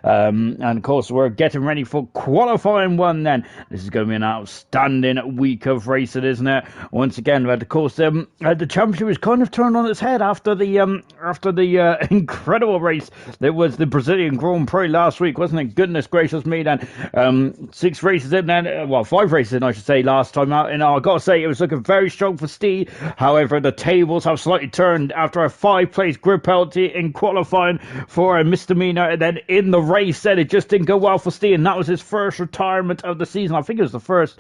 And of course, we're getting ready for qualifying one then. This is going to be an outstanding week of racing, isn't it? Once again, but of course, the championship was kind of turned on its head after the incredible race that was the Brazilian Grand Prix last week, wasn't it? Goodness gracious me, then 6 races in, then 5 races in, I should say, last time out. And I've got to say, it was looking very strong for Steve. However, the tables have slightly turned after a 5-place grid penalty in qualifying for a misdemeanor, and then in the race, then it just didn't go well for Steve, and that was his first retirement of the season. I think it was the first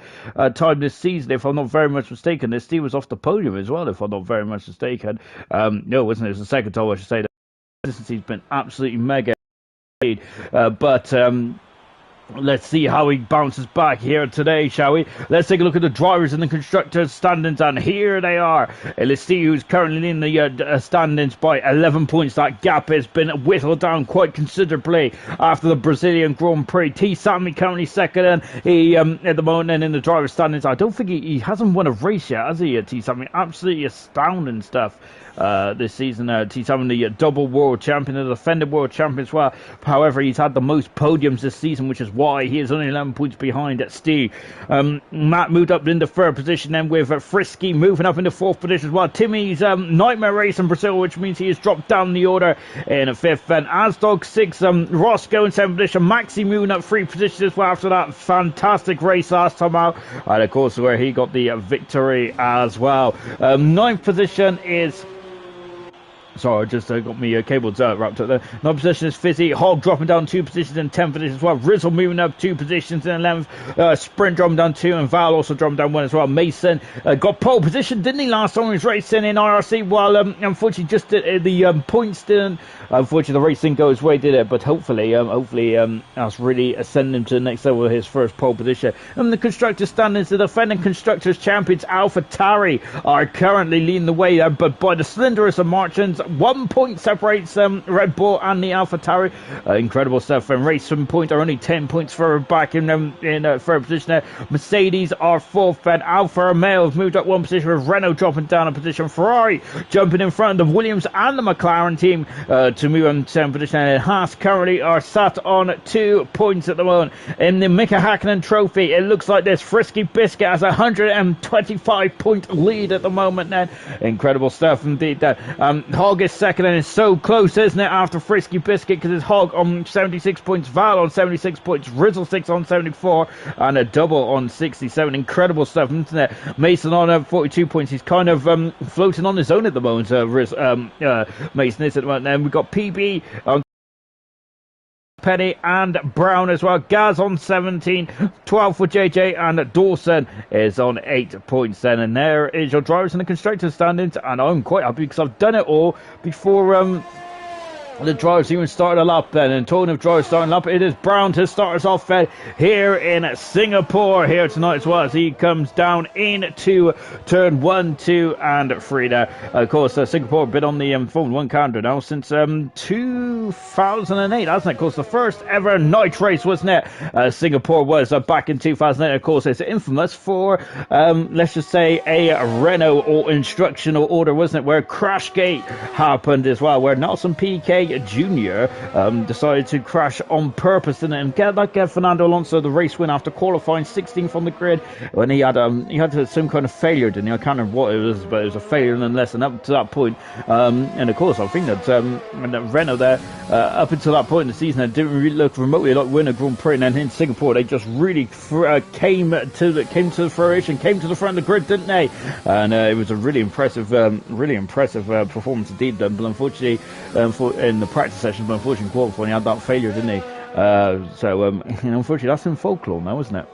time this season, if I'm not very much mistaken. This Steve was off the podium as well, if I'm not very much mistaken. No, it wasn't. It was the second time, I should say. He's been absolutely mega. But let's see how he bounces back here today, shall we? Let's take a look at the drivers and the constructors' standings, and here they are. Let's see who's currently in the standings by 11 points. That gap has been whittled down quite considerably after the Brazilian Grand Prix. T. Sammy currently second, and he at the moment, and in the drivers' standings, I don't think he hasn't won a race yet, has he? T. Sammy, absolutely astounding stuff. This season, he's having the double world champion, the defended world champion as well. However, he's had the most podiums this season, which is why he is only 11 points behind at Steve. Matt moved up into 3rd position, then with Frisky moving up into 4th position as well. Timmy's nightmare race in Brazil, which means he has dropped down the order in 5th. And Asdog 6th, Roscoe in 7th position, Maxi moving up 3 positions as well after that fantastic race last time out. And of course, where he got the victory as well. 9th position is... Sorry, I just got me cables wrapped up there. 9th position is Fizzy. Hog dropping down 2 positions in 10th position as well. Rizzle moving up 2 positions in 11th. Sprint dropping down 2, and Val also dropping down 1 as well. Mason got pole position, didn't he, last time he was racing in IRC? Well, unfortunately, just the points didn't. Unfortunately, the race didn't go his way, did it? But hopefully, that's really ascending him to the next level with his first pole position. And the constructor standings, the defending constructors champions AlphaTauri are currently leading the way, but by the slenderest of margins. 1 point separates Red Bull and the AlphaTauri. Incredible stuff. And Racing Point are only 10 points further back in 3rd position there. Mercedes are 4th, and Alfa Romeo have moved up 1 position, with Renault dropping down a position. Ferrari jumping in front of the Williams and the McLaren team to move on to 7th position. And Haas currently are sat on 2 points at the moment. In the Mika Hakkinen Trophy, it looks like this. Frisky Biscuit has a 125 point lead at the moment then. Incredible stuff indeed. Hog is second, and it's so close, isn't it, after Frisky Biscuit, because it's Hog on 76 points, Val on 76 points, Rizzle 6 on 74, and a double on 67. Incredible stuff, isn't it? Mason on 42 points. He's kind of floating on his own at the moment. Mason is at the moment. And we've got PB on Penny and Brown as well. Gaz on 17, 12 for JJ, and Dawson is on 8 points then. And there is your drivers and the constructors standings, and I'm quite happy because I've done it all before the drivers even started a lap then. And talking of drivers starting a lap, it is Brown to start us off here in Singapore here tonight as well, as he comes down into turn 1, 2 and 3 there. Of course, Singapore have been on the Formula 1 calendar now since 2008, hasn't it? Of course, the first ever night race, wasn't it? Singapore was back in 2008. Of course, it's infamous for, let's just say, a Renault or instructional order, wasn't it? Where Crashgate happened as well, where Nelson Piquet Jr. Decided to crash on purpose and get Fernando Alonso the race win after qualifying 16th on the grid, when he had some kind of failure, didn't he? I can't remember what it was, but it was a failure nonetheless. And up to that point, and of course, I think that Renault there, up until that point in the season, it didn't really look remotely like win a Grand Prix. And then in Singapore, they just really came to the fruition, came to the front of the grid, didn't they? And it was a really impressive performance indeed. But unfortunately, in the practice sessions, but unfortunately qualifying, he had that failure, didn't he? Unfortunately, that's in folklore now, isn't it?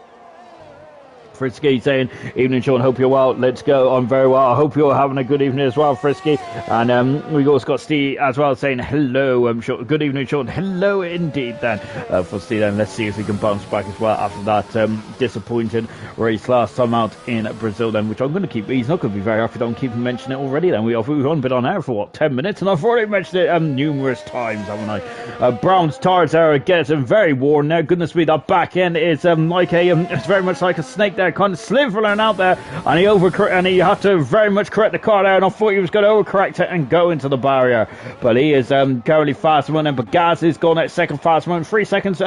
Frisky saying, evening Sean, hope you're well. Let's go. I'm very well. I hope you're having a good evening as well, Frisky. And we've also got Steve as well saying hello. Sean, good evening, Sean. Hello indeed then for Steve. Then let's see if he can bounce back as well after that disappointing race last time out in Brazil then, which I'm going to keep. He's not going to be very happy. Don't keep mentioning it already then. We've only been on air for 10 minutes, and I've already mentioned it numerous times, haven't I? Brown's tires there getting very worn there. Goodness me, that back end is it's very much like a snake there. there, kind of slithering out there, and he had to very much correct the car there, and I thought he was going to overcorrect it and go into the barrier, but he is currently fast running. But Gaz is going at second fast moment, 3 seconds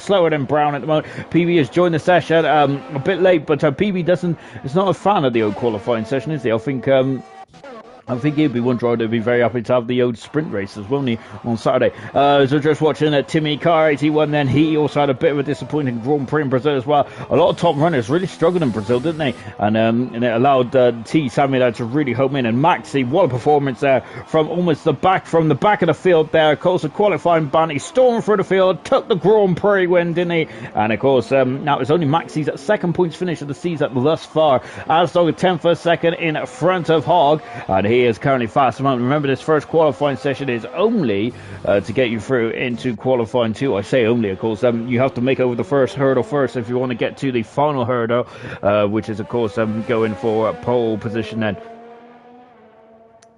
slower than Brown at the moment. PB has joined the session a bit late, but PB is not a fan of the old qualifying session, is he? I think he'd be one driver that'd be very happy to have the old sprint races, won't he, on Saturday? So just watching Timmy Car 81, then he also had a bit of a disappointing Grand Prix in Brazil as well. A lot of top runners really struggled in Brazil, didn't they? And it allowed T. Samuel to really home in. And Maxi, what a performance there from almost the back of the field there. Of course, a qualifying ban. He stormed through the field, took the Grand Prix win, didn't he? And of course, now it was only Maxi's second points finish of the season thus far. Asdog 10th for a second in front of Hogg. And he is currently fast. Remember, this first qualifying session is only to get you through into qualifying 2. I say only, of course. You have to make over the first hurdle first if you want to get to the final hurdle, which is, of course, going for pole position then.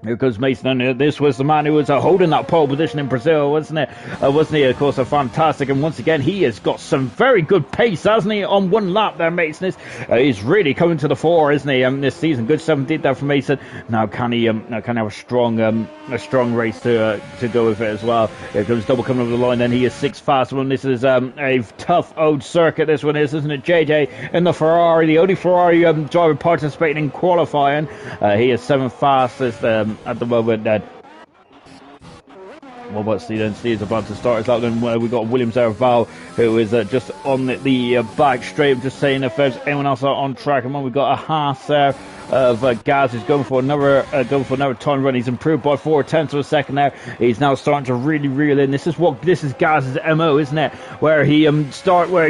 Here comes Mason, and this was the man who was holding that pole position in Brazil, wasn't it? Wasn't he? Of course, a fantastic, and once again, he has got some very good pace, hasn't he, on one lap there, Mason? He's really coming to the fore, isn't he, this season? Good 7 did that for Mason. Now can he have a strong race to go with it as well? Here comes Double coming over the line, then he is 6th fast one. This is a tough old circuit, this one is, isn't it? JJ in the Ferrari, the only Ferrari driver participating in qualifying. He is 7th fastest at the moment. What about Steve then? Steve's about to start his lap. Then we've got Williams there, Val, who is just on the back straight. I'm just saying if there's anyone else on track. And then we've got a Haas there of Gaz, who's going for another time run. He's improved by 4/10 of a second now. He's now starting to really reel in. This is Gaz's MO, isn't it? Where he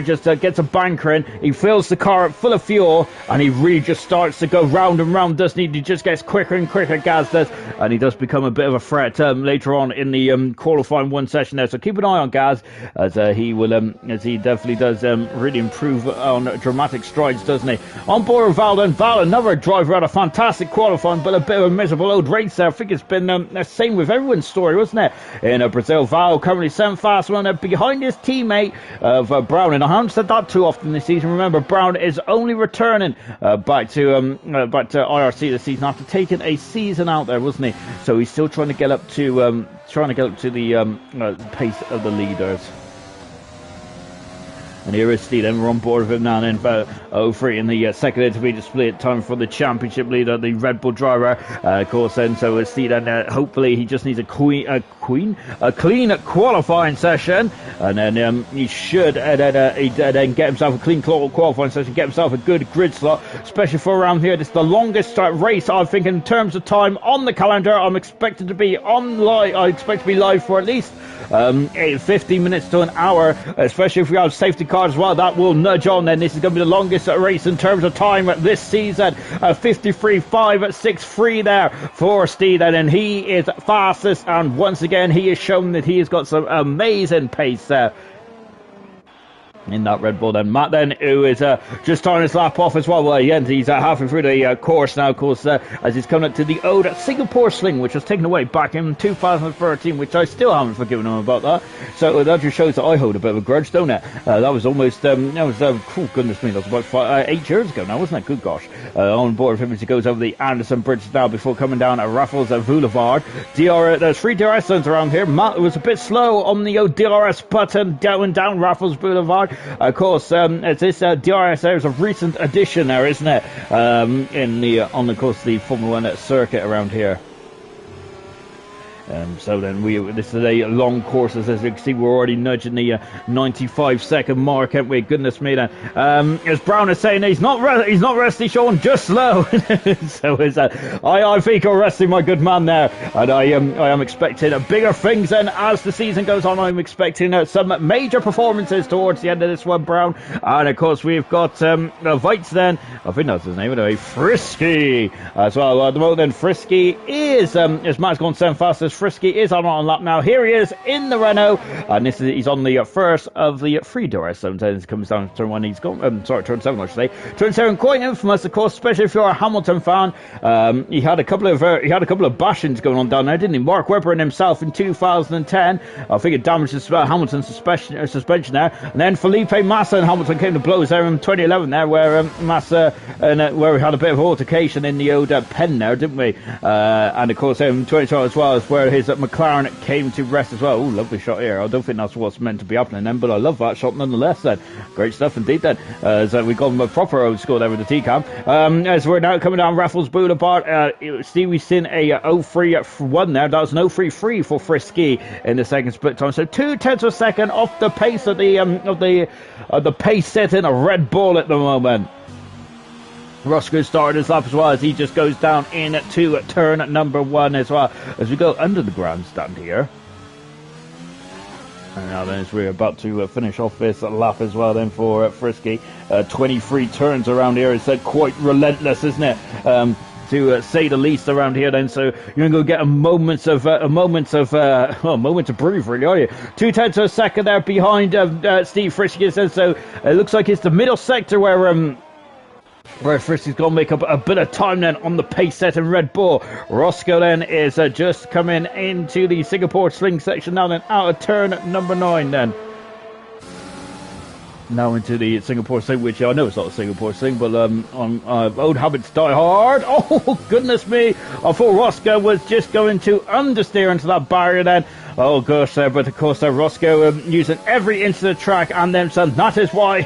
just gets a banker in, he fills the car up full of fuel, and he really just starts to go round and round, doesn't he? He just gets quicker and quicker, Gaz does, and he does become a bit of a threat later on in the qualifying 1 session there. So keep an eye on Gaz, as he definitely does really improve on dramatic strides, doesn't he? On board with Val, another driver had a fantastic qualifying, but a bit of a miserable old race there. I think it's been the same with everyone's story, wasn't it? In Brazil, Val currently 7th fast one behind his teammate of Brown, and I haven't said that too often this season. Remember, Brown is only returning back to IRC this season after taking a season out there, wasn't he? So he's still trying to get up to the pace of the leaders. And here is Steve, and we're on board with him now. And then 03 in the second intermediate split, time for the championship leader, the Red Bull driver, of course. And so is Steve, and hopefully he just needs a clean qualifying session, and then he should then get himself a clean qualifying session, get himself a good grid slot, especially for around here. This is the longest race, I think, in terms of time on the calendar. I'm expected to be I expect to be live for at least 15 minutes to an hour, especially if we have safety cars as well. That will nudge on, then this is going to be the longest race in terms of time this season. 53.563 there for Steve, and he is fastest, and once again he has shown that he has got some amazing pace there in that Red Bull. Then Matt, then, who is just starting his lap off as well. Well, yeah, he's halfway through the course now, of course, as he's coming up to the old Singapore Sling, which was taken away back in 2013, which I still haven't forgiven him about that. So that just shows that I hold a bit of a grudge, don't it? That was almost, oh, goodness me, that was about 8 years ago now, wasn't it? Good gosh. On board with him as he goes over the Anderson Bridge now before coming down at Raffles Boulevard. There's 3 DRS zones around here. Matt was a bit slow on the old DRS button down Raffles Boulevard. Of course, as this DRS there is a recent addition there, isn't it? On the Formula 1 circuit around here. So then this is a long course, as you can see. We're already nudging the 95-second mark, aren't we? Goodness me, then. As Brown is saying, he's not rusty, Sean, just slow. So I think you're rusty, my good man there. And I am expecting bigger things then as the season goes on. I'm expecting some major performances towards the end of this one, Brown. And of course, we've got Weitz then. I think that's his name anyway. Frisky as well. At the moment, then Frisky is as Matt's gone 7th fastest. Frisky is on lap now. Here he is in the Renault, and he's on the first of the 3 doors. Sometimes it comes down to turn 1. He's gone, turn 7, I should say. Turn 7, quite infamous, of course, especially if you're a Hamilton fan. He had a couple of bashings going on down there, didn't he? Mark Webber and himself in 2010. I think it damaged Hamilton's suspension there. And then Felipe Massa and Hamilton came to blows there in 2011 there, where Massa and where we had a bit of altercation in the old pen there, didn't we? And of course, 2012 as well is where his McLaren came to rest as well. Oh, lovely shot here. I don't think that's what's meant to be happening then, but I love that shot nonetheless then. Great stuff indeed then. So we got him a proper old score there with the T-Cam. As we're now coming down Raffles Boulevard, Steve, we've seen a 0-3-1 there. That was an 0-3-3 for Frisky in the second split time. So 0.2 of a second off the pace of the pace set in a Red Bull at the moment. Roscoe started his lap as well as he just goes down into turn number 1 as well as we go under the grandstand here. And now then as we're about to finish off this lap as well then for Frisky. 23 turns around here. It's quite relentless, isn't it? To say the least around here then, so you're going to get a moment to breathe, really, are you? 0.2 of a second there behind Steve Frisky, so it looks like it's the middle sector where Frisky's going to make up a bit of time then on the pace set in Red Bull. Roscoe then is just coming into the Singapore sling section now then, out of turn number 9 then. Now into the Singapore sling, which I know it's not a Singapore sling, but old habits die hard. Oh, goodness me. I thought Roscoe was just going to understeer into that barrier then. Oh, gosh, but of course, Roscoe using every inch of the track and then some. That is why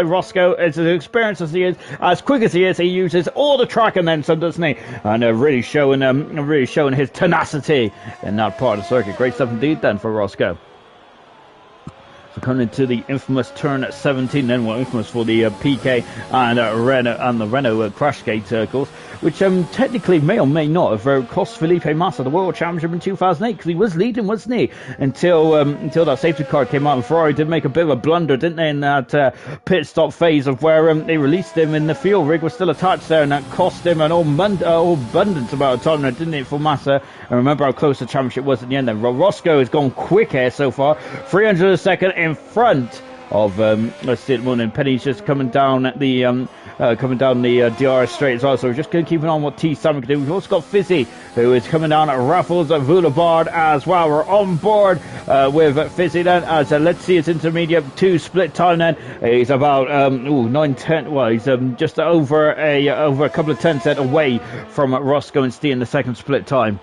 Roscoe is as experienced as he is, as quick as he is. He uses all the track and then some, doesn't he? And really showing his tenacity in that part of the circuit. Great stuff indeed then for Roscoe. Coming into the infamous turn 17, then infamous for the PK and the Renault crash gate, of course, which technically may or may not have cost Felipe Massa the World Championship in 2008, because he was leading, wasn't he? Until that safety car came out, and Ferrari did make a bit of a blunder, didn't they, in that pit stop phase of where they released him and the fuel rig was still attached there, and that cost him an abundance amount of time, didn't it, for Massa? And remember how close the championship was at the end then. Roscoe has gone quick here so far, 300 a second in front of let's see at the moment. Penny's just coming down the DRS straight as well, so we're just going to keep an eye on what T Salmon can do. We've also got Fizzy, who is coming down at Raffles Boulevard as well. We're on board with Fizzy then, as let's see his intermediate 2 split time then. He's about 9-10, well, he's just over a couple of tenths away from Roscoe and Steve in the second split time.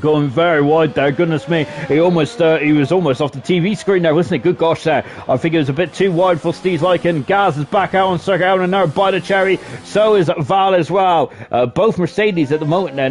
Going very wide there, goodness me. He was almost off the TV screen there, wasn't he? Good gosh there. I think it was a bit too wide for Steve's liking. Gaz is back out on circuit out and now by the cherry. So is Val as well. Both Mercedes at the moment then.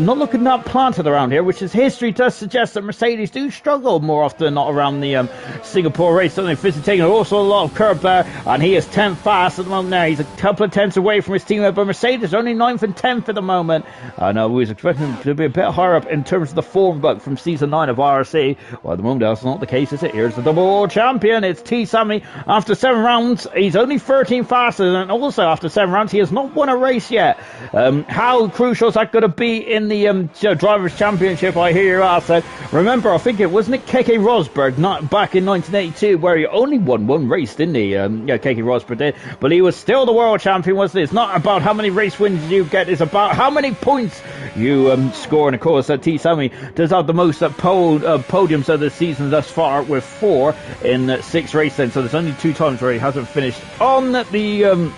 Not looking that planted around here, which is history does suggest that Mercedes do struggle more often than not around the Singapore race. Something Fizzy taking also a lot of curb there, and he is 10th fast at the moment now. He's a couple of tenths away from his teammate, but Mercedes only 9th and 10th at the moment. I know we was expecting him to be a bit higher up in terms of the form book from season 9 of IRC. Well, at the moment that's not the case, is it? Here's the double world champion. It's T Sammy. After 7 rounds, he's only 13 faster, and also after 7 rounds, he has not won a race yet. How crucial is that going to be in the Drivers' Championship? I hear you ask that. Remember, I think it wasn't Keke Rosberg not back in 1982 where he only won 1 race, didn't he? Keke Rosberg did, but he was still the world champion, wasn't it? It's not about how many race wins you get, it's about how many points you score. And of course, T Sammy does have the most podiums of the season thus far, with 4 in 6 races. So there's only 2 times where he hasn't finished on the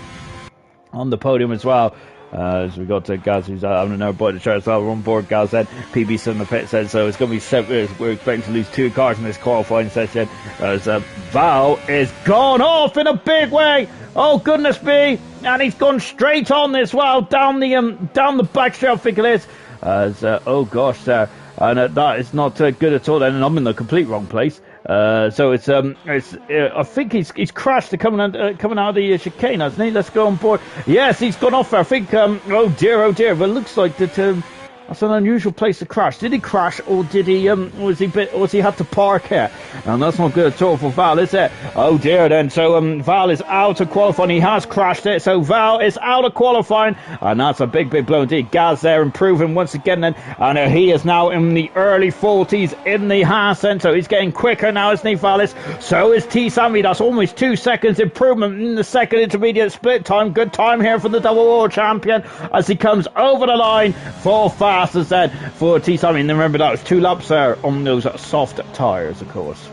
podium as well. So we got Gaz, who's having another bite to try as well. We're on board, Gaz then. PB's in the pit said, so it's going to be 7. We're expecting to lose 2 cars in this qualifying session. As Val is gone off in a big way. Oh, goodness me. And he's gone straight on this well down the back straight, I think it is. As, oh gosh, and that is not good at all. And I'm in the complete wrong place. So it's I think he's crashed coming out of the chicane, hasn't he? Let's go on board. Yes, he's gone off. I think. Oh dear. But it looks like that. That's an unusual place to crash. Did he crash, or did he was he had to park here? And that's not good at all for Val, is it? Oh dear, then. So Val is out of qualifying. He has crashed it. So Val is out of qualifying, and that's a big blow indeed. Gaz there improving once again, then, and he is now in the early 40s in the Haas, then. So he's getting quicker now, isn't he, Valis? So is T Sammy. That's almost 2 seconds improvement in the second intermediate split time. Good time here for the double world champion as he comes over the line for fastest then for T Sammy. And remember, that was 2 laps there on those soft tyres, of course.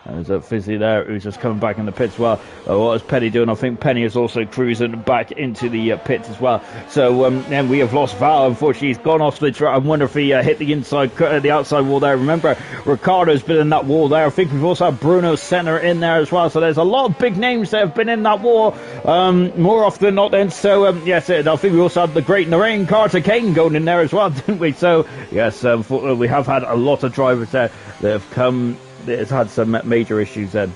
There's a Fizzy there who's just coming back in the pits. Well, what is Penny doing? I think Penny is also cruising back into the pits as well. So then we have lost Val. Unfortunately, he's gone off the track. I wonder if he hit the outside wall there. Remember, Ricardo's been in that wall there. I think we've also had Bruno Senna in there as well. So there's a lot of big names that have been in that wall more often than not. Then so yes, I think we also had the great Narain Carter Kane going in there as well, didn't we? So yes, we have had a lot of drivers there that have come. It's had some major issues then.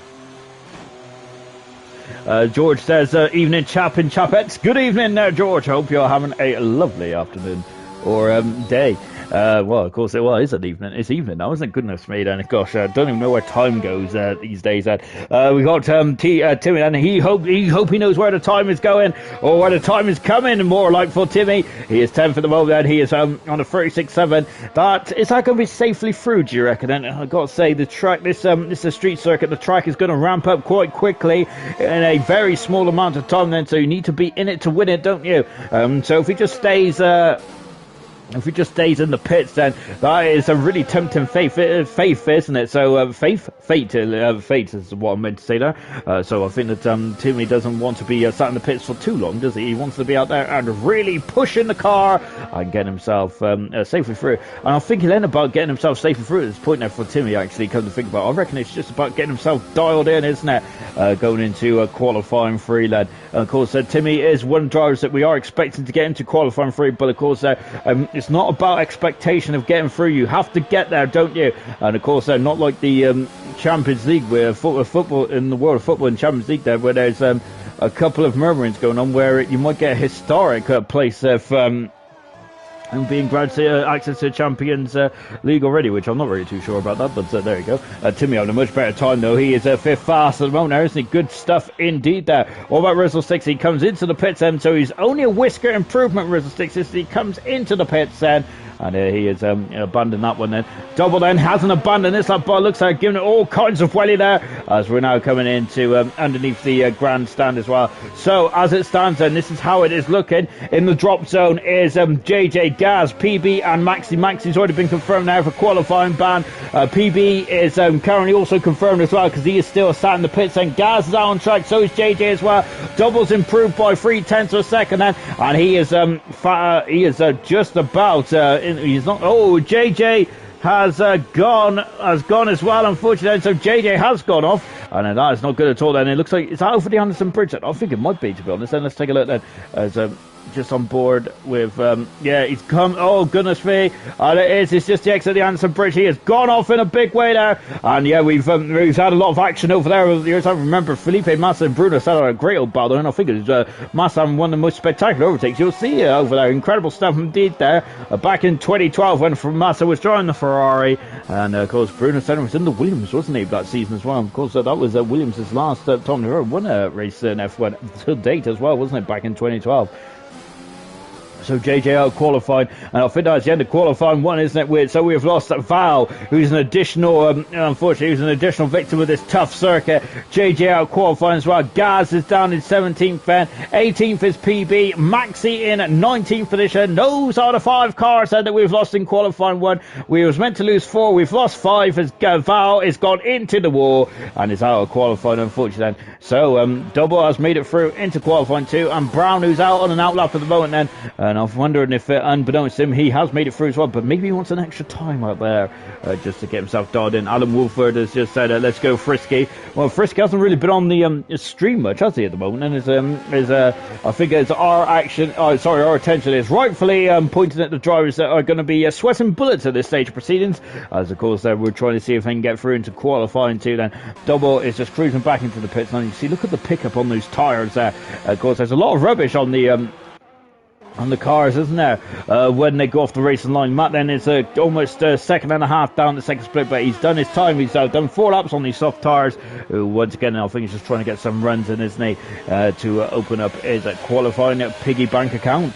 George says, evening chap and chapettes. Good evening there, George. Hope you're having a lovely afternoon or day. Well, of course, it is an evening. It's evening now, isn't it? Goodness me, then. Gosh, I don't even know where time goes these days. We got Timmy, and he hope he knows where the time is going or where the time is coming. More like for Timmy, he is 10th at the moment. And he is on a 36.7. Is that going to be safely through? Do you reckon? And I got to say, the track. This is a street circuit. The track is going to ramp up quite quickly in a very small amount of time. Then, so you need to be in it to win it, don't you? So if he just stays. If he just stays in the pits, then that is a really tempting fate, isn't it? So, fate is what I meant to say there. So I think that Timmy doesn't want to be sat in the pits for too long, does he? He wants to be out there and really pushing the car and get himself safely through. And I think he'll end about getting himself safely through at this point there for Timmy, actually, come to think about it. I reckon it's just about getting himself dialed in, isn't it? Going into qualifying 3 then. And of course, Timmy is one of the drivers that we are expecting to get into qualifying 3, but of course, it's not about expectation of getting through. You have to get there, don't you? And of course, not like the Champions League, where football in the world of football in Champions League, there where there's a couple of murmurings going on, where you might get a historic place of and being granted access to Champions League already, which I'm not really too sure about that, but there you go. Timmy having a much better time, though. He is 5th fast at the moment there, isn't he? Good stuff indeed there. What about Rizzle Sticks? He comes into the pits then, so he's only a whisker improvement, Rizzle Sticks, as he comes into the pits then. And he has abandoned that one then. Double then hasn't abandoned this lap, but looks like giving it all kinds of welly there as we're now coming into underneath the grandstand as well. So as it stands then, this is how it is looking. In the drop zone is JJ, Gaz, PB and Maxi. Maxi's already been confirmed now for qualifying ban. PB is currently also confirmed as well because he is still sat in the pits, and Gaz is out on track, so is JJ as well. Double's improved by 0.3 of a second then, and he is just about he's not. Oh, JJ has gone as well, unfortunately. So JJ has gone off, and that is not good at all. Then it looks like it's over the Anderson Bridge. I think it might be, to be honest. Then let's take a look then. As just on board with he's come. Oh goodness me, and it's just the exit of the Anderson Bridge. He has gone off in a big way there, and we've had a lot of action over there over the years. I remember Felipe Massa and Bruno set out a great old battle, and I think it was Massa one of the most spectacular overtakes you'll see over there. Incredible stuff indeed there. Back in 2012 when Massa was driving the Ferrari, and of course Bruno Senna was in the Williams, wasn't he, that season as well? Of course that was Williams' last time they ever won a race in F1 to date as well, wasn't it, back in 2012? So JJ out qualified, and I think that's the end of qualifying 1, isn't it? Weird. So we've lost Val, who's an additional, unfortunately, who's an additional victim of this tough circuit. JJ out qualifying as well. Gaz is down in 17th then. 18th is PB. Maxi in 19th position. Those are the 5 cars that we've lost in qualifying 1. We was meant to lose 4. We've lost 5 as Val is gone into the wall and is out of qualifying, unfortunately. So Double has made it through into qualifying 2, and Brown, who's out on an outlap at the moment then. And I'm wondering if, unbeknownst to him, he has made it through as well. But maybe he wants an extra time out there just to get himself dialed in. Alan Wolford has just said, let's go Frisky. Well, Frisky hasn't really been on the stream much, has he, at the moment? And I think it's our attention is rightfully pointing at the drivers that are going to be sweating bullets at this stage of proceedings. As, of course, we're trying to see if they can get through into qualifying 2 then. Double is just cruising back into the pits. And you see, look at the pickup on those tyres there. Of course, there's a lot of rubbish on the on the cars, isn't there? When they go off the racing line, Matt then is almost a second and a half down the second split, but he's done his time. He's done 4 laps on these soft tires. Once again, I think he's just trying to get some runs in, isn't he, to open up his qualifying piggy bank account.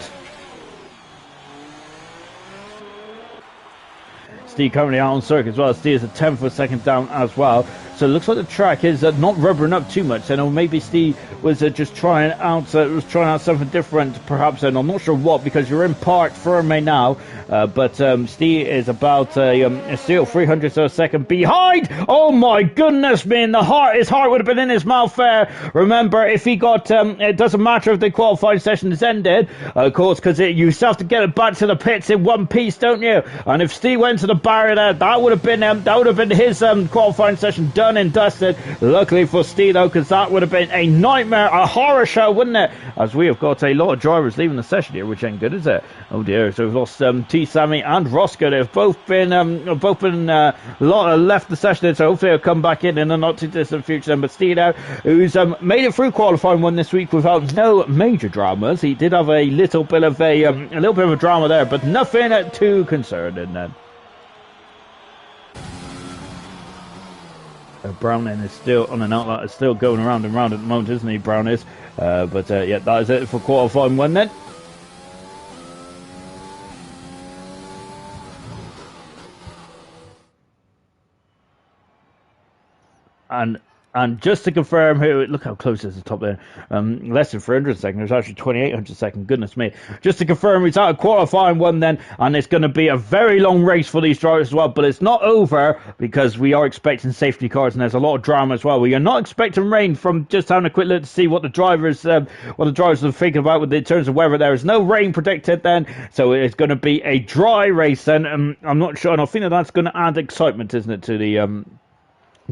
Steve currently out on circuit as well. Steve is a 10th of a second down as well. So it looks like the track is not rubbering up too much. And maybe Steve was just trying out something different, perhaps. And I'm not sure what, because you're in Park Ferme now. But Steve is about still 300 of a second behind. Oh my goodness, man! His heart would have been in his mouth there. Remember, if he got, it doesn't matter if the qualifying session is ended, of course, because you still have to get it back to the pits in one piece, don't you? And if Steve went to the barrier there, that would have been his qualifying session done and dusted. Luckily for Steve, though, because that would have been a nightmare, a horror show, wouldn't it? As we have got a lot of drivers leaving the session here, which ain't good, is it? Oh dear. So we've lost T. Sammy and Roscoe. They've both been left the session, so hopefully they'll come back in the not too distant future. Then, but Steve, who's made it through qualifying one this week without no major dramas. He did have a little bit of a drama there, but nothing too concerning then. Brown is still on an outlet, is still going around and round at the moment, isn't he? Brown is. But yeah, that is it for qualifying one then. And just to confirm here, look how close it is to the top there. Less than 300 seconds. There's actually 2,800 seconds. Goodness me. Just to confirm, he's out of qualifying one then. And it's going to be a very long race for these drivers as well. But it's not over, because we are expecting safety cars. And there's a lot of drama as well. We are not expecting rain, from just having a quick look to see what the drivers are thinking about in terms of weather. There is no rain predicted then. So it's going to be a dry race then. I'm not sure. And I think that's going to add excitement, isn't it, to the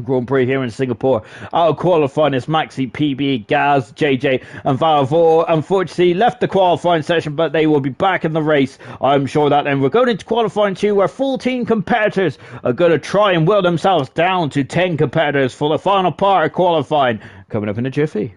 Grand Prix here in Singapore. Out of qualifying is Maxi, PB, Gaz, JJ and Valvor. Unfortunately left the qualifying session, but they will be back in the race, I'm sure that. And we're going into qualifying 2, where 14 competitors are going to try and will themselves down to 10 competitors for the final part of qualifying, coming up in a jiffy.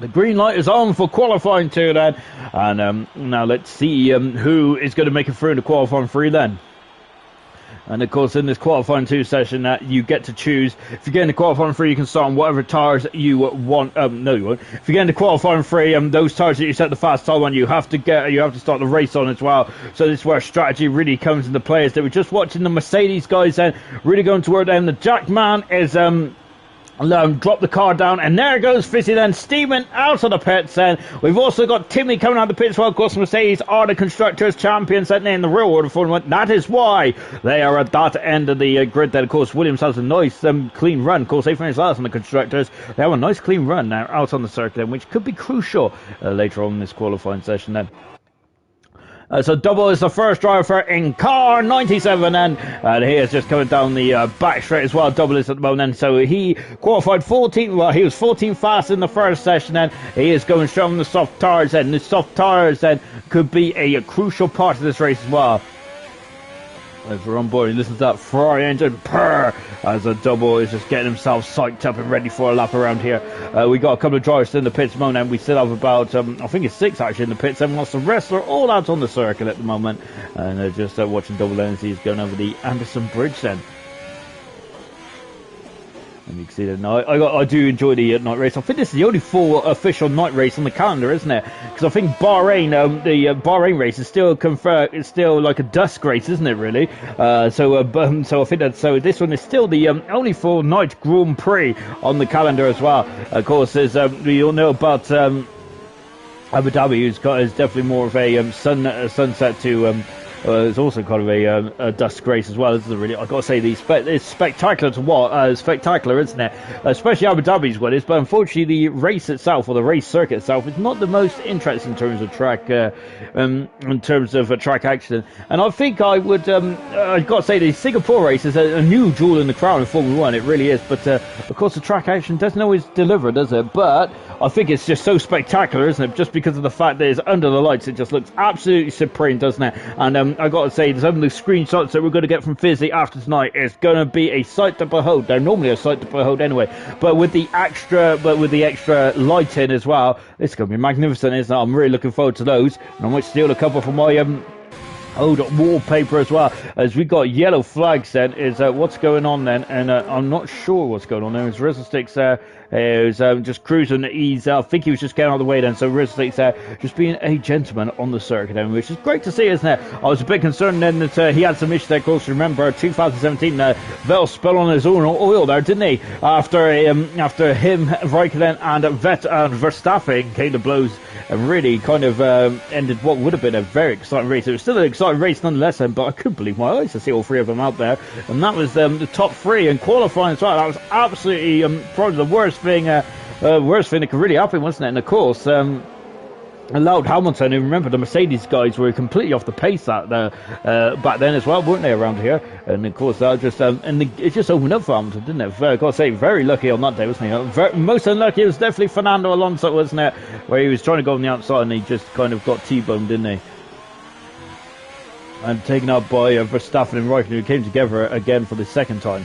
The green light is on for qualifying 2 then. And now let's see who is going to make it through into qualifying 3 then. And of course, in this qualifying 2 session, you get to choose. If you get into qualifying 3, you can start on whatever tires you want. No, you won't. If you get into qualifying 3, those tires that you set the fast time on, you have to start the race on as well. So this is where strategy really comes into play. Is that we're just watching the Mercedes guys then really going to work. Then the Jackman is drop the car down, and there goes Fizzy then, steaming out of the pits. And we've also got Timmy coming out of the pits. Well, of course, Mercedes are the Constructors' champions in the real order Formula 1. That is why they are at that end of the grid. Then, of course, Williams has a nice clean run. Of course, they finished last on the Constructors. They have a nice clean run now out on the circuit, which could be crucial later on in this qualifying session then. So Double is the first driver in car 97, and he is just coming down the back straight as well. Double is at the moment, so he qualified 14. Well, he was 14 fast in the first session, and he is going straight on the soft tires, and the soft tires then could be a crucial part of this race as well. As we're on board, listen to that Ferrari engine purr as a Double is just getting himself psyched up and ready for a lap around here. We got a couple of drivers in the pits at the moment, and we still have about, I think it's 6 actually in the pits, and whilst the rest are all out on the circle at the moment. And just watching Double N, he's going over the Anderson Bridge then. And you can see that now. I do enjoy the night race. I think this is the only full official night race on the calendar, isn't it? Because I think Bahrain, the Bahrain race is still it's still like a dusk race, isn't it? Really. So I think that this one is still the only full night Grand Prix on the calendar as well. Of course, there's we all know about Abu Dhabi, is definitely more of a sunset to it's also kind of a dust grace as well. This is really, I've got to say, it's spectacular to watch. Spectacular, isn't it? Especially Abu Dhabi's one is, but unfortunately the race itself, or the race circuit itself, is not the most interesting in terms of track, track action. And I think I've got to say, the Singapore race is a new jewel in the crown in Formula One. It really is. But of course, the track action doesn't always deliver, does it? But I think it's just so spectacular, isn't it? Just because of the fact that it's under the lights, it just looks absolutely supreme, doesn't it? And I got to say, some of the screenshots that we're going to get from Fizzy after tonight is going to be a sight to behold. They're normally a sight to behold anyway, but with the extra lighting as well, it's going to be magnificent, isn't it? I'm really looking forward to those, and I might steal a couple from my old wallpaper as well. As we got yellow flags then, is what's going on then, and I'm not sure what's going on there. Is Rizzlesticks was just cruising at ease. I think he was just getting out of the way then, so Rizzlesticks just being a gentleman on the circuit then, which is great to see, isn't it? I was a bit concerned then that he had some issues there. Of course, remember 2017 Vettel spilled on his own oil there, didn't he? After him, Raikkonen and Verstappen came to blows and really kind of ended what would have been a very exciting race. It was still an exciting race nonetheless, but I couldn't believe my eyes to see all three of them out there. And that was the top three in qualifying as well. That was absolutely probably the worst thing that could really happen, wasn't it? And of course, allowed Hamilton, and remember the Mercedes guys were completely off the pace back then as well, weren't they, around here? And of course that just it just opened up for Hamilton, didn't it? I've got to say, very lucky on that day, wasn't he? Most unlucky was definitely Fernando Alonso, wasn't it, where he was trying to go on the outside and he just kind of got T-boned, didn't he? And taken out by Verstappen and Raikkonen, who came together again for the second time.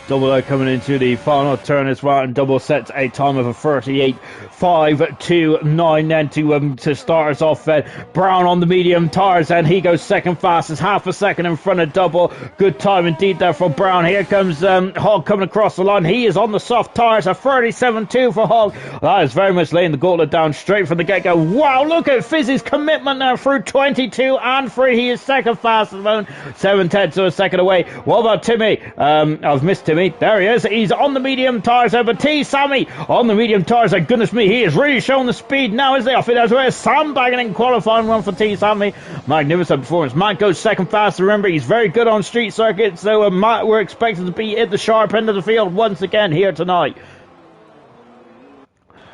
Double coming into the final turn as well, and double sets a time of a 38.529 then to start us off. Brown on the medium tires, and he goes second fastest, half a second in front of double. Good time indeed there for Brown. Here comes Hogg coming across the line. He is on the soft tires, a 37.2 for Hogg. That is very much laying the gauntlet down straight from the get-go. Wow, look at Fizzy's commitment now through 22 and 3. He is second fastest, 7/10 to a second away. What about Timmy? I've missed Timmy. There he is. He's on the medium tires there, but Sammy on the medium tires. Goodness me, he is really showing the speed now, isn't he? I think that's where sandbagging in qualifying one for Sammy. Magnificent performance. Matt goes second fast. Remember, he's very good on street circuits, so Matt, we're expected to be at the sharp end of the field once again here tonight.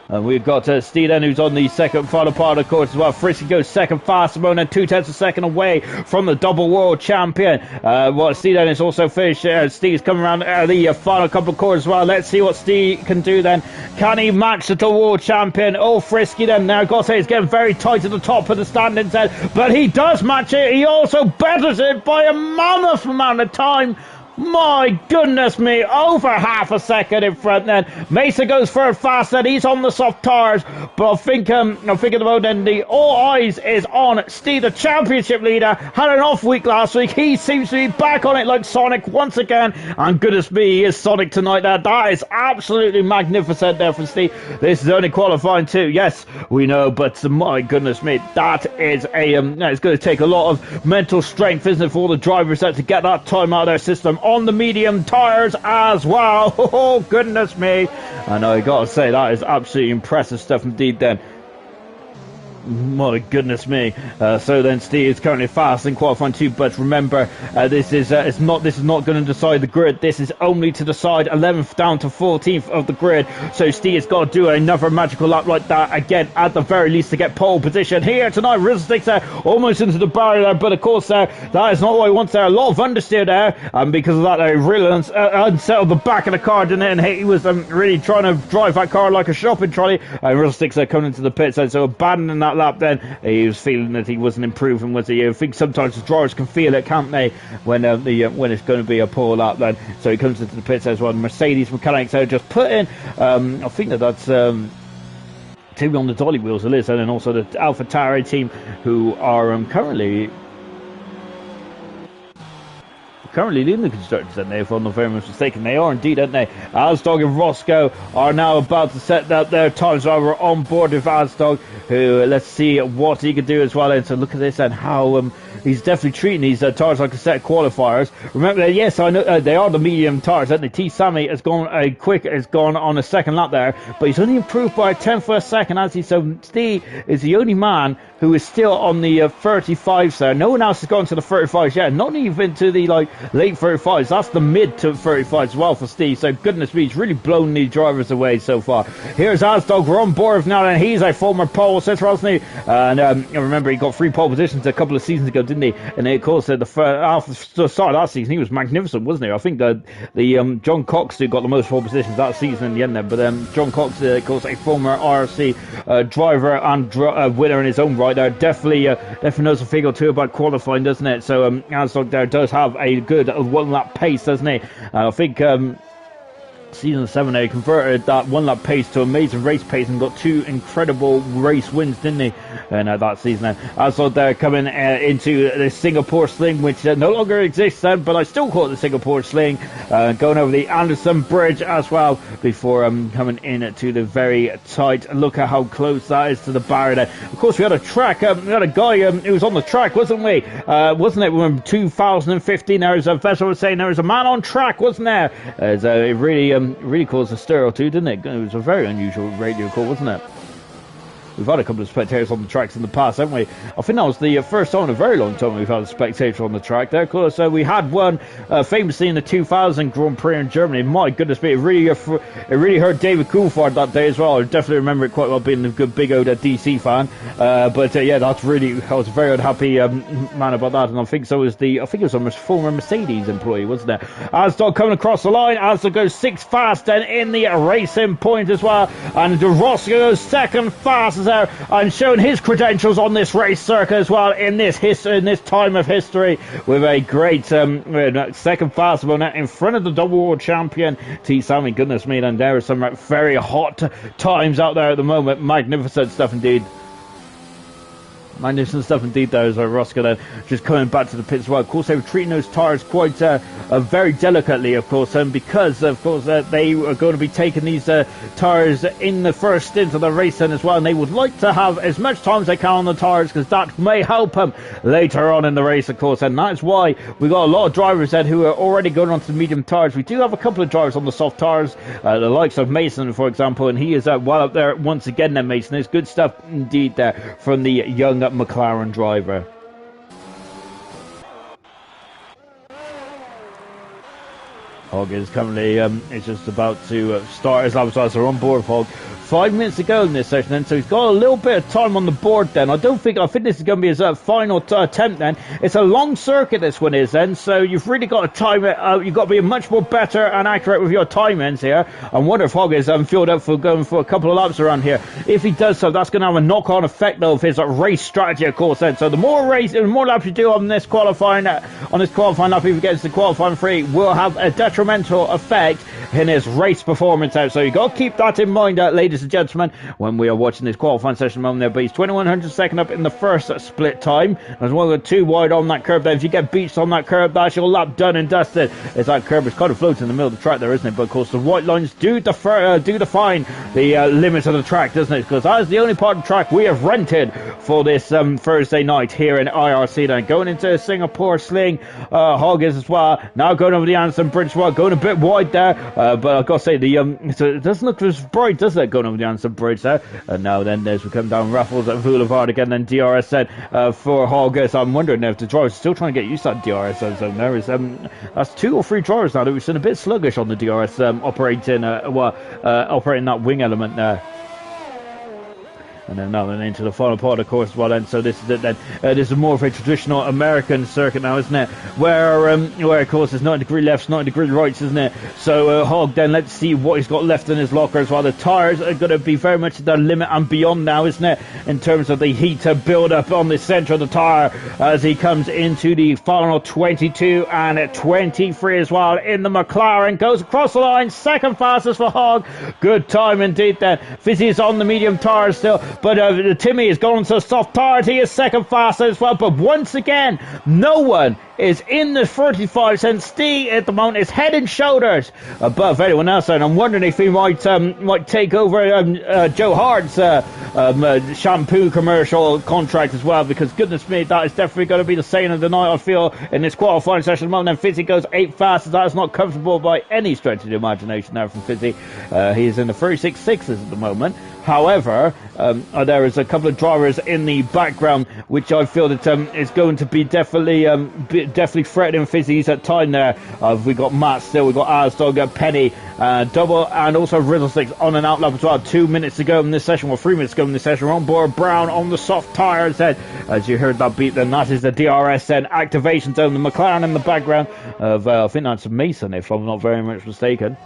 And we've got Steeden, who's on the second final part of the course as well. Frisky goes second fast, and 2/10 of a second away from the double world champion. Steeden is also finished. Steve's coming around the final couple of quarters as well. Let's see what Steve can do then. Can he match the double world champion? Oh, Frisky then. Now, I've got to say, it's getting very tight at the top of the standings then. But he does match it. He also betters it by a mammoth amount of time. My goodness me, over half a second in front then. Mesa goes third fast then, he's on the soft tires, but I think at the moment then all eyes is on Steve, the championship leader. Had an off week last week, he seems to be back on it like Sonic once again, and goodness me, he is Sonic tonight there. That is absolutely magnificent there for Steve. This is only qualifying 2, yes, we know, but my goodness me, that is it's going to take a lot of mental strength, isn't it, for all the drivers there to get that time out of their system on the medium tires as well. Oh, goodness me. And I gotta say, that is absolutely impressive stuff indeed then. My goodness me. So then Steve is currently fast in qualifying 2, but remember, this is not going to decide the grid. This is only to decide 11th down to 14th of the grid. So Steve has got to do another magical lap like that again, at the very least, to get pole position here tonight. Rizzlesticks almost into the barrier there, but of course that is not what he wants there. A lot of understeer there, and because of that, they really unsettled the back of the car, didn't it? And he was really trying to drive that car like a shopping trolley. And Rizzlesticks coming into the pits, so abandoning that lap then. He was feeling that he wasn't improving, was he? I think sometimes the drivers can feel it, can't they, when it's going to be a poor lap then. So he comes into the pits as well. Mercedes mechanics are just put in, I think that's Timmy on the dolly wheels, it is, and then also the AlphaTauri team, who are currently currently leading the constructors, and if I'm not very much mistaken, they are indeed, aren't they? Asdog and Roscoe are now about to set up their times while we're on board with Asdog, who, let's see what he can do as well. And so look at this and how he's definitely treating these tires like a set of qualifiers. Remember that, yes, I know they are the medium tires, and the T Sammy has gone has gone on a second lap there, but he's only improved by a tenth of a second, as he. So Steve is the only man who is still on the 35s there. No one else has gone to the 35s yet, not even to the late 35s. That's the mid to 35s as well for Steve. So goodness me, he's really blown the drivers away so far. Here's Asdog, we're on board with now, and he's a former pole sitter, wasn't he? And remember, he got 3 pole positions a couple of seasons ago, didn't he? And of course, after the start of that season, he was magnificent, wasn't he? I think the John Cox who got the most pole positions that season in the end there. But John Cox, of course, a former IRC driver and winner in his own right there, definitely knows a thing or two about qualifying, doesn't it? So Asdog there does have a good 1 lap pace, doesn't he? I think season 7 they converted that 1 lap pace to amazing race pace and got 2 incredible race wins, didn't they? And that season also they're coming into the Singapore Sling, which no longer exists then, but I still call it the Singapore Sling, going over the Anderson Bridge as well before coming in to the very tight. Look at how close that is to the barrier there. Of course, we had a track, we had a guy who was on the track, wasn't we? Wasn't it when 2015 there was a vessel was saying there was a man on track, wasn't there? It really caused a stir or two, didn't it? It was a very unusual radio call, wasn't it? We've had a couple of spectators on the tracks in the past, haven't we? I think that was the first time in a very long time we've had a spectator on the track there. Of course, we had one famously in the 2000 Grand Prix in Germany. My goodness me, it really hurt David Coulthard that day as well. I definitely remember it quite well, being a good big old DC fan. But yeah, I was very unhappy man about that, and I think it was a former Mercedes employee, wasn't it? Asdog coming across the line. Asdog goes 6th fast and in the racing point as well, and Roscoe goes 2nd fast there and showing his credentials on this race circuit as well in this time of history with a great 2nd fast one in front of the double world champion T Sammy. Goodness me, and there are some very hot times out there at the moment. Magnificent stuff indeed. Magnificent stuff indeed there as Roscoe then just coming back to the pits as well. Of course, they were treating those tyres quite very delicately, of course, because of course they are going to be taking these tyres in the first stint of the race then as well, and they would like to have as much time as they can on the tyres because that may help them later on in the race, of course, and that's why we got a lot of drivers then who are already going on to the medium tyres. We do have a couple of drivers on the soft tyres, the likes of Mason, for example, and he is well up there once again then, Mason. There's good stuff indeed there from the young McLaren driver. Hog is currently is just about to start his lap, so they're on board with Hog. 5 minutes to go in this session then, so he's got a little bit of time on the board then. I think this is going to be his final attempt then. It's a long circuit, this one is then, so you've really got to time it out. You've got to be much more better and accurate with your timings here. I wonder if Hog is fueled up for going for a couple of laps around here. If he does so, that's going to have a knock-on effect though of his race strategy, of course then. So the more laps you do on this qualifying lap, if he gets the qualifying free, will have a detrimental effect in his race performance out. So you've got to keep that in mind, ladies and gentlemen, when we are watching this qualifying session moment there. But he's 2100 up in the first split time. As well as 2 wide on that curb there. If you get beached on that curb, that's your lap done and dusted. As that curb is kind of floating in the middle of the track there, isn't it? But of course the white lines do define the limit of the track, doesn't it? Because that is the only part of the track we have rented for this Thursday night here in IRC. Then going into Singapore Sling, Hog is as well. Now going over the Anderson Bridge as well, going a bit wide there. But I've got to say, so it doesn't look as bright, does it, going over the Anderson Bridge there? And now then, as we come down Raffles at Boulevard again, then DRS then for Hog. So I'm wondering if the drivers are still trying to get used to that DRS zone there. That's 2 or 3 drivers now that we've seen a bit sluggish on the DRS operating that wing element there. And then now into the final part, of course, as well. And so this is it then. This is more of a traditional American circuit now, isn't it? Where of course, it's 90-degree lefts, 90-degree rights, isn't it? So Hog, then let's see what he's got left in his locker as well. The tyres are going to be very much the limit and beyond now, isn't it? In terms of the heat build up on the centre of the tyre as he comes into the final 22 and 23 as well in the McLaren. Goes across the line, 2nd fastest for Hog. Good time indeed then. Fizzy is on the medium tyres still. But Timmy has gone to soft tyres. He is 2nd fastest as well. But once again, no one is in the 35 cents. Steve at the moment is head and shoulders above anyone else, and I'm wondering if he might take over Joe Hart's shampoo commercial contract as well, because goodness me, that is definitely going to be the saying of the night, I feel, in this qualifying session. And then Fizzy goes 8 fastest. That is not comfortable by any stretch of the imagination there from Fizzy. He is in the 36.6s at the moment. However, there is a couple of drivers in the background which I feel that is going to be definitely threatening Fizzy's at time there. We've got Matt still, we've got Arsdog, Penny, Double, and also Riddlesticks on an outlap as well. 2 minutes to go in this session, well 3 minutes to go in this session. We're on board Brown on the soft tyres then. As you heard that beat then, that is the DRS then activation zone. The McLaren in the background of, I think that's Mason if I'm not very much mistaken.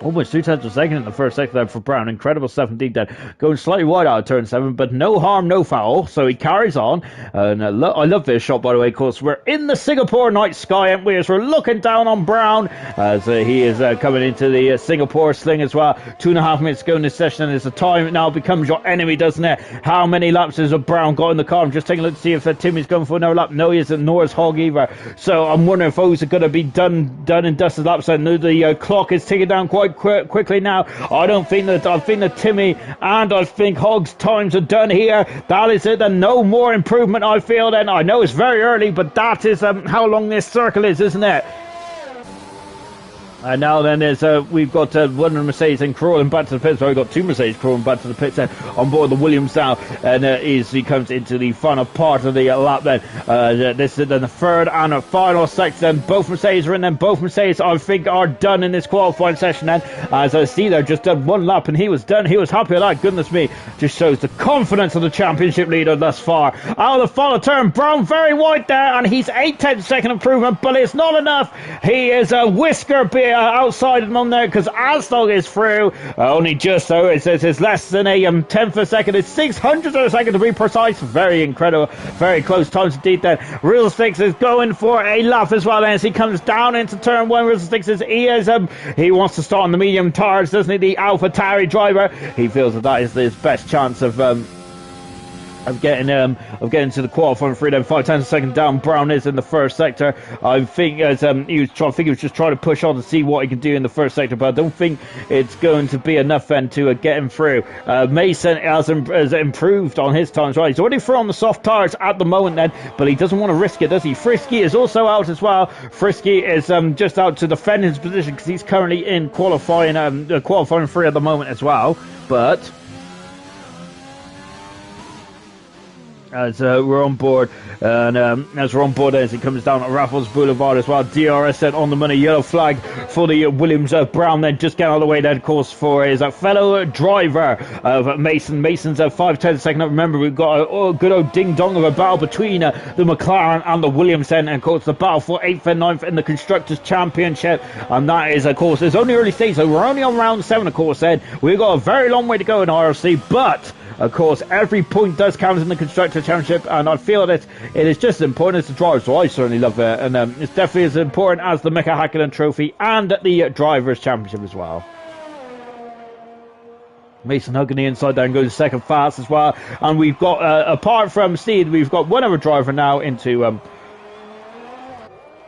Almost 2 tenths of a second in the first sector there for Brown. Incredible stuff indeed then. Going slightly wide out of turn 7, but no harm, no foul. So he carries on. And I love this shot, by the way, because we're in the Singapore night sky, and we're looking down on Brown as he is coming into the Singapore sling as well. 2.5 minutes to go in this session, and as the time now becomes your enemy, doesn't it? How many laps has Brown got in the car? I'm just taking a look to see if Timmy's going for another lap. No, he isn't, nor is Hogg either. So I'm wondering if those are going to be done and dusted laps. I know the clock is ticking down quite quickly now. I think that Timmy and I think Hogg's times are done here. That is it, and no more improvement, I feel. Then I know it's very early, but that is how long this circle is, isn't it? And now then there's we've got one Mercedes and crawling back to the pits. So we've got 2 Mercedes crawling back to the pits on board the Williams now, and he comes into the final part of the lap then. This is then the third and final section. Both Mercedes are in, then both Mercedes I think are done in this qualifying session then. As I see they're just done 1 lap and he was done. He was happy with that. Goodness me, just shows the confidence of the championship leader thus far. Out of the final turn, Brown very wide there, and he's 8 tenths second improvement, but it's not enough. He is a whisker bit outside him on there, because Asdog is through only just so. It's less than a tenth of a second. It's 600th of a second to be precise. Very incredible, very close times indeed then. Riddlesticks is going for a lap as well, and as he comes down into turn 1, Riddlesticks he wants to start on the medium tires, doesn't he? The AlphaTauri driver, he feels that is his best chance of getting to the qualifying free. Then 5 tenths a second down Brown is in the first sector. I think he was just trying to push on to see what he can do in the first sector, but I don't think it's going to be enough then to get him through. Mason has improved on his times. Right, he's already through on the soft tires at the moment then, but he doesn't want to risk it, does he? Frisky is also out as well. Frisky is just out to defend his position because he's currently in qualifying free at the moment as well. But as we're on board, and as we're on board as it comes down at Raffles Boulevard as well. DRS set on the money, yellow flag for the Williams. Brown then just getting out of the way then, of course, for his fellow driver of Mason. Mason's 5 tenths second up. Remember, we've got a good old ding-dong of a battle between the McLaren and the Williams then, and of course the battle for 8th and 9th in the Constructors' Championship, and that is, of course, it's only early stage, so we're only on round 7, of course, then. We've got a very long way to go in IRC, but of course, every point does count in the Constructor Championship, and I feel that it is just as important as the driver, so I certainly love it, and it's definitely as important as the Mika Hakkinen Trophy and the Drivers' Championship as well. Mason hugging the inside there and goes second fast as well, and we've got, apart from Steed, we've got one other driver now into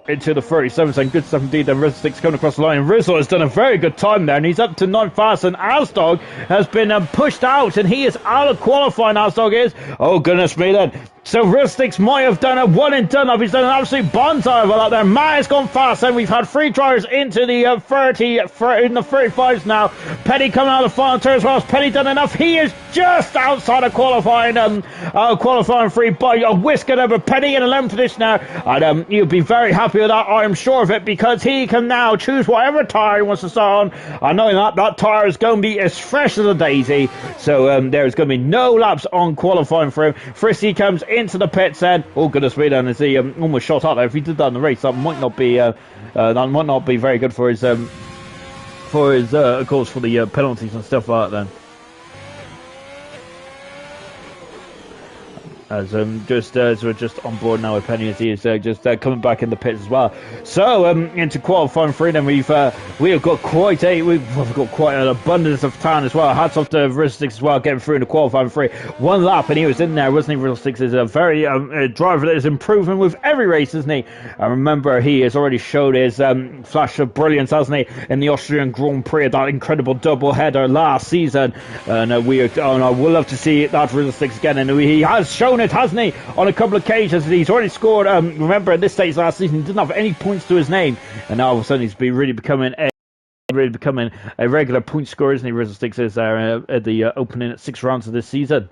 the 37, and good stuff indeed. Then Rizzlesticks coming across the line, and Rizzle has done a very good time there, and he's up to 9 fast, and Asdog has been pushed out, and he is out of qualifying. Asdog is, oh goodness me then. So Rizzlesticks might have done a one and done. He's done an absolute bonsai of a lot there. Matt has gone fast, and we've had 3 drivers into the in the 35s now. Petty coming out of the final turn as well. Has Petty done enough? He is just outside of qualifying free by a whisker over Petty in 11th position now, and he'll be very happy with that, I am sure of it, because he can now choose whatever tyre he wants to start on. I know that tyre is going to be as fresh as a daisy, so there's going to be no laps on qualifying for him. Frisky comes into the pits then. Oh goodness me then, as he almost shot out there. If he did that in the race, that might not be very good for his of course, for the penalties and stuff like that then. As as we're just on board now with Penny as he is just coming back in the pits as well. So into qualifying three, then we've got quite an abundance of time as well. Hats off to Rizzlesticks as well, getting through into qualifying three. One lap and he was in there, wasn't he? Rizzlesticks is a very driver that is improving with every race, isn't he? I remember he has already showed his flash of brilliance, hasn't he, in the Austrian Grand Prix, that incredible double header last season. And I would love to see that Rizzlesticks again, and he has shown it, hasn't he, on a couple of occasions. He's already scored. Remember, at this stage last season, he didn't have any points to his name, and now all of a sudden he's really becoming a regular point scorer, isn't he? Rizzlesticks is at the opening 6 rounds of this season.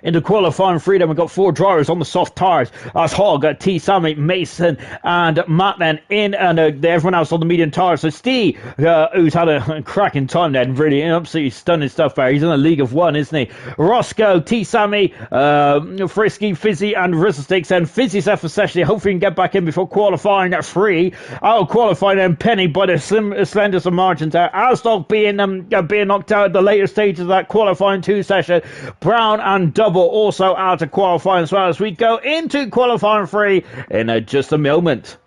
Into qualifying three, then we've got 4 drivers on the soft tyres. That's Hogg, T. Sammy, Mason, and Matt then in, and everyone else on the medium tyres. So Steve, who's had a cracking time then, really absolutely stunning stuff there. He's in a league of one, isn't he? Roscoe, T. Sammy, Frisky, Fizzy, and Rizzlesticks, and Fizzy's left for session. Hopefully he can get back in before qualifying at 3. Out of qualifying then Penny by the slendest of margins there. Asdog being knocked out at the later stages of that qualifying 2 session. Brown and Double also out of qualifying as well, as we go into qualifying 3 in just a moment.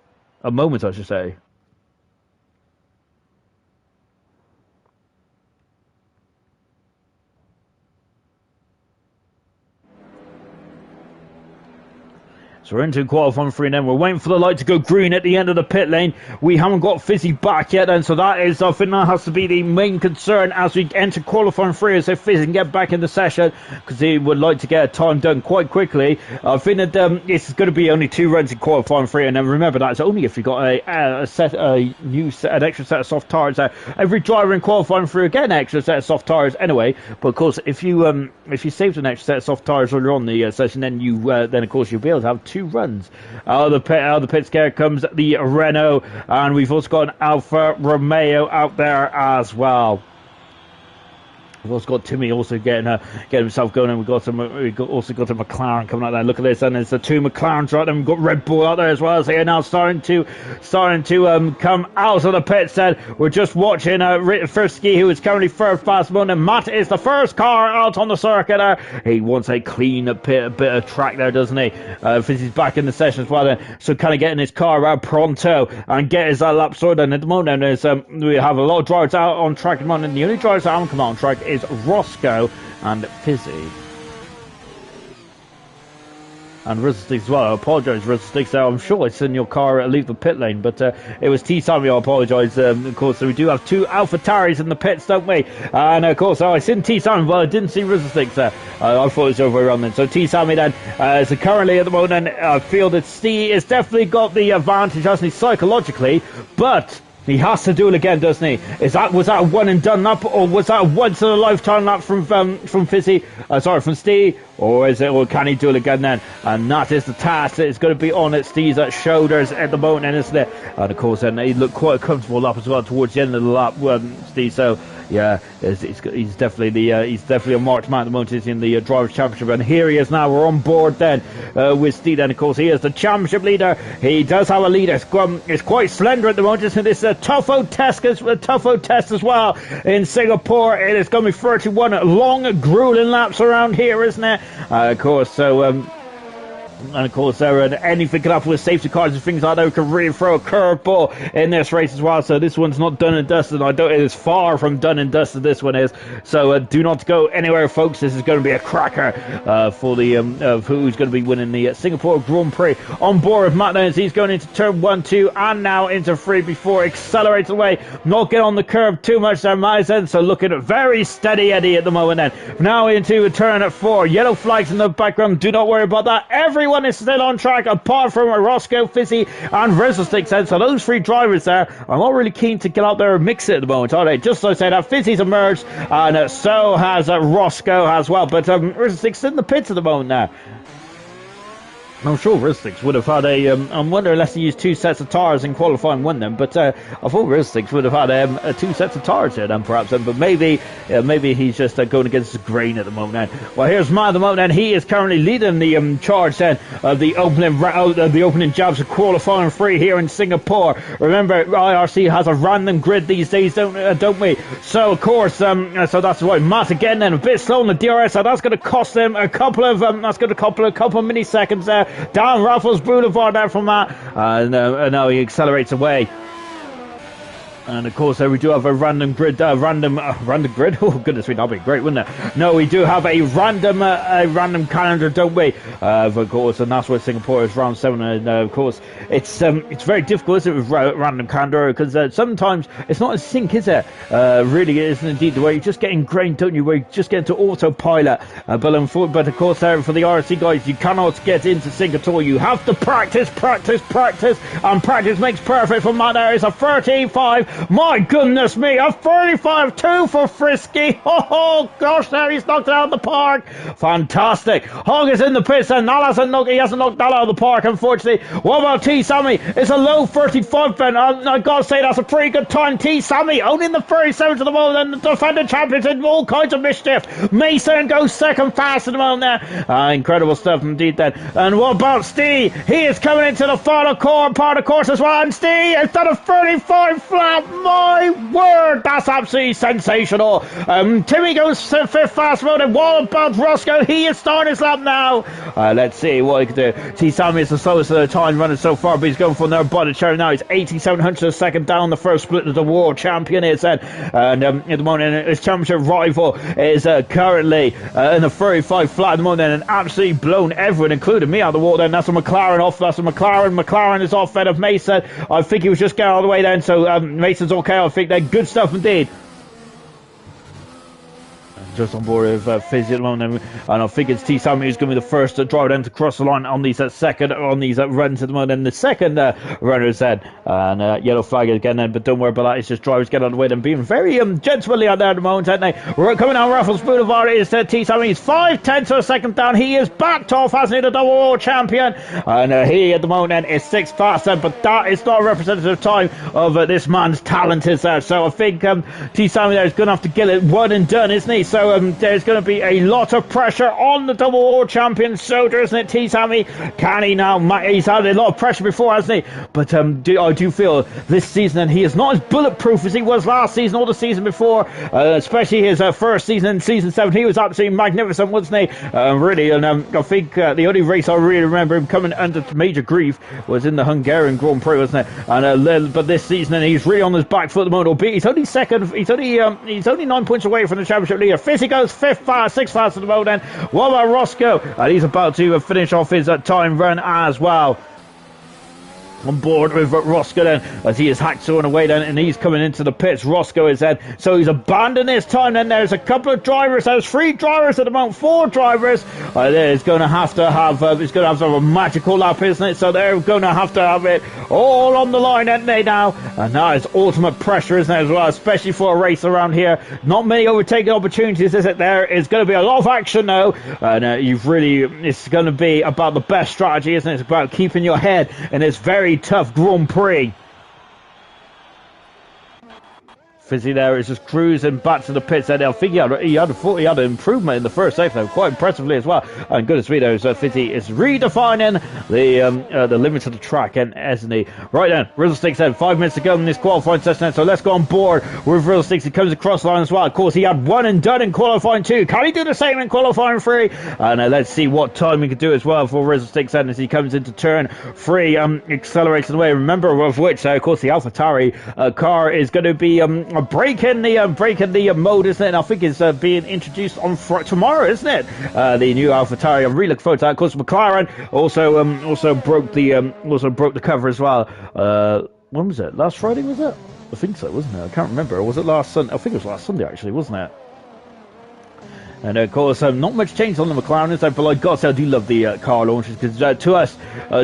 A moment, I should say. So we're into qualifying 3 then. We're waiting for the light to go green at the end of the pit lane. We haven't got Fizzy back yet, and so that is, I think that has to be the main concern as we enter qualifying 3, is if Fizzy can get back in the session, because he would like to get a time done quite quickly. I think that it's going to be only 2 runs in qualifying 3, and then remember that it's only if you've got an extra set of soft tyres. Every driver in qualifying 3 get an extra set of soft tyres anyway, but of course if you saved an extra set of soft tyres earlier on the session, then then of course you'll be able to have 2 runs. Out of the pit scare comes the Renault, and we've also got an Alfa Romeo out there as well. We've also got Timmy also getting himself going, and we've also got a McLaren coming out there. Look at this, and there's the 2 McLarens right there. We've got Red Bull out there as well. So they're now starting to come out of the pit. We're just watching Frisky, who is currently first fast one, and Matt is the first car out on the circuit there. He wants a clean bit of track there, doesn't he? Fizzy's back in the session as well then, so kind of getting his car out pronto and get his lap sorted. And at the moment we have a lot of drivers out on track at the moment, and the only drivers that haven't come out on track is Roscoe and Fizzy. And Rizzlesticks as well. I apologise, Rizzlesticks. I'm sure it's in your car leave the pit lane, but it was T-Sammy. I apologise. Of course, so we do have 2 AlphaTauris in the pits, don't we? And of course, I seen T-Sammy, but I didn't see Rizzlesticks there. I thought it was the other way around then. So T-Sammy then, so currently at the moment, I feel that Steve has definitely got the advantage, hasn't he, psychologically, but he has to do it again, doesn't he? Was that a one and done lap, or was that a once in a lifetime lap from Fizzy? From Steve, or can he do it again then? And that is the task that is going to be on at Steve's shoulders at the moment, isn't it? And of course, then he looked quite a comfortable lap as well towards the end of the lap, Steve. So yeah, he's definitely a marked man at the moment. He's in the Drivers' Championship, and here he is now. We're on board then with Steve. And of course, he is the championship leader. He does have a leader. It's quite slender at the moment. Isn't this Tuffo test as well in Singapore? It is going to be 31 long, grueling laps around here, isn't it? Of course, so. And of course, anything can happen with safety cars and things like that. We can really throw a curveball in this race as well. So this one's not done and dusted. It is far from done and dusted. This one is. So do not go anywhere, folks. This is going to be a cracker for the of who's going to be winning the Singapore Grand Prix. On board with Matt Lenz. He's going into turn 1, 2, and now into 3 before accelerates away. Not get on the curve too much there, Mazen. So looking at very steady Eddie at the moment. Then now into a turn at 4. Yellow flags in the background. Do not worry about that. Everyone is still on track apart from Roscoe, Fizzy, and Rizzlesticks. So those 3 drivers there are not really keen to get out there and mix it at the moment, are they? Just so I say that Fizzy's emerged, and so has Roscoe as well. But Rizzlesticks in the pits at the moment now. I'm sure Rizzix would have had a. I'm wondering unless he used two sets of tires in qualifying one then, but I thought Rizzix would have had two sets of tires here then, perhaps. But maybe he's just going against the grain at the moment. Then. Well, here's Matt at the moment. Then he is currently leading the charge then of the opening jobs of qualifying 3 here in Singapore. Remember, IRC has a random grid these days, don't we? So of course, so that's why Matt again then a bit slow on the DRS. So that's going to cost him a couple of milliseconds there. Down Raffles Boulevard there from that, and now he accelerates away. And of course, we do have a random grid. Random grid. Oh goodness me, that'd be great, wouldn't it? No, we do have a random calendar, don't we? Of course, and that's where Singapore is round 7. And of course, it's very difficult, isn't it, with random calendar? Because sometimes it's not in sync, is it? Really, it isn't indeed the way you just get ingrained, don't you? Where you just get into autopilot. But of course, for the IRC guys, you cannot get into sync at all. You have to practice, and practice makes perfect. From that, there is a 35. My goodness me, a 35-2 for Frisky. Oh gosh, there he's knocked it out of the park. Fantastic. Hogg is in the pits and he hasn't knocked that out of the park, unfortunately. What about T Sammy? It's a low 35, Ben. I gotta say, that's a pretty good time. T Sammy only in the 37s at the moment, and the defending champions in all kinds of mischief. Mason goes second fast at the moment there. Incredible stuff indeed then. And what about Steve? He is coming into the final part of the course as well. And Steve, instead of 35 flat, my word, that's absolutely sensational. Timmy goes fifth fast mode, and what about Roscoe? He is starting his lap now. Let's see what he can do. T Sammy is the slowest time running so far, but he's going from there by the cherry now. He's 8,700 a second down the first split of the world champion is then. And at the moment, his championship rival is currently in the 35 flat at the moment, and absolutely blown everyone, including me, out of the water. And that's a McLaren off. That's a McLaren. McLaren is off then of Mason. I think he was just getting all the way then, so Mason's okay. I think they're good stuff indeed. Just on board with Fizzy at the moment, and I think it's T Sammy who's going to be the first driver then to cross the line on these runs at the moment. And the second runner is then, and yellow flag again then, but don't worry about that. It's just drivers getting out of the way and being very gentlemanly out there at the moment, aren't they? We're coming down Raffles Boulevard. It is T Sammy. He's 5/10 a second down. He is backed off, hasn't he, the double world champion? And he at the moment then is 6th fast then, but that is not a representative time of this man's talent, is there? So I think T Sammy there is going to have to get it one and done, isn't he? So there's going to be a lot of pressure on the double world champion soldier, isn't it, T Sammy? Can he now? He's had a lot of pressure before, hasn't he? But I do feel this season, and he is not as bulletproof as he was last season or the season before, especially his first season in season 7. He was absolutely magnificent, wasn't he? Really, and I think the only race I really remember him coming under major grief was in the Hungarian Grand Prix, wasn't it? And but this season, and he's really on his back foot at the moment. Albeit he's only second. He's only 9 points away from the championship leader. Fizzy goes 5th fast, 6th fast at the moment. What about Roscoe? And he's about to finish off his time run as well. On board with Roscoe then, as he is hacksawn away then, and he's coming into the pits. Roscoe is then, so he's abandoned his time. Then there's a couple of drivers. There's 3 drivers at the moment, 4 drivers. It's going to have to have a magical lap, isn't it? So they're going to have it all on the line, aren't they now? And that is ultimate pressure, isn't it, as well, especially for a race around here. Not many overtaking opportunities, is it? There is going to be a lot of action now, and it's going to be about the best strategy, isn't it? It's about keeping your head in this very tough Grand Prix. Fizzy there is just cruising back to the pits. And I think he had an improvement in the first section, quite impressively as well. And goodness me, so Fizzy is redefining the limits of the track, and isn't he? Right then, Rizzlesticks then 5 minutes to go in this qualifying session. So let's go on board with Rizzlesticks. He comes across the line as well. Of course, he had 1 and done in qualifying 2. Can he do the same in qualifying 3? And let's see what time he can do as well for Rizzlesticks then as he comes into turn 3, accelerates away. Remember of which, of course, the AlphaTauri car is going to be breaking the mode, isn't it? And I think it's being introduced on tomorrow, isn't it? The new AlphaTauri. I'm really looking forward to that. Of course, McLaren also broke the cover as well. When was it? Last Friday, was it? I think so, wasn't it? I can't remember. Or was it last Sunday? I think it was last Sunday, actually, wasn't it? And of course, not much change on the McLaren, but I gotta say, I do love the car launches because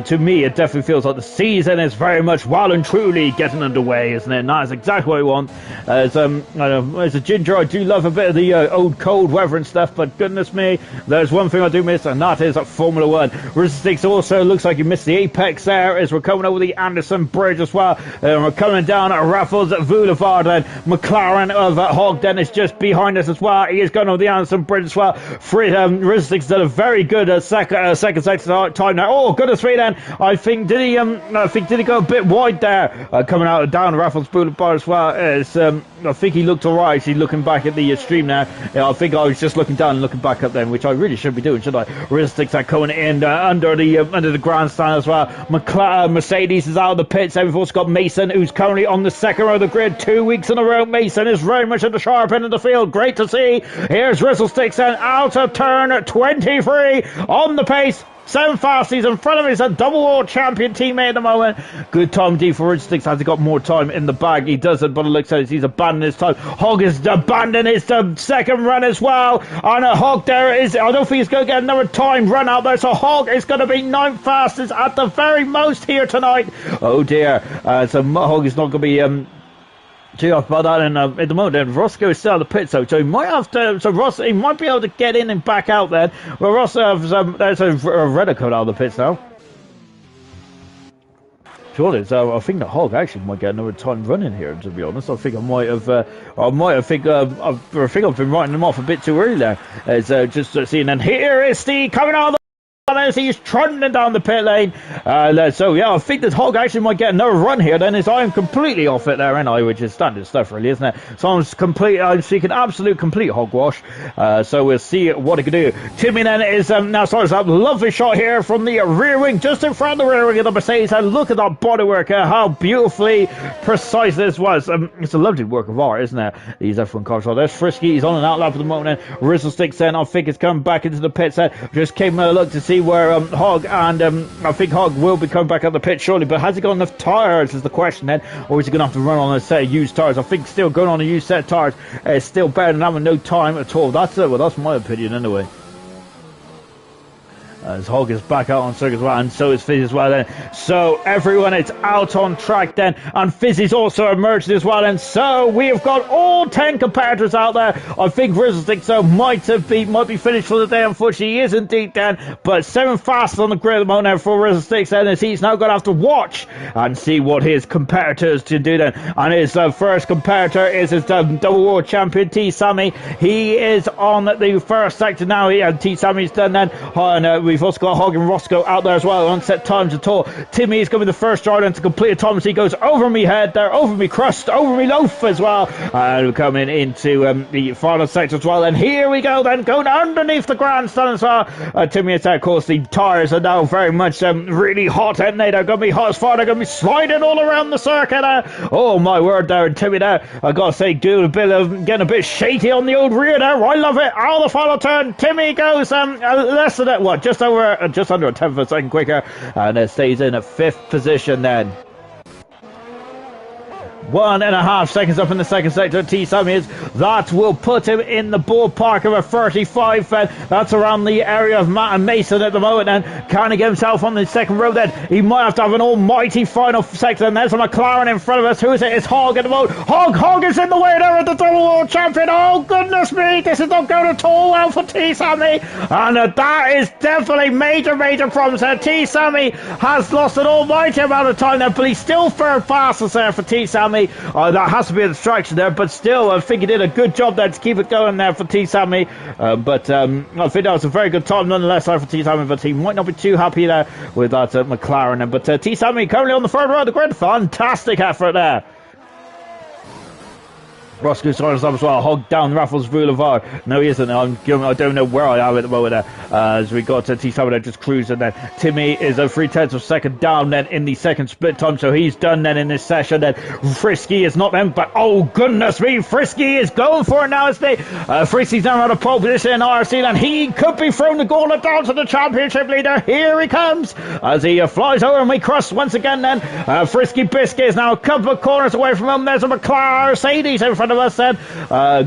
to me, it definitely feels like the season is very much well and truly getting underway, isn't it? And that is exactly what I want. As a ginger, I do love a bit of the old cold weather and stuff, but goodness me, there's one thing I do miss, and that is Formula One. Resistix also looks like you missed the apex there as we're coming over the Anderson Bridge as well. We're coming down at Raffles Boulevard, and McLaren of Hog Den is just behind us as well. He is going over the Anderson Bridge as well. Resistix did a very good second time now. Oh goodness me! Then I think did he go a bit wide there coming out down Raffles Boulevard as well? I think he looked alright. He's looking back at the stream now. I think I was just looking down and looking back up then, which I really should be doing, should I? Resistix are coming in under the grandstand as well. Mercedes is out of the pits. We've also got Mason, who's currently on the second row of the grid 2 weeks in a row. Mason is very much at the sharp end of the field. Great to see. Here's Resistix and out of turn 23 on the pace. 7 fastest in front of his double world champion teammate at the moment. Good time D for Resistix. Has he got more time in the bag? He doesn't, but it looks like he's abandoned his time. Hog is abandoned his second run as well. And Hog there is, I don't think he's going to get another time run out there. So Hog is going to be 9th fastest at the very most here tonight. Oh dear. So Hog is not going to be too off about that, and at the moment, Roscoe is still at the pit, so he might have to. So Ross, he might be able to get in and back out then. Well, Ross has there's a Redder coming out of the pits now. Surely, so I think the Hog actually might get another time running here. To be honest, I think I might have been writing him off a bit too early there. As just seeing, and here is Steve coming out of the. As he's trundling down the pit lane. So yeah, I think that Hog actually might get another run here then, as I am completely off it there, and which is standard stuff really, isn't it? So I'm seeking absolute complete hogwash. So we'll see what he can do. Timmy then is now starts up. Lovely shot here from the rear wing, just in front of the rear wing of the Mercedes, and look at that bodywork, how beautifully precise this was. It's a lovely work of art, isn't it? These F1 cars. So there's Frisky, he's on an outlap at the moment, and Resistix then I think it's coming back into the pit set. Just came a look to see where Hog and I think Hog will be coming back out the pit shortly, but has he got enough tyres is the question then, or is he going to have to run on a set of used tyres? I think still going on a used set of tyres is still better than having no time at all. That's my opinion anyway. As Hog is back out on circuit as well, and so is Fizz as well then. So everyone is out on track then, and Fizzy's also emerged as well, and so we have got all 10 competitors out there. I think Resistix might be finished for the day. Unfortunately, he is indeed then, but 7 fastest on the grid at the moment for Resistix, and as he's now going to have to watch and see what his competitors to do then. And his first competitor is his double world champion T Sammy. He is on the first sector now. T Sammy's done then, and we've also got Hog and Roscoe out there as well on set times at all. Timmy is going to be the first driver to complete a time as he goes over me head there, over me crust, over me loaf as well. And we're coming into the final sector as well. And here we go then, going underneath the grandstand as well. Timmy is there, of course. The tyres are now very much really hot, and they're going to be hot as far. They're going to be sliding all around the circuit. Oh my word there, and Timmy there, I got to say, getting a bit shaky on the old rear there. I love it. Out of the final turn, Timmy goes less than that, just under a tenth of a second quicker, and it stays in a 5th position then. 1.5 seconds up in the second sector. T Sammy is. That will put him in the ballpark of a 35. That's around the area of Matt and Mason at the moment. And can he get himself on the second row then? He might have to have an almighty final sector. And there's a McLaren in front of us. Who is it? It's Hog at the moment. Hog is in the way there of the double world champion. Oh goodness me, this is not going at all well for T Sammy. And that is definitely major problems there. T Sammy has lost an almighty amount of time there, but he's still third fastest there for T Sammy. That has to be a distraction there, but still I think he did a good job there to keep it going there for T Sammy, but I think that was a very good time nonetheless there for T Sammy, but he might not be too happy there with that McLaren, but T Sammy currently on the third row of the grid. Fantastic effort there. Roscoe's trying to stop as well. Hog down Raffles Boulevard. No, he isn't. I don't know where I am at the moment there. As we got to T Sammy there just cruising then. Timmy is a 0.3 of a second down then in the second split time, so he's done then in this session then. Frisky is not them, but oh goodness me, Frisky is going for it now, isn't he? Frisky's now out of pole position in IRC, and he could be throwing the gauntlet down to the championship leader. Here he comes as he flies over, and we cross once again then. Frisky Biscuit is now a couple of corners away from him. There's a McLaren Mercedes in front of of us then.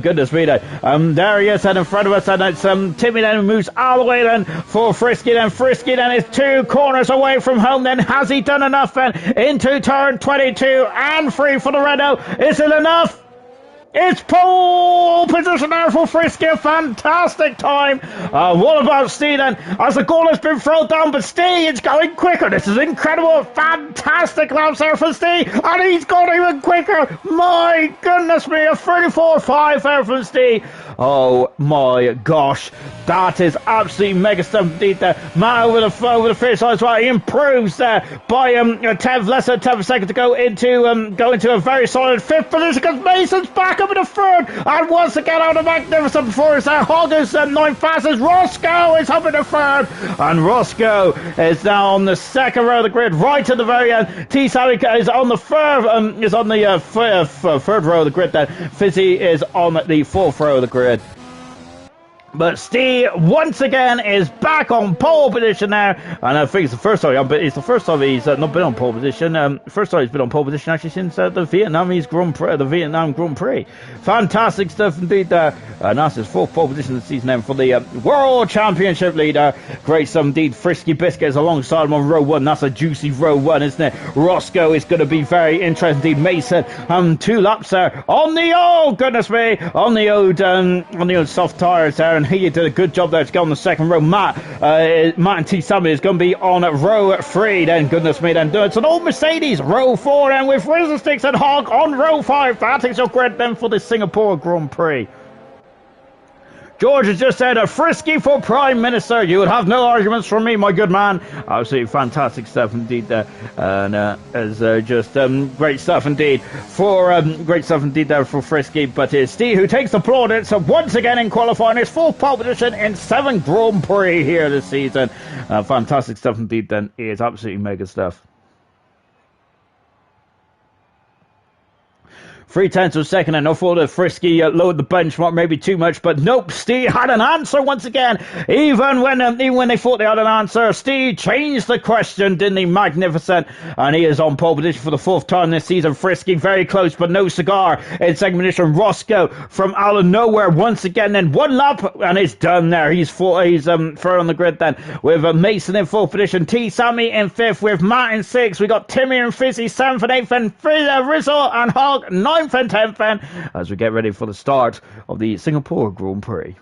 Goodness me then. There he is then in front of us, and it's Timmy then moves all the way then for Frisky then. Frisky then is 2 corners away from home then. Has he done enough then into turn 22 and free for the Renault? Is it enough? It's pole position there for Frisky, a fantastic time. What about Steve then? As the goal has been thrown down, but Steve is going quicker. This is incredible. Fantastic laps there for Steve, and he's gone even quicker. My goodness me, a 34.5 there from Steve. Oh my gosh, that is absolutely mega stuff indeed there. Matt over the finish line as well. He improves there by less than 10 seconds to go into a very solid 5th position, because Mason's back up in the 3rd, and once again out of magnificent performance there. Hogg is 9th fastest. Roscoe is up in the 3rd, and Roscoe is now on the 2nd row of the grid, right at the very end. T. Sally is on the 3rd, is on the 3rd row of the grid then. Fizzy is on the 4th row of the grid. But Steve once again is back on pole position now, and I think it's the first time. But it's the first time he's not been on pole position. First time he's been on pole position actually since the Vietnamese Grand Prix, the Vietnam Grand Prix. Fantastic stuff indeed there. And that's his 4th pole position this season then for the World Championship leader. Great stuff indeed. Frisky Biscuit is alongside him on row 1. That's a juicy row 1, isn't it? Roscoe is going to be very interesting indeed. Mason 2 laps there on the goodness me, on the old soft tires there. And he did a good job there to go on the 2nd row. Matt and T. Summit is going to be on row 3 then. Goodness me then. It's an old Mercedes row 4 then with Rizzle Sticks and Hogg on row 5. That is your grid then for the Singapore Grand Prix. George has just said a Frisky for Prime Minister. You would have no arguments from me, my good man. Absolutely fantastic stuff indeed there. And as just great stuff indeed for there for Frisky. But it's Steve who takes the plaudits once again in qualifying his 4th pole position in 7 Grand Prix here this season. Fantastic stuff indeed then. It is absolutely mega stuff. 0.3 of a second, and I thought the Frisky lowered the benchmark maybe too much, but nope, Steve had an answer once again. Even when they thought they had an answer, Steve changed the question, didn't he? Magnificent. And he is on pole position for the 4th time this season. Frisky very close, but no cigar in 2nd position. Roscoe from out of nowhere once again, then 1 lap, and it's done there. He's third on the grid then, with Mason in 4th position, T. Sammy in 5th, with Matt in 6th. We got Timmy and Fizzy 7th and 8th, and Rizzle and Hogg 9th and 10th, as we get ready for the start of the Singapore Grand Prix.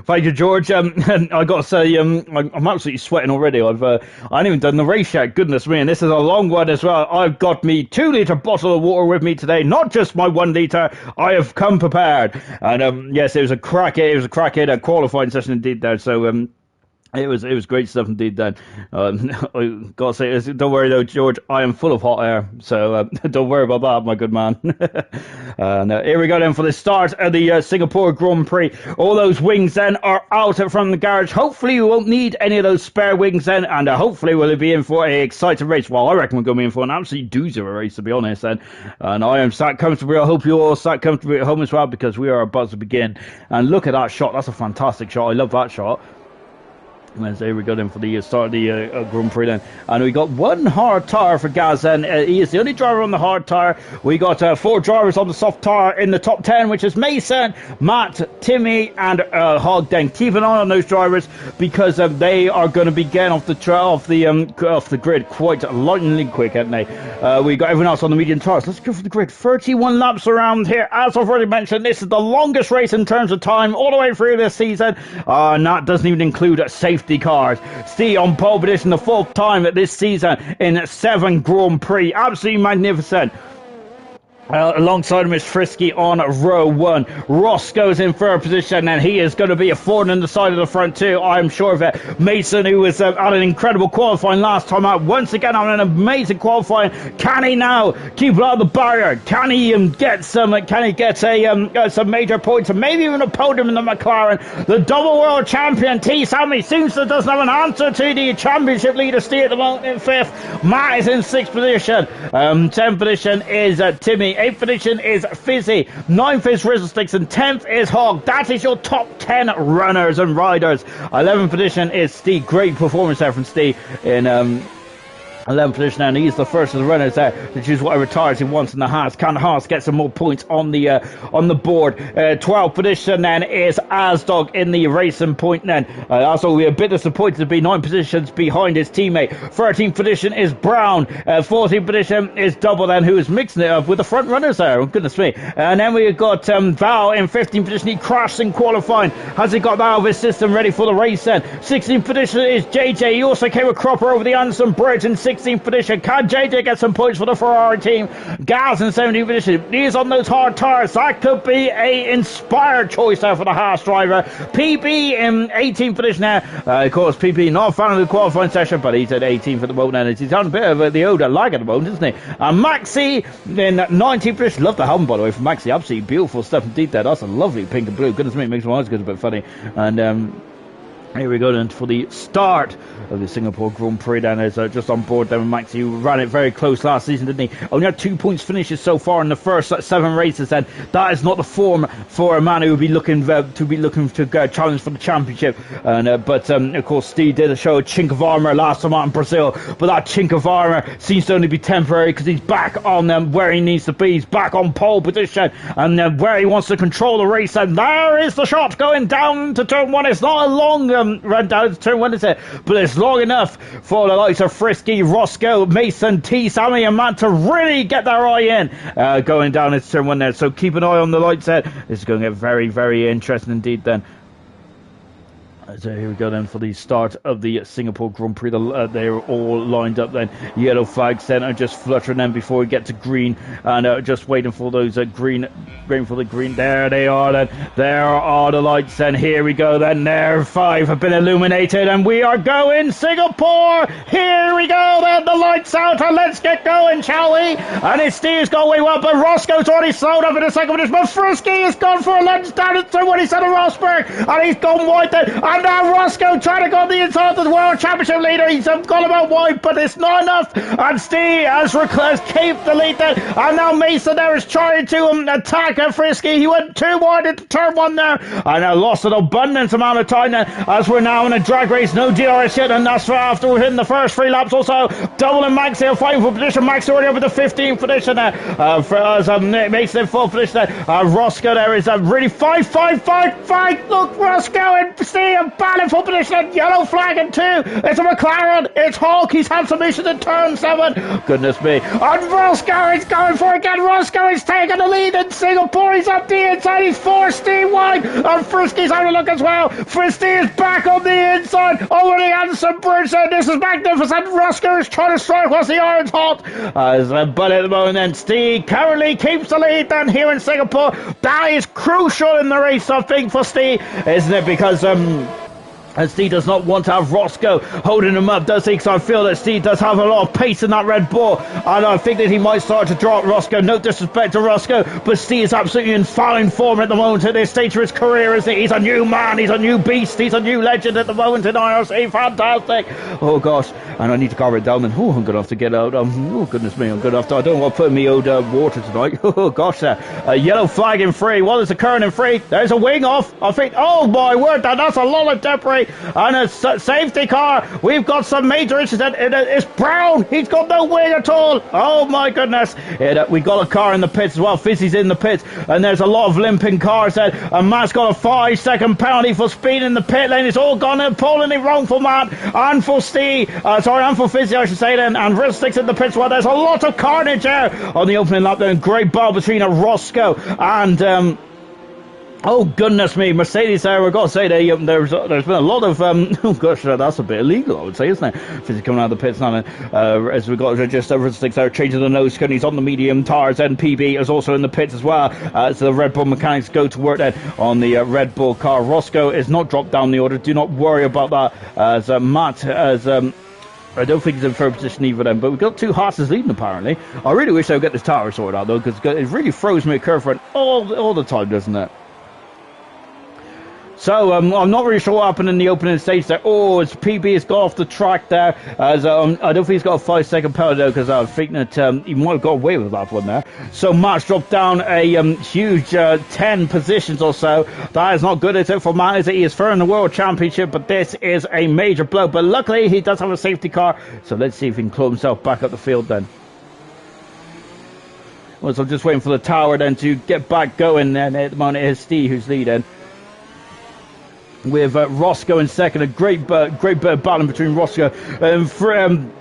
Thank you, George. I got to say, I'm absolutely sweating already. I ain't even done the race yet. Goodness me, and this is a long one as well. I've got me 2-litre bottle of water with me today, not just my 1 litre. I have come prepared, and yes, it was a crackhead qualifying session indeed there. So it was great stuff indeed then. I gotta say, don't worry though, George, I am full of hot air, so don't worry about that, my good man. Here we go then for the start of the Singapore Grand Prix. All those wings then are out from the garage. Hopefully we won't need any of those spare wings then, and hopefully we'll be in for an exciting race. Well, I reckon we're going to be in for an absolute doozy of a race, to be honest then. And I am sat comfortably. I hope you all sat comfortably at home as well, because we are about to begin. And look at that shot. That's a fantastic shot. I love that shot. Wednesday we got in for the start of the Grand Prix then, and we got 1 hard tyre for Gaz, and he is the only driver on the hard tyre. We got 4 drivers on the soft tyre in the top 10, which is Mason, Matt, Timmy and Hogg. Then keep an eye on those drivers, because they are going to be getting off the grid quite lightning quick, aren't they? We got everyone else on the medium tyres. Let's go for the grid. 31 laps around here. As I've already mentioned, this is the longest race in terms of time all the way through this season, and that doesn't even include safety cars. Steve on pole position the 4th time this season in 7 Grand Prix. Absolutely magnificent. Alongside him is Frisky on row 1. Roscoe's in third position, and he is going to be a thorn in the side of the front too, I'm sure of it. Mason, who was had an incredible qualifying last time out, once again on an amazing qualifying. Can he now keep it out of the barrier? Can he get some? Can he get some major points, and maybe even a podium in the McLaren? The double world champion T. Sammy seems to doesn't have an answer to the championship leader Steve at the moment in 5th. Matt is in 6th position. 10th position is Timmy. 8th position is Fizzy, 9th is Rizzlesticks, and 10th is Hog. That is your top 10 runners and riders. 11th position is Steve. Great performance there from Steve in 11th position, and he's the first of the runners there to choose whatever tires he wants in the Haas. Can Haas get some more points on the board? 12th position then is Asdog in the racing point then. Asdog will be a bit disappointed to be 9 positions behind his teammate. 13th position is Brown. 14th position is Double then, who is mixing it up with the front runners there. Oh, goodness me. And then we've got Val in 15th position. He crashed in qualifying. Has he got that out of his system ready for the race then? 16th position is JJ. He also came a cropper over the Anderson Bridge in 16th position. Can JJ get some points for the Ferrari team? Gaz in 17th position. He's on those hard tires. That could be a inspired choice there for the Haas driver. PB in 18th position there. Of course, PB not a fan of the qualifying session, but he's at 18th at the moment, and he's on a bit of the Oda lag at the moment, isn't he? And Maxi in 19th position. Love the helm, by the way, from Maxi. Absolutely beautiful stuff indeed there. That's a lovely pink and blue. Goodness me, it makes my eyes go a bit funny. And here we go then for the start of the Singapore Grand Prix. Then is just on board there with Maxi, who ran it very close last season, didn't he? Only had 2 points finishes so far in the first 7 races. Then that is not the form for a man who would be looking to challenge for the championship. And but of course, Steve did show a chink of armour last time out in Brazil, but that chink of armour seems to only be temporary, because he's back on where he needs to be. He's back on pole position and where he wants to control the race. And there is the shot going down to turn 1. It's not a long run down to turn 1, is it? But it's long enough for the likes of Frisky, Roscoe, Mason, T, Sammy and Matt to really get their eye in going down into turn 1 there. So keep an eye on the lights there. This is going to get very, very interesting indeed then. So here we go then for the start of the Singapore Grand Prix. They're all lined up then. Yellow flag centre just fluttering then before we get to green, and just waiting for those green for the green. There they are then. There are the lights, and here we go then. There 5 have been illuminated, and we are going Singapore. Here we go then. The lights out, and let's get going, shall we? And it's Steve's got way well, but Roscoe's already slowed up in the second position. But Frisky has gone for a lunge down into what he said of Rosberg, and he's gone wide then. And now Roscoe trying to go on the inside of the World Championship leader. He's gone about wide, but it's not enough. And Steve has kept the lead there. And now Mason there is trying to attack Frisky. He went too wide into turn 1 there. And lost an abundant amount of time then, as we're now in a drag race. No DRS yet, and that's after we're hitting the first 3 laps. Also, Double and Max here fighting for position. Max already over the 15th position there. Mason in 4th position there. Roscoe there is really fight. Look, Roscoe and Steve battling for position. Yellow flag in 2. It's a McLaren. It's Hulk. He's had some issues in turn 7. Goodness me. And Roscoe is going for it again. Roscoe is taking the lead in Singapore. He's up the inside. He's 4 Steve wide. And Frisky's having a look as well. Frisky is back on the inside over the Anderson Bridge. And this is magnificent. Roscoe is trying to strike whilst the iron's hot. But at the moment then, Steve currently keeps the lead then here in Singapore. That is crucial in the race, I think, for Steve, isn't it? Because and Steve does not want to have Roscoe holding him up, does he? Because I feel that Steve does have a lot of pace in that Red Bull, and I think that he might start to drop Roscoe. No disrespect to Roscoe, but Steve is absolutely in fine form at the moment at this stage of his career, isn't he? He's a new man, he's a new beast, he's a new legend at the moment in IRC. Fantastic. Oh gosh, and I need to calm it down then. Oh, I'm going to have to get out. Oh goodness me, I'm going to have to. I don't want to put in me old water tonight. Oh gosh, a yellow flag in 3. What is occurring in 3? There's a wing off. I think, oh my word, that's a lot of debris. And a safety car. We've got some major issues. It's Brown. He's got no wing at all. Oh my goodness. We got a car in the pits as well. Fizzy's in the pits, and there's a lot of limping cars there. And Matt's got a 5-second penalty for speed in the pit lane. It's all gone and pulling it wrong for Matt and for Steve. And for Fizzy, I should say then. And Rizzlesticks in the pits. Well, there's a lot of carnage there on the opening lap there. Great battle between Roscoe and Oh goodness me, Mercedes there, I've got to say there's been a lot of oh gosh, that's a bit illegal, I would say, isn't it? Fizzy coming out of the pits now, as we've got just over 6 hours changing the nose cone. He's on the medium tires, and PB is also in the pits as well. So the Red Bull mechanics go to work then on the Red Bull car. Roscoe is not dropped down the order, do not worry about that, as Matt as I don't think he's in third position either then, but we've got 2 Haas's leading apparently. I really wish I would get this tower sorted out though, because it really throws me a curve run all the time, doesn't it? So, I'm not really sure what happened in the opening stage there. Oh, as PB has got off the track there. As I don't think he's got a 5-second penalty though, because I think that he might have got away with that one there. So, Matt's dropped down a huge 10 positions or so. That is not good, is it, for Matt? Is it? He is third in the World Championship, but this is a major blow. But luckily, he does have a safety car. So, let's see if he can claw himself back up the field then. Well, so I'm just waiting for the tower then to get back going then. At the moment, it is Steve who's leading. With Roscoe in second, a great bit of battle between Roscoe and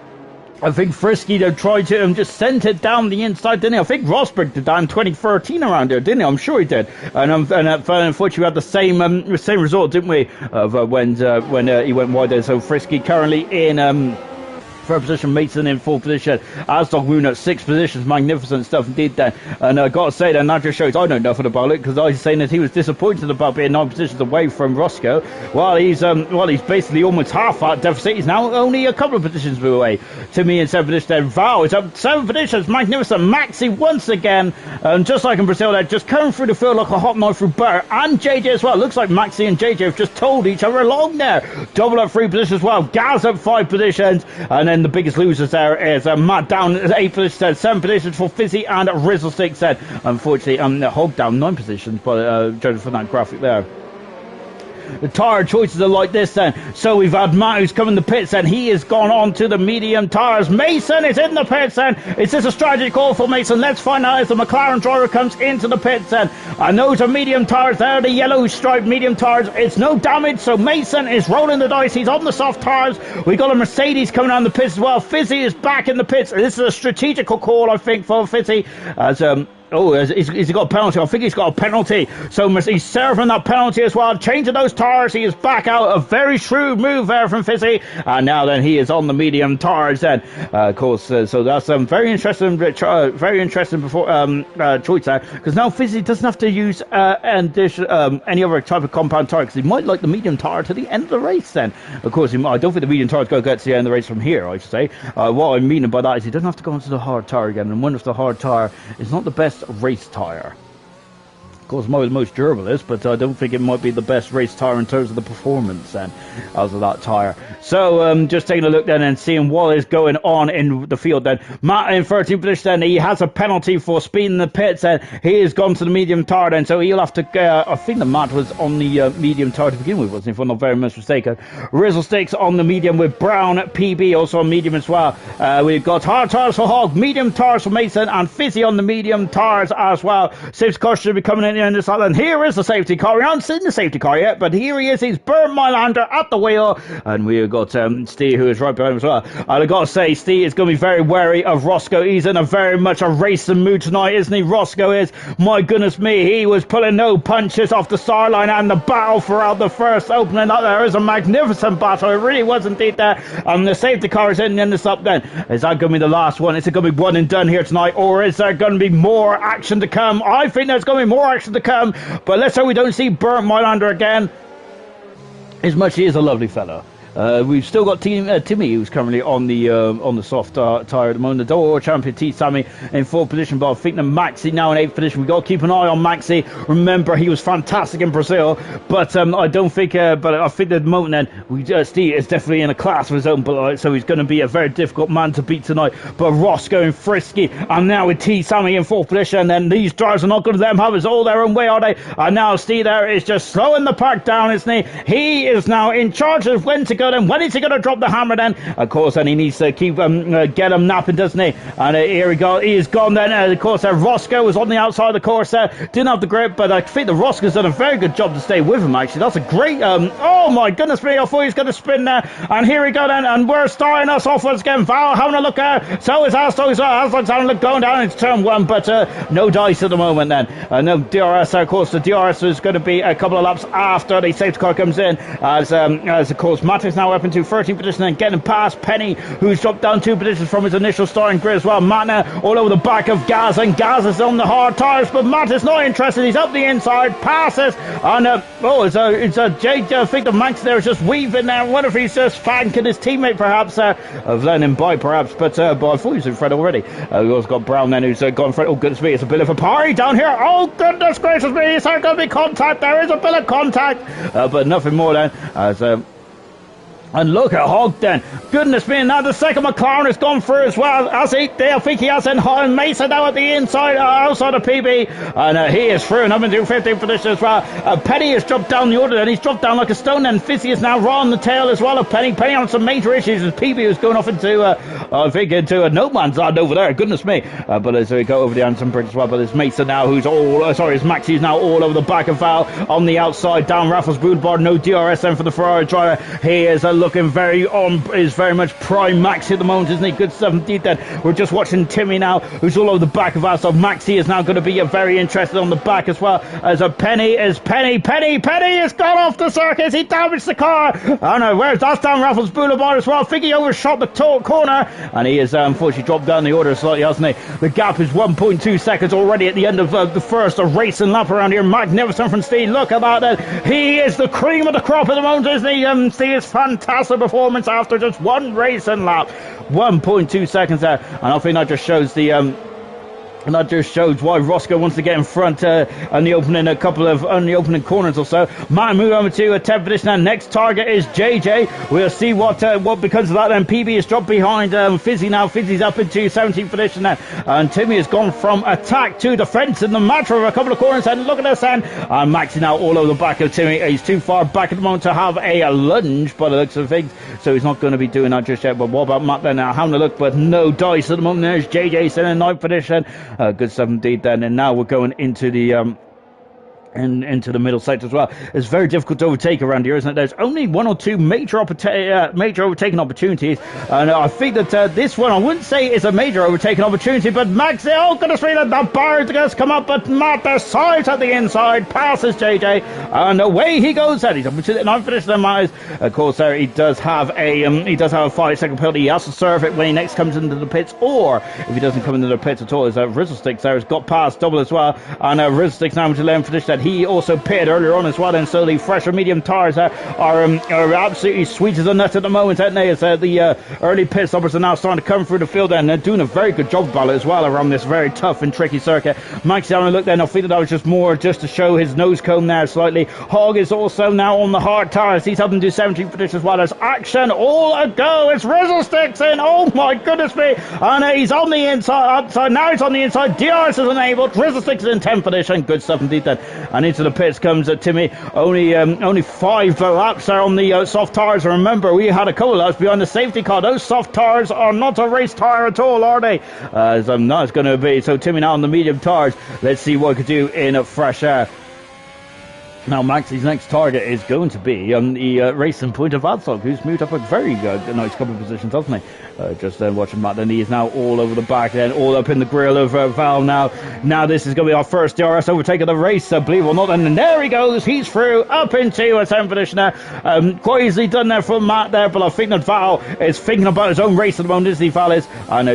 I think Frisky tried to just send it down the inside, didn't he? I think Rosberg did that in 2013 around here, didn't he? I'm sure he did. And unfortunately, we had the same result, didn't we? Of when he went wide there. So Frisky currently in third position, Mason in fourth position, Asdog Moon at 6 positions. Magnificent stuff indeed then. And I got to say that just shows I know nothing about it, because I was saying that he was disappointed about being 9 positions away from Roscoe. While he's basically almost half that deficit. He's now only a couple of positions away. Timmy in 7th position then. Val is up 7 positions. Magnificent. Maxi once again, just like in Brazil there, just coming through the field like a hot knife through butter. And JJ as well. Looks like Maxi and JJ have just told each other along there. Double up 3 positions as well. Gaz up 5 positions. And then the biggest losers there is Matt down 8 positions, 7 positions for Fizzy and Rizzlestick said. Unfortunately, Hog down 9 positions, but judging from that graphic there. The tyre choices are like this then. So we've had Matt who's come in the pits and he has gone on to the medium tyres. Mason is in the pits then. Is this a strategy call for Mason? Let's find out as the McLaren driver comes into the pits then. And those are medium tyres there, the yellow striped medium tyres. It's no damage, so Mason is rolling the dice. He's on the soft tyres. We got a Mercedes coming on the pits as well. Fizzy is back in the pits. This is a strategical call, I think, for Fizzy. As oh, has he got a penalty? I think he's got a penalty. So he's serving that penalty as well. Changing those tyres. He is back out. A very shrewd move there from Fizzy. And now then he is on the medium tyres then. Of course, so that's very interesting before choice there. Because now Fizzy doesn't have to use any other type of compound tyre, because he might like the medium tyre to the end of the race then. Of course, I don't think the medium tyre is going to get to the end of the race from here, I should say. What I mean by that is he doesn't have to go into the hard tyre again. And one of the hard tyre is not the best race tyre. Of course, might be the most durable is, but I don't think it might be the best race tyre in terms of the performance then out of that tyre. So just taking a look then and seeing what is going on in the field then. Matt in 13th position then, he has a penalty for speeding the pits and he has gone to the medium tyre then, so he'll have to I think the Matt was on the medium tyre to begin with, wasn't he, if I'm not very much mistaken. Rizzlesticks on the medium with Brown PB also on medium as well. We've got hard tyres for Hogg, medium tyres for Mason, and Fizzy on the medium tyres as well. Safety car should be coming in this island. Here is the safety car. We haven't seen the safety car yet, but here he is. He's Bernd Mylander at the wheel, and we've got Steve who is right behind him as well. And I've got to say, Steve is going to be very wary of Roscoe. He's in a very much a racing mood tonight, isn't he? Roscoe is. My goodness me, he was pulling no punches off the start line, and the battle throughout the first opening up there is a magnificent battle. It really was indeed there. And the safety car is in this up then. Is that going to be the last one? Is it going to be one and done here tonight, or is there going to be more action to come? I think there's going to be more action to come, but let's hope we don't see Bernd Mylander again, as much as he is a lovely fella. We've still got Timmy, who's currently on the soft tyre at the moment. The World Champion T. Sammy in 4th position, but I think the Maxi now in 8th position. We've got to keep an eye on Maxi. Remember, he was fantastic in Brazil, but I don't think. But I think at the moment then, Steve is definitely in a class of his own. But so he's going to be a very difficult man to beat tonight. But Ross going frisky, and now with T. Sammy in 4th position, then these drivers are not going to let him have it all their own way, are they? And now Steve there is just slowing the pack down, isn't he? He is now in charge of when to go then? When is he going to drop the hammer then? Of course, and he needs to keep get him napping, doesn't he? And here we go. He is gone then. Of course, Roscoe was on the outside of the course there. Didn't have the grip, but I think the Roscoe's done a very good job to stay with him, actually. That's a great... oh, my goodness me. I thought he was going to spin there. And here we go then. And we're starting us off once again. Val having a look there. So is Aston. Aston's having a look going down into turn one, but no dice at the moment then. No DRS there. Of course, the DRS is going to be a couple of laps after the safety car comes in. As of course, Matt is now up into 13th position and getting past Penny, who's dropped down 2 positions from his initial starting grid as well. Matt now all over the back of Gaz, and Gaz is on the hard tyres, but Matt is not interested. He's up the inside, passes, and it's a Jake. I think the Max there is just weaving there. I wonder if he's just thanking his teammate perhaps of letting him by perhaps, but I thought he was in front already. We've also got Brown then who's gone for it. Oh goodness me, it's a bit of a party down here. Oh goodness gracious me, is there going to be contact? There is a bit of contact, but nothing more then as and look at Hogg then. Goodness me, now the second McLaren has gone through as well. As I think he has in Mason now at the inside, outside of PB. And he is through and up into 15th position as well. Penny has dropped down the order and he's dropped down like a stone. And Fizzy is now raw on the tail as well of Penny. Penny on some major issues as PB was going off into, I think, into a no man's land over there. Goodness me. But as we go over the Anderson Bridge as well. But it's Mason now who's it's Maxi who's now all over the back of Val on the outside down Raffles Boulevard. No DRS then for the Ferrari driver. He is looking is very much prime Maxi at the moment, isn't he? Good stuff indeed then. We're just watching Timmy now, who's all over the back of us. So Maxi is now going to be very interested on the back as well. As Penny has gone off the circuit. He damaged the car. Oh no, that's down Raffles Boulevard as well. I think he overshot the corner, and he has unfortunately dropped down the order slightly, hasn't he? The gap is 1.2 seconds already at the end of the first racing lap around here. Magnificent from Steve. Look at that. He is the cream of the crop at the moment, isn't he? Steve's fantastic performance after just one racing lap. 1.2 seconds there, and I think that just shows and that just shows why Roscoe wants to get in front on the opening corners or so. Might move over to 10th position, and next target is JJ. We'll see what becomes of that. And PB is dropped behind Fizzy now. Fizzy's up into 17th position now, and Timmy has gone from attack to defence in the matter of a couple of corners. And look at this then, and Maxi now all over the back of Timmy. He's too far back at the moment to have a lunge by the looks of things, so he's not going to be doing that just yet. But what about Matt then? Now having a look, but no dice at the moment. There's JJ still in 9th position. Good stuff indeed then, and now we're going into the into the middle sector as well. It's very difficult to overtake around here, isn't it? There's only one or two major overtaking opportunities, and I think that this one I wouldn't say is a major overtaking opportunity, but Max, oh goodness me, that bar is come up, but Matt there sides at the inside, passes JJ, and away he goes. And he's up to the 9th position. Of course, there he does have a 5-second penalty. He has to serve it when he next comes into the pits, or if he doesn't come into the pits at all, is Rizzlesticks there has got past double as well, and Rizzlesticks now into 11th position. He also pitted earlier on as well, and so the fresher medium tires are absolutely sweet as a nut at the moment, aren't they? As the early pit stoppers are now starting to come through the field, and they're doing a very good job about it as well around this very tough and tricky circuit. Mike's down and look then. I think that was just more just to show his nose cone there slightly. Hogg is also now on the hard tires. He's up into 17th position as well. As action all a go. It's Rizzlesticks in. Oh my goodness me, and he's on the outside. Now he's on the inside. DRS is enabled. Rizzlesticks is in 10th position. Good stuff indeed then. And into the pits comes Timmy. Only 5 laps there on the soft tires. Remember, we had a couple of laps behind the safety car. Those soft tires are not a race tire at all, are they? No, it's going to be. So Timmy now on the medium tires. Let's see what he could do in fresh air. Now Maxi's next target is going to be the racing point of Adstock, who's moved up a very nice couple of positions, hasn't he? Just watching Matt, and he is now all over the back then, all up in the grill of Val now. Now this is going to be our first DRS overtake of the race, believe it or not, and there he goes, he's through, up into a 10th position there. Quite easily done there from Matt there, but I think that Val is thinking about his own race at the moment, isn't he, Val is? And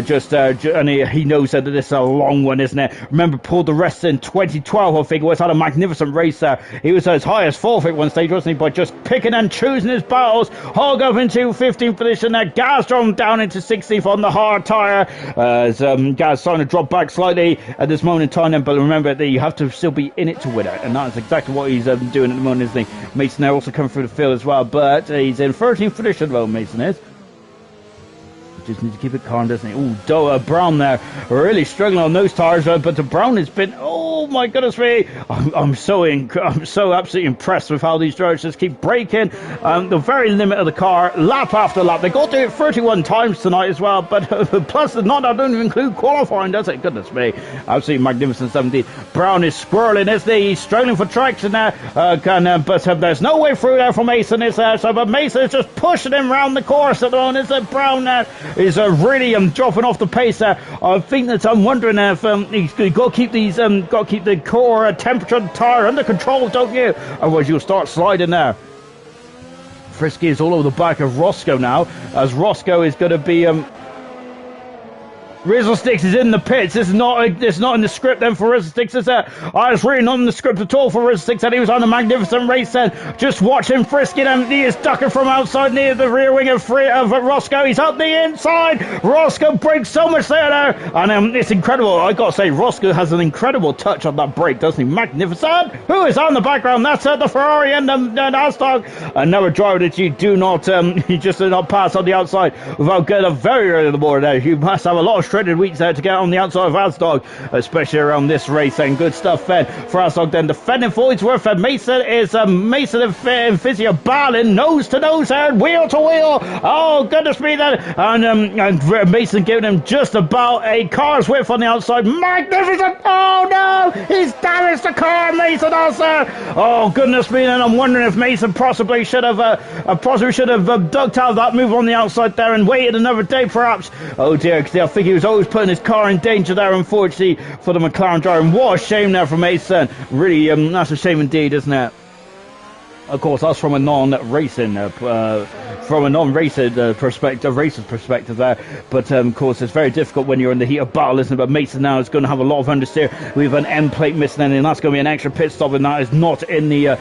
he knows that this is a long one, isn't it? Remember, pulled the rest in 2012, I think it was, had a magnificent race there. He was as high as 4th at one stage, wasn't he, by just picking and choosing his battles. Hogg up into 15th position there. Gaz down into 16th on the hard tyre. As Gaz starting to drop back slightly at this moment in time then, but remember that you have to still be in it to win it, and that's exactly what he's doing at the moment, isn't he? Mason there also coming through the field as well, but he's in 13th position at the moment, Mason is. Just need to keep it calm, doesn't he? Oh, Brown there really struggling on those tires, but the Brown has been Oh my goodness me! I'm so absolutely impressed with how these drivers just keep braking. The very limit of the car, lap after lap. They got to do it 31 times tonight as well. But plus, that don't even include qualifying, does it? Goodness me! Absolutely magnificent 17. Brown is squirreling, isn't he? He's struggling for traction there. But there's no way through there for Mason, is there? So, but Mason is just pushing him around the course at the moment. Is that Brown is really dropping off the pace there. I think that I'm wondering if he's got to keep these got to keep the core temperature and tire under control, don't you? Otherwise you'll start sliding there. Frisky is all over the back of Roscoe now, as Roscoe is going to be Rizzlesticks is in the pits. It's not in the script then for Rizzlesticks, is it? It's really not in the script at all for Rizzlesticks, and he was on a magnificent race then. Just watch him Frisky, and he is ducking from outside near the rear wing of Roscoe. He's up the inside. Roscoe breaks so much there and it's incredible. I got to say, Roscoe has an incredible touch on that brake, doesn't he? Magnificent. Who is on the background? That's the Ferrari and the Aston. Another driver that you do not, you just do not pass on the outside without getting a very early in the morning there. You must have a lot of shredded wheats there to get on the outside of Asdog, especially around this race. And good stuff then for Asdog. Then defending for its worth, Mason is Mason and Fizzy are battling nose to nose there, wheel to wheel. Oh goodness me then, and Mason giving him just about a car's width on the outside. Magnificent. Oh no, he's damaged the car, Mason also. Oh goodness me, and I'm wondering if Mason possibly should have ducked out of that move on the outside there and waited another day perhaps. Oh dear, because I think he was always putting his car in danger there, unfortunately, for the McLaren driver. And what a shame there for Mason. Really, that's a shame indeed, isn't it? Of course, that's from a non-racing racer's perspective there. But of course, it's very difficult when you're in the heat of battle, isn't it? But Mason now is going to have a lot of understeer with an end plate missing, and that's going to be an extra pit stop, and that is not in the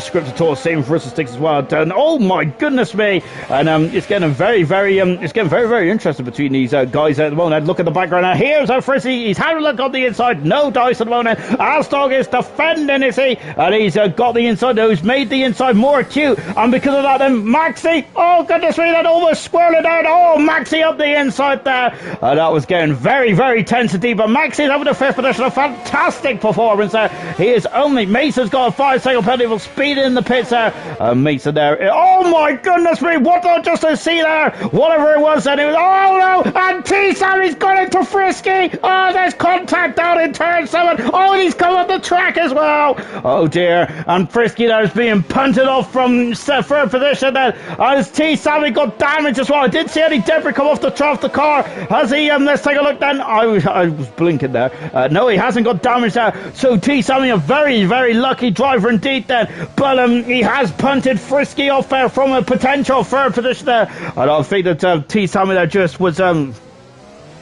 script at all. Same for Sticks as well. And oh my goodness me! And it's getting very, very interesting between these guys at the moment. Look at the background now. Here's Frizzy. He's having a look on the inside. No dice at the moment. Asdog is defending, is he? And he's got the inside. He's made the inside more acute, and because of that then Maxi, oh goodness me, that almost squirreled it out. Oh, Maxi up the inside there, and that was getting very tense indeed. But Maxi's over the fifth position, a fantastic performance there. He is only, Mason's got a 5-second penalty for speed in the pits there. Mason there, oh my goodness me, what did I just see there? Whatever it was then, it was, oh no, and T-Sammy's got into Frisky. Oh, there's contact down in turn 7. Oh, and he's come up the track as well. Oh dear, and Frisky there is being punted off from third position then, as T-Sammy got damaged as well. I didn't see any debris come off the car. Has he, let's take a look then. I was blinking there. No, he hasn't got damage there. So T-Sammy, a very lucky driver indeed then. But he has punted Frisky off there from a potential third position there. I don't think that T-Sammy there just was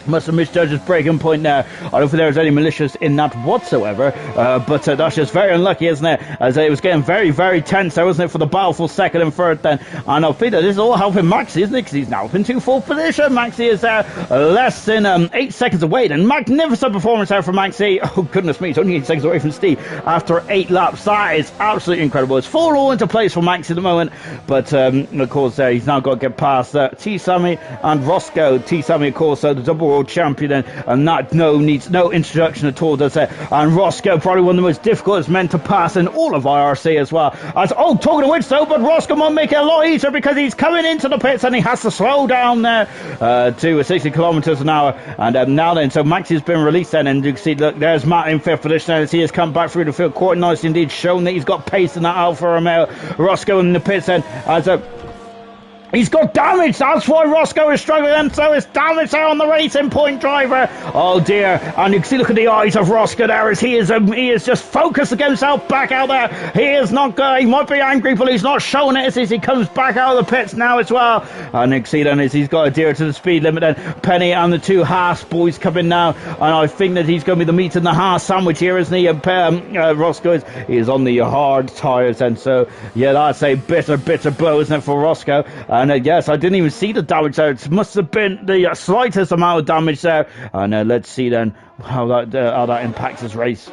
must have misjudged his breaking point there. I don't think there was any malicious in that whatsoever, but that's just very unlucky, isn't it? As it was getting very tense there, wasn't it, for the battle for second and third then. And I think that this is all helping Maxi, isn't it? Because he's now up into fourth position. Maxi is there less than 8 seconds away. And magnificent performance there from Maxi. Oh goodness me, he's only 8 seconds away from Steve after 8 laps. That is absolutely incredible. It's fallen all into place for Maxi at the moment, but of course he's now got to get past T-Sammy and Roscoe. T-Sammy, of course, the double world champion, and that needs no introduction at all, does it? And Roscoe, probably one of the most difficult men to pass in all of IRC as well. Talking of which though, but Roscoe might make it a lot easier because he's coming into the pits and he has to slow down there to 60 kilometers an hour. And now then, so Maxi has been released then, and you can see, look, there's Matt in fifth position as he has come back through the field quite nicely indeed, showing that he's got pace in that Alfa Romeo. Roscoe in the pits then as he's got damage. That's why Roscoe is struggling, and so is damage there on the racing point driver. Oh dear. And you can see, look at the eyes of Roscoe there as he is just focused to get himself back out there. He is not he might be angry, but he's not showing it as he comes back out of the pits now as well. And you can see then as he's got to adhere to the speed limit then. Penny and the two Haas boys come in now, and I think that he's going to be the meat and the Haas sandwich here, isn't he? Roscoe is on the hard tyres, and so yeah, that's a bitter blow, isn't it, for Roscoe? And yes, I didn't even see the damage there. It must have been the slightest amount of damage there. And let's see then how that impacts his race.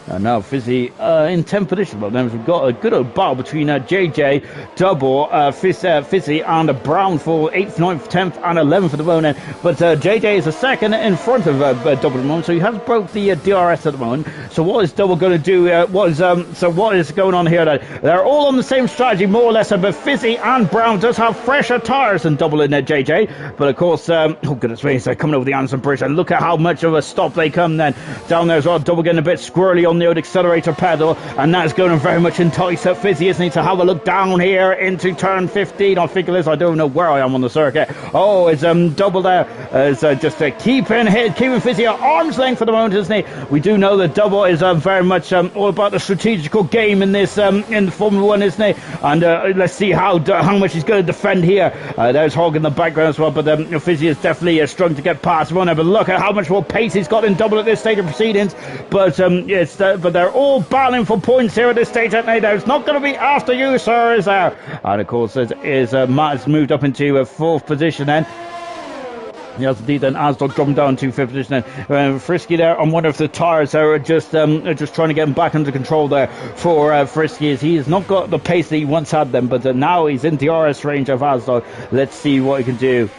Now Fizzy in 10th position, but then we've got a good old battle between JJ, Double, Fizzy and Brown for 8th, 9th, 10th and 11th at the moment. But JJ is a second in front of Double at the moment, so he has broke the DRS at the moment. So what is Double going to do? What is going on here? They're all on the same strategy, more or less, but Fizzy and Brown does have fresher tyres than Double in JJ. But of course, oh goodness me, so coming over the Anderson Bridge, and look at how much of a stop they come then down there as well. Double getting a bit squirrely on the old accelerator pedal, and that's going to very much entice up Fizzy, isn't he, to have a look down here into turn 15. I think it is. I don't know where I am on the circuit. Oh, it's Double there. It's just keeping Fizzy at arm's length for the moment, isn't he? We do know that Double is very much all about the strategical game in this in Formula 1, isn't he? And let's see how much he's going to defend here. There's Hogg in the background as well, but Fizzy is definitely struggling to get past him on there. But look at how much more pace he's got in Double at this stage of proceedings. But but they're all battling for points here at this stage, aren't they? There's not going to be after you, sir, is there? And of course, Matt has moved up into 4th position then. Yes, indeed, then Asdog dropping down to 5th position then. Frisky there on one of the tyres there, just trying to get him back under control there for Frisky, as he has not got the pace that he once had them, but now he's in the DRS range of Asdog. Let's see what he can do.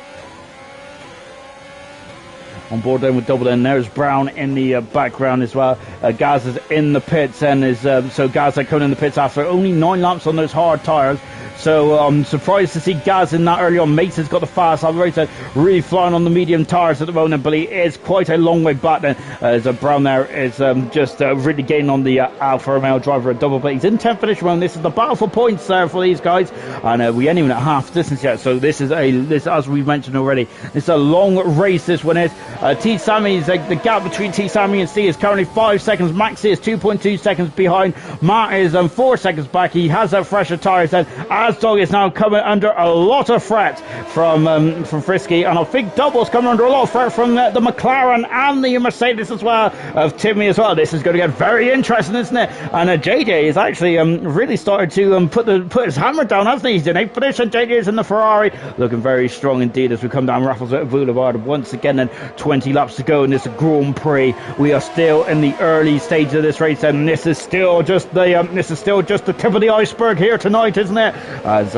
On board then with Double, then there's Brown in the background as well. Gaz is in the pits, and so Gaz coming in the pits after only 9 laps on those hard tyres. So I'm surprised to see Gaz in that early on. Mason's got the fast operator, really flying on the medium tyres at the moment, but he is quite a long way back then. As Brown there is just really gaining on the Alfa Romeo driver at Double, but he's in 10th position. This is the battle for points there for these guys, and we ain't even at half distance yet. So this is as we've mentioned already, it's a long race. This one is. T Sammy's the gap between T Sammy and C is currently 5 seconds. Maxi is 2.2 seconds behind. Matt is 4 seconds back. He has that fresher tyres then. Asdog is now coming under a lot of threat from Frisky, and I think Double's coming under a lot of threat from the McLaren and the Mercedes as well, of Timmy as well. This is going to get very interesting, isn't it? And JJ is actually really started to put his hammer down, hasn't he? He's in 8th position. JJ is in the Ferrari, looking very strong indeed as we come down Raffles Boulevard once again. And 20 laps to go in this Grand Prix. We are still in the early stage of this race, and this is still just the tip of the iceberg here tonight, isn't it? As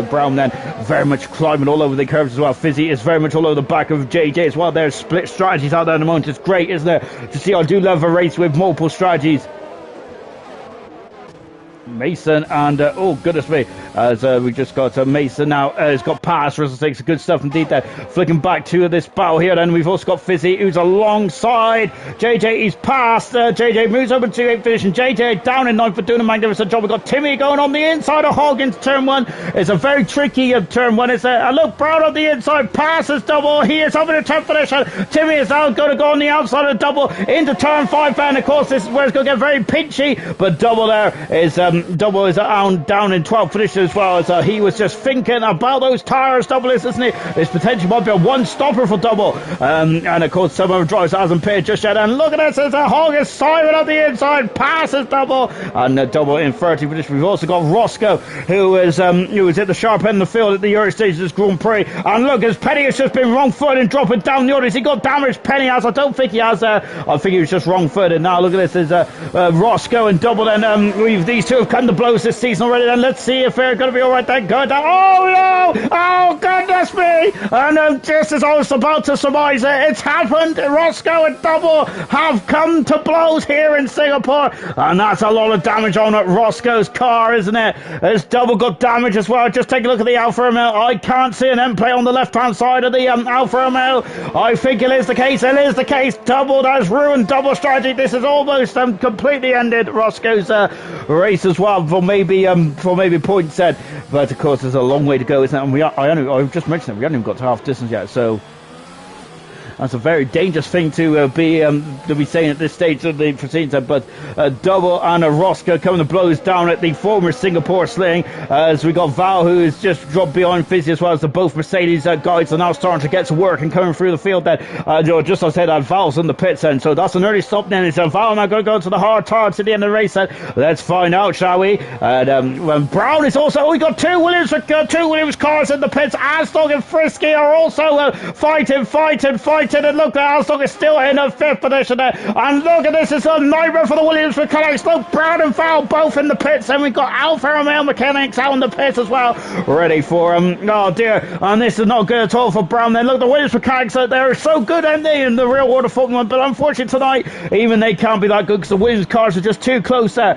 Brown then very much climbing all over the curves as well. Fizzy is very much all over the back of JJ as well. There's split strategies out there at the moment. It's great, isn't it, to see? I do love a race with multiple strategies. Mason and oh goodness me, as we just got Mason now has got past Russell 6. Good stuff indeed there. Flicking back to this battle here, then we've also got Fizzy who's alongside JJ. He's past JJ, moves over to 8th position. JJ down in 9th for doing a magnificent job. We've got Timmy going on the inside of Hogg into turn 1. It's a very tricky turn 1. It's a look, Brown on the inside, passes Double. He is over the 10th position. Timmy is now going to go on the outside of Double into turn 5, and of course this is where it's going to get very pinchy, but Double there is Double is down in 12th position as well, as he was just thinking about those tyres. Double is, isn't he? This potentially might be a one-stopper for Double, and of course some of the drivers hasn't paid just yet, and look at this, as Hogg is Simon on the inside, passes Double, and Double in 30th position. We've also got Roscoe, who is at the sharp end of the field at the early stage of this Grand Prix, and look, as Penny has just been wrong-footed and dropping down the orders. He got damaged, Penny has. I don't think he has. I think he was just wrong-footed. Now look at this, as Roscoe and Double, and these two have come to blows this season already. Then let's see if they're going to be all right. Then go down. Oh no! Oh goodness me! And just as I was about to surmise it, it's happened. Roscoe and Double have come to blows here in Singapore, and that's a lot of damage on Roscoe's car, isn't it? As Double got damage as well. Just take a look at the Alfa Romeo. I can't see an end plate on the left-hand side of the Alfa Romeo. I think it is the case. It is the case. Double has ruined Double strategy. This is almost completely ended Roscoe's race as well, for maybe points said, but of course there's a long way to go, isn't it? And I've just mentioned it, we haven't even got to half distance yet, so that's a very dangerous thing to be saying at this stage of the proceedings. But Double and Roscoe coming to blows down at the former Singapore sling, as we got Val, who has just dropped behind Fizzy, as well as the both Mercedes guys are now starting to get to work and coming through the field. Then just as I said, Val's in the pits, and so that's an early stop. Then it's Val now going to go to the hard tires to the end of the race. Let's find out, shall we? And Brown is also. We got two Williams cars in the pits. Asdog and Frisky are also fighting limited, and look, Alstock is still in a 5th position there, and look at this, it's a nightmare for the Williams mechanics. Look, Brown and Fowl both in the pits, and we've got Alfa Romeo mechanics out in the pits as well, ready for oh dear, and this is not good at all for Brown. Then look, the Williams mechanics out there are so good, aren't they, in the real world of Formula 1, but unfortunately tonight, even they can't be that good because the Williams cars are just too close there.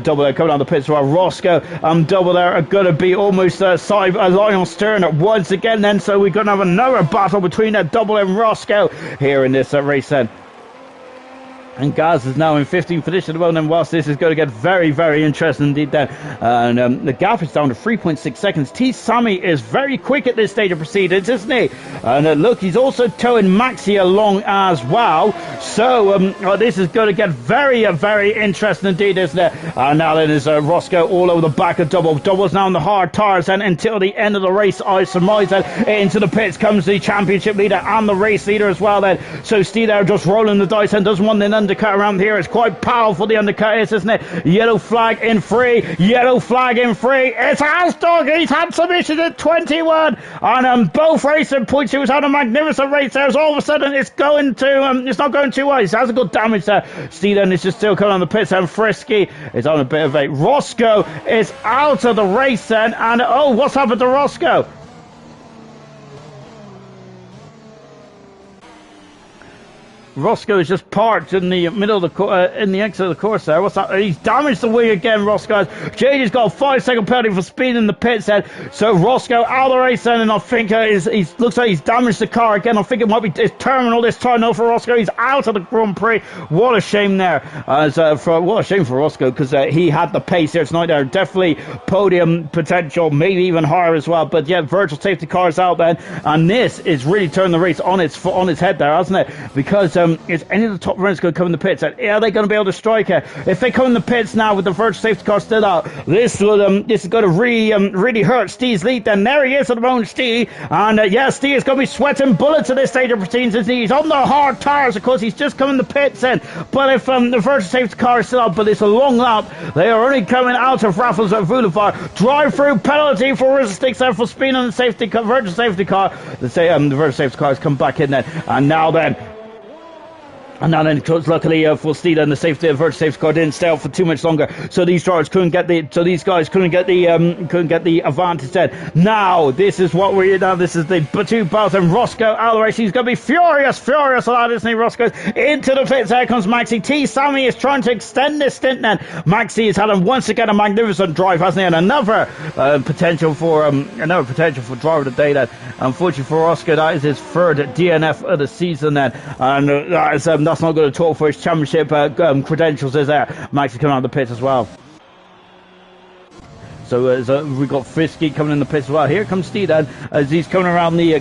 Double there coming down the pits while Roscoe double there are going to be almost Lionel Stern once again then, so we're going to have another battle between Double and Roscoe here in this race then. And Gaz is now in 15th position at the moment, and whilst this is going to get very, very interesting indeed then. And the gap is down to 3.6 seconds. T. Sammy is very quick at this stage of proceedings, isn't he? And look, he's also towing Maxi along as well. So this is going to get very, very interesting indeed, isn't it? And now then is Roscoe all over the back of Double. Double's now on the hard tires, and until the end of the race, I surmise that into the pits comes the championship leader and the race leader as well then. So Steve there just rolling the dice and doesn't want an undercut around here. It's quite powerful, the undercut is, isn't it? Yellow flag in free. Yellow flag in free. It's Alstock. He's had some issues at 21. And both racing points. He was having a magnificent race there. As all of a sudden it's going to, it's not going too well. He hasn't got damage there. Steven is just still coming on the pits, and Frisky is on a bit of a... Roscoe is out of the race then. And oh, what's happened to Roscoe? Roscoe is just parked in the middle of the in the exit of the course there. What's that? He's damaged the wing again, Roscoe. JD's got a 5-second penalty for speeding in the pits then. So Roscoe out of the race then, and I think he looks like he's damaged the car again. I think it might be his terminal this time now for Roscoe. He's out of the Grand Prix. What a shame there. What a shame for Roscoe, because he had the pace here tonight there. Definitely podium potential, maybe even higher as well. But yeah, virtual safety cars out then, and this is really turning the race on its head there, hasn't it? Because is any of the top runners going to come in the pits? And are they going to be able to strike it? If they come in the pits now with the virtual safety car still out, this is going to really hurt Steve's lead. Then there he is at the moment, Steve. And yeah, Steve is going to be sweating bullets at this stage of proceedings. He's on the hard tires, of course. He's just come in the pits in. But if the virtual safety car is still out, but it's a long lap, they are only coming out of Raffles at Boulevard. Drive-through penalty for resisting for speeding on the safety car, virtual safety car. The virtual safety car has come back in then, and now then, luckily for Steed, and the virtual safety car didn't stay out for too much longer, so these drivers couldn't get the advantage then. Now this is what we're now. This is the two battles, and Roscoe out of the race. He's going to be furious on that, isn't he? Roscoe into the pits. There comes Maxi. T. Sammy is trying to extend this stint. Then Maxi has had once again a magnificent drive, hasn't he? And another potential for driver of the day. Then unfortunately for Roscoe, that is his third DNF of the season. Then, and that's not going to talk for his championship credentials, is there? Maxi coming out of the pits as well. So we've got Frisky coming in the pits as well. Here comes Steve then, as he's coming around the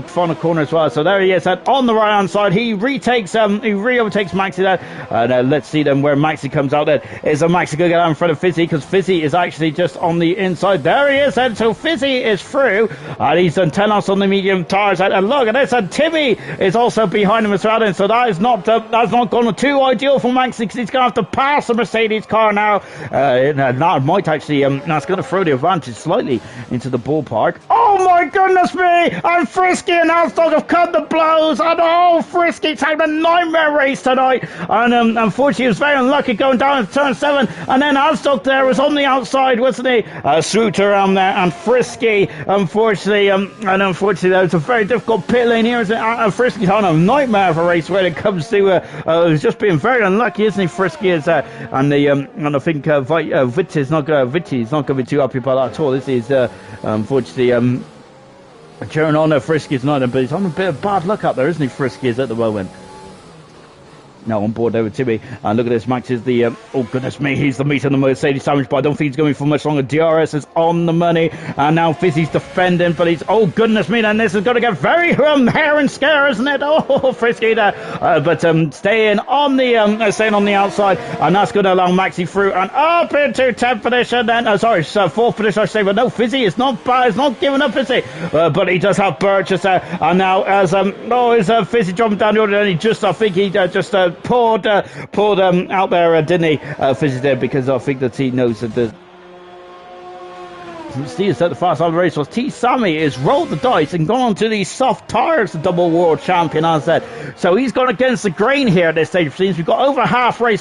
final corner as well. So there he is, and on the right hand side, he overtakes Maxi there. And let's see then where Maxi comes out then. Is Maxi going to get out in front of Fizzy, because Fizzy is actually just on the inside. There he is then. So Fizzy is through, and he's done 10 laps on the medium tires. And look at this, and Timmy is also behind him as well. And so that's not gone too ideal for Maxi, because he's going to have to pass the Mercedes car now. Now it might actually that's going to throw the advantage slightly into the ballpark. Oh my goodness me! And Frisky and Alstock have cut the blows, and Frisky's having a nightmare race tonight. And unfortunately, he was very unlucky going down into turn 7, and then Alstock there was on the outside, wasn't he? Swooped around there, and Frisky, unfortunately, that was a very difficult pit lane here. Frisky's having a nightmare of a race when it comes to he's just being very unlucky, isn't he? Frisky is, and I think Vitti's not going to be too happy about that at all. This is unfortunately cheering on Frisky's not, but he's on a bit of bad luck up there, isn't he? Frisky is at the moment. Now on board there with Timmy, and look at this. Max is the oh goodness me, he's the meat of the Mercedes sandwich, but I don't think he's going for much longer. DRS is on the money, and now Fizzy's defending, but he's oh goodness me, and this is going to get very hair and scare, isn't it? Oh, Frisky there, but staying on the outside, and that's going to allow Maxi through and up into 10th position. Then 4th position I say, but no, Fizzy is not bad, is not giving up, is he? But he does have Burgess there, and now as is Fizzy dropping down the order, and he just poured out there, didn't he? Fizzy there, because I think that he knows that Steve said the fast side of the race was T. Sammy is rolled the dice and gone on to these soft tires, the double world champion, as said. So he's gone against the grain here at this stage of proceedings. We've got over halfway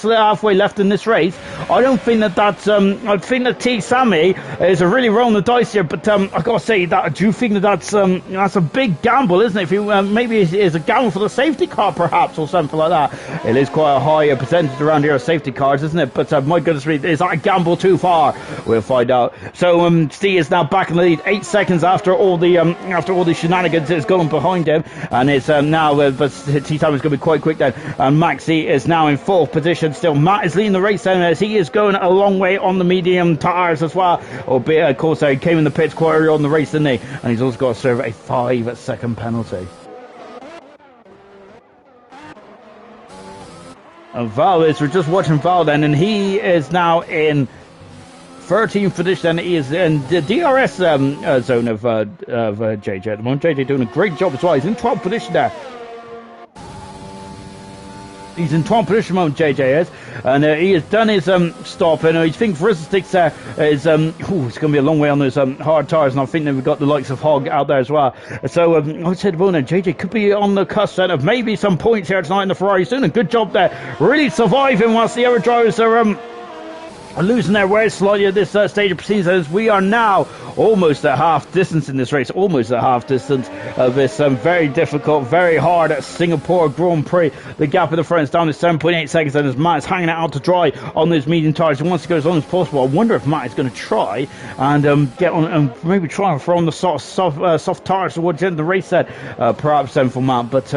left in this race. I don't think that's I think that T. Sammy is really rolling the dice here, but I gotta say that I do think that's a big gamble, isn't it? If you maybe it's a gamble for the safety car perhaps, or something like that. It is quite a high percentage around here of safety cars, isn't it? But my goodness me, is that a gamble too far? We'll find out. So Steve is now back in the lead, 8 seconds after all the shenanigans that's going behind him, and it's now but T time is going to be quite quick then. And Maxi is now in 4th position. Still, Matt is leading the race then, as he is going a long way on the medium tires as well. Albeit, of course, he came in the pits quite early on in the race, didn't he? And he's also got to serve a 5-second penalty. And Val is, we're just watching Val then, and he is now in 13th position, and he is in the DRS zone of JJ at the moment. JJ doing a great job as well. He's in 12th position there. He's in 12th position at the moment, JJ is, and he has done his stop, and I think for us sticks there is it's going to be a long way on those hard tires, and I think that we've got the likes of Hogg out there as well. So I would say, well, JJ could be on the cusp then of maybe some points here tonight in the Ferrari. He's doing a good job there, really surviving whilst the other drivers are losing their way slightly at this stage of proceedings, as we are now almost at half distance in this race, almost at half distance of this very difficult, very hard at Singapore Grand Prix. The gap in the front is down to 7.8 seconds, and as Matt is hanging it out to dry on those medium tyres, he wants to go as long as possible. I wonder if Matt is going to try and get on and maybe try and throw on the soft tyres towards the end of the race set, perhaps then for Matt, but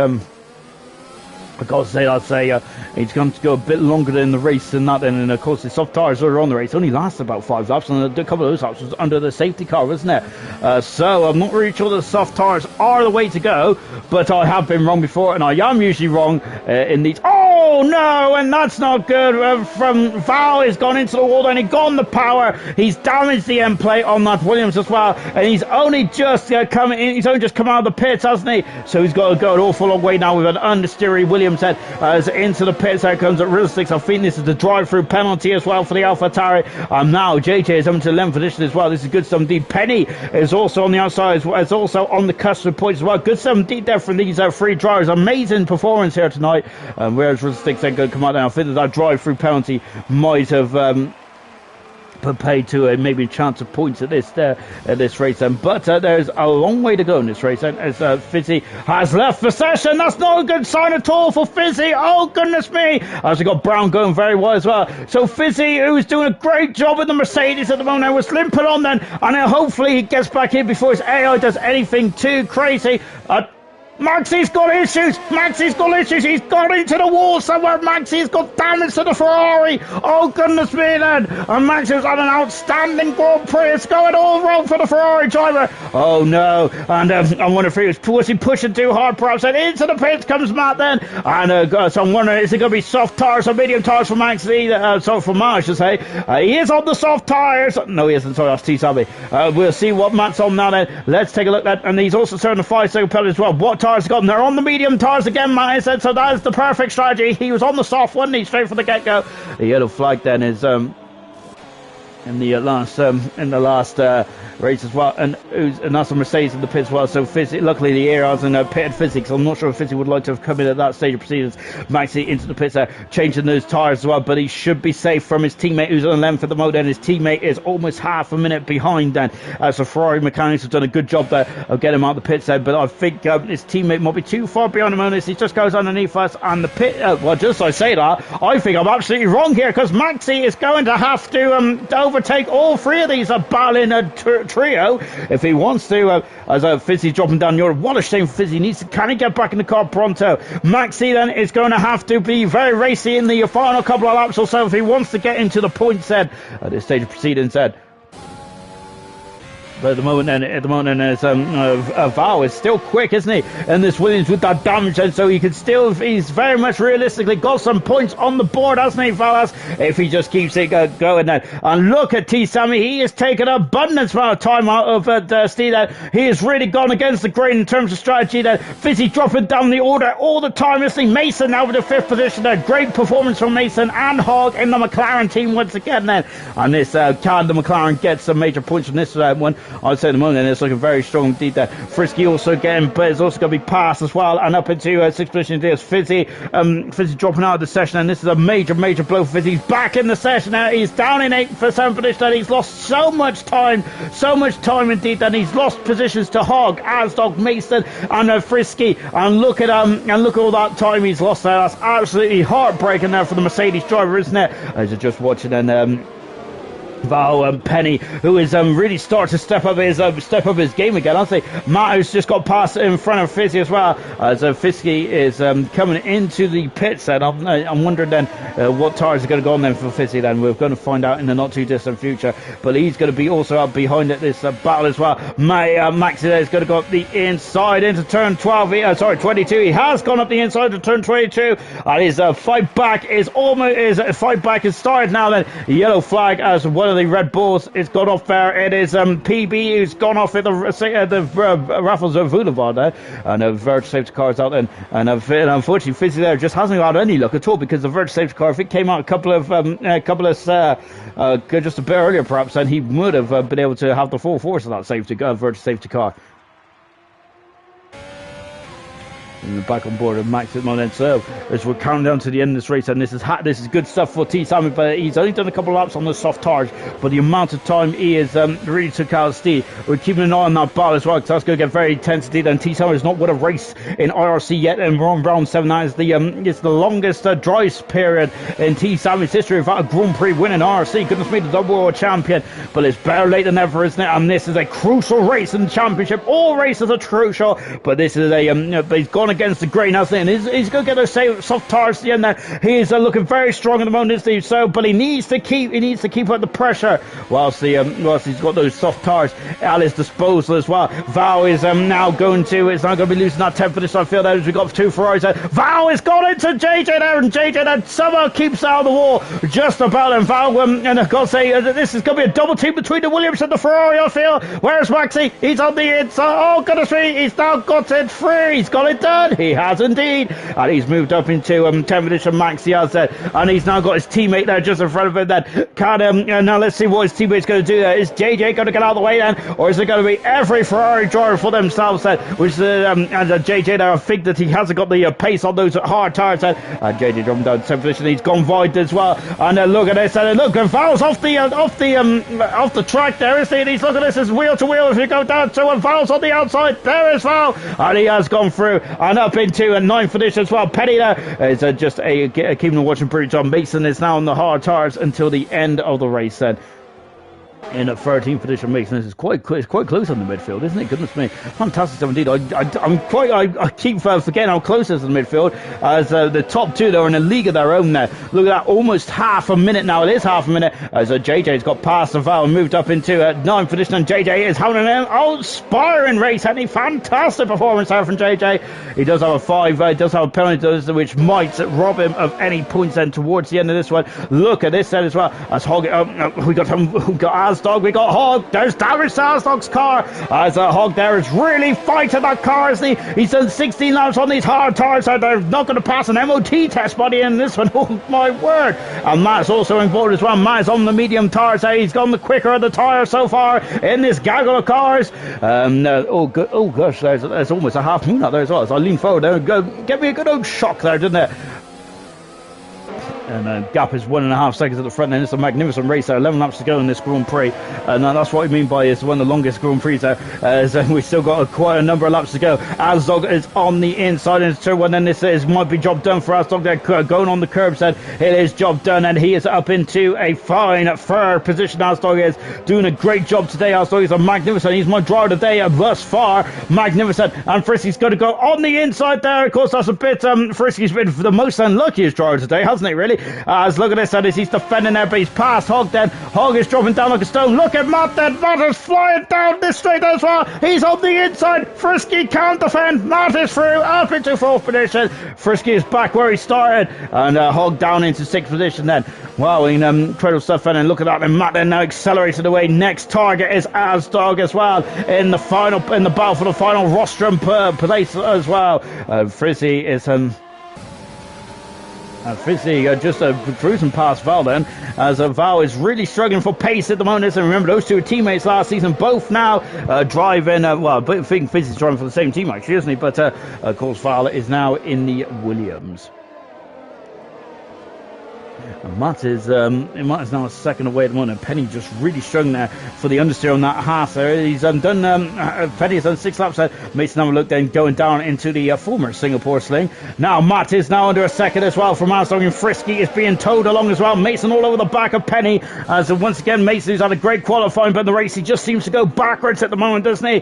I've got to say, I'd say he's going to go a bit longer than the race than that. And of course, the soft tyres that are on the race only lasted about 5 laps, and a couple of those laps was under the safety car, wasn't it? So I'm not really sure the soft tyres are the way to go, but I have been wrong before, and I am usually wrong in these. Oh no, and that's not good. From Val has gone into the wall, and he gone the power. He's damaged the end plate on that Williams as well, and he's only just come in. He's only just come out of the pits, hasn't he? So he's got to go an awful long way now with an understeery Williams head as into the pits. There comes at real sticks. I think this is the drive-through penalty as well for the AlphaTauri. Now JJ is up to 11th position as well. This is good stuff indeed. Penny is also on the outside as well, is also on the cusp of points as well. Good stuff indeed there from these 3 drivers. Amazing performance here tonight. Whereas real sticks then going to come out now. I think that drive-through penalty might have paid to maybe a chance of points at this race then, but there's a long way to go in this race then, as Fizzy has left the session. That's not a good sign at all for Fizzy. Oh goodness me, as we got Brown going very well as well. So Fizzy, who's doing a great job with the Mercedes at the moment, was limping on then, and hopefully he gets back in before his AI does anything too crazy. Maxi's got issues. He's got into the wall somewhere. Maxi's got damage to the Ferrari. Oh, goodness me, then. And Maxi's had an outstanding Grand Prix. It's going all wrong for the Ferrari driver. Oh, no. And I wonder if he pushing too hard, perhaps. And into the pits comes Matt then. And so I'm wondering, is it going to be soft tyres or medium tyres for Maxi? So for Matt, I should say. He is on the soft tyres. No, he isn't. Sorry, that's T-Sabby. We'll see what Matt's on now then. Let's take a look at that. And he's also serving the 5-second penalty as well. What tyres got him? They're on the medium tyres again, Matt said, so that is the perfect strategy. He was on the soft one, he straight from the get-go. The yellow flag then is in the last race as well, and that's a Mercedes in the pits as well. So Fizzy, luckily the air's in pitted physics. I'm not sure if Fizzy would like to have come in at that stage of proceedings. Maxi into the pits there, changing those tyres as well, but he should be safe from his teammate who's on length at the moment, and his teammate is almost half a minute behind then. So Ferrari mechanics have done a good job there of getting him out of the pits there, but I think his teammate might be too far behind him on this. He just goes underneath us, and the pit well, just I say that, I think I'm absolutely wrong here, because Maxi is going to have to overtake all 3 of these battling trio if he wants to, as Fizzy dropping down the order. What a shame for Fizzy. Can he get back in the car pronto? Maxi then is going to have to be very racy in the final couple of laps or so if he wants to get into the points then at this stage of proceedings then. But at the moment, Val is still quick, isn't he? And this Williams with that damage, and so he's very much realistically got some points on the board, hasn't he, Valas? If he just keeps it going then. And look at T. Sammy, he has taken abundance amount of time out of Steve. He has really gone against the grain in terms of strategy. Fizzy dropping down the order all the time, isn't he? Mason now with the 5th position there. Great performance from Mason and Hogg in the McLaren team once again then. And this can the McLaren get some major points from this one. I'd say at the moment it's looking very strong indeed there. Frisky also again, but it's also going to be passed as well. And up into 6th position there's Fizzy. Fizzy dropping out of the session, and this is a major blow for Fizzy. He's back in the session now. He's down in 8th for 7th position, and he's lost so much time indeed, and he's lost positions to Hogg, Asdog, Mason, and Frisky. And look at all that time he's lost there. That's absolutely heartbreaking there for the Mercedes driver, isn't it? As you're just watching, and Val Penny, who is really starting to step up his game again. I'll say Matto's just got past in front of Fizzy as well, as Fizzy is coming into the pits. And I'm wondering then what tires are going to go on then for Fizzy. Then we're going to find out in the not too distant future. But he's going to be also up behind this battle as well. Maxi there is going to go up the inside into turn 22. He has gone up the inside to turn 22, and his fight back is started now. Then yellow flag as one of the Red Bulls is gone off there. It is PB who's gone off at the Raffles Boulevard there, and Virgin Safety Car is out then, and unfortunately Fizzy there just hasn't got any luck at all, because the Virgin Safety Car, if it came out a couple of just a bit earlier perhaps, then he would have been able to have the full force of that Virgin Safety Car. And back on board of Max at the moment. So as we're counting down to the end of this race, and this is good stuff for T. Sammy, but he's only done a couple of laps on the soft tires, but the amount of time he is really took out of Steve. We're keeping an eye on that battle as well, because that's going to get very intense indeed. And T. Sammy has not won a race in IRC yet, and we're on round 7 now. It's the longest dry period in T. Sammy's history without a Grand Prix win in IRC. Goodness me, the double world champion, but it's better late than ever, isn't it? And this is a crucial race in the championship. All races are crucial, but this is but he's gone against the grain, hasn't he? And he's going to get those soft tires at the end there. He is looking very strong at the moment, isn't he? So, but he needs to keep up the pressure whilst he's got those soft tires at his disposal as well. Val is now going to be losing that 10th for this I feel there, as we got 2 Ferraris there. Val has got into JJ there, and JJ then somehow keeps out of the wall just about, and Val and I've got to say this is going to be a double team between the Williams and the Ferrari, I feel. Where's Maxi? He's on the inside. Oh goodness me, he's now got it free. He's got it done. He has indeed, and he's moved up into 10th position. Maxi has there, and he's now got his teammate there just in front of him. Then now let's see what his teammate's going to do there. Is JJ going to get out of the way then, or is it going to be every Ferrari driver for themselves then? Which and JJ there, I think that he hasn't got the pace on those hard tires then. And JJ dropping down to 10th position. He's gone wide as well. And look at this, and look, and Val's off the track there, isn't he? And he's looking at this as wheel to wheel as we go down to, and Val's on the outside. There is Val, and he has gone through and up into a 9th position as well. Penny there is just keeping the watching pretty John. Mason is now on the hard tires until the end of the race then. In a 13th position, Mason. This is quite close on the midfield, isn't it? Goodness me, fantastic stuff indeed. I keep forgetting how close it is in the midfield, as the top 2 they're in a league of their own there. Look at that, almost half a minute now. It is half a minute as JJ's got past the Val and moved up into 9th position, and JJ is having an inspiring race, hasn't he? Fantastic performance there from JJ. He does have a 5, he does have a penalty, which might rob him of any points then towards the end of this one. Look at this then as well, as Hogg, we got Asdog, we got Hogg. There's damage to Asdog's car, as Hogg there is really fighting that car, isn't he? He's done 16 laps on these hard tires, so they're not going to pass an MOT test body in this one. Oh my word. And Matt's also involved as well. Matt's on the medium tires there. He's gone the quicker of the tires so far in this gaggle of cars. Oh gosh, there's almost a half moon out there as well. So I lean forward there and go, get me a good old shock there, didn't it? And gap is 1.5 seconds at the front end. It's a magnificent race there. 11 laps to go in this Grand Prix, and that's what I mean by it's one of the longest Grand Prix there. So we've still got quite a number of laps to go. Asdog is on the inside into turn 1, and this might be job done for Asdog there, going on the curbs. And it is job done, and he is up into a fine 3rd position. Asdog is doing a great job today. Asdog is a magnificent. He's my driver today thus far. Magnificent. And Frisky's going to go on the inside there. Of course, that's a bit. Frisky's been the most unluckiest driver today, hasn't he? Really. really. As look at this, and he's defending there, but he's past Hog then. Hog is dropping down like a stone. Look at Matt then. Matt is flying down this straight as well. He's on the inside. Frisky can't defend. Matt is through up into fourth position. Frisky is back where he started, and Hog down into sixth position then. Wow, incredible stuff. And look at that. And Matt then now accelerated away. Next target is Asdog as well in the battle for the final rostrum place as well. Frizzy is Fizzy just cruising past Val then, as Val is really struggling for pace at the moment. And remember, those two were teammates last season, both now driving, well, I think Fizzy's driving for the same team actually, isn't he? But of course Val is now in the Williams. And Matt is now a second away at the moment. Penny just really struggling there for the understeer on that Haas there. He's done Penny has done 6 laps there. Mason have a look then going down into the former Singapore sling. Now Matt is now under a second as well from Armstrong, and Frisky is being towed along as well. Mason all over the back of Penny, as once again Mason, who's had a great qualifying, but in the race he just seems to go backwards at the moment, doesn't he?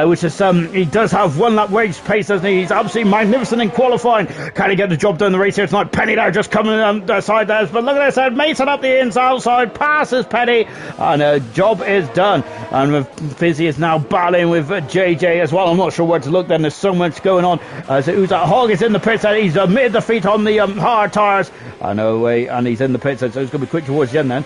Which is he does have 1 lap race pace, doesn't he? He's absolutely magnificent in qualifying. Can he get the job done in the race here tonight? Penny there just coming on the side there, but look at this, Mason up the outside, passes Penny, and a job is done. And Fizzy is now battling with JJ as well. I'm not sure where to look then, there's so much going on. Hog is in the pits, he's mid defeat on the hard tyres, and he's in the pits, so it's going to be quick towards the end then.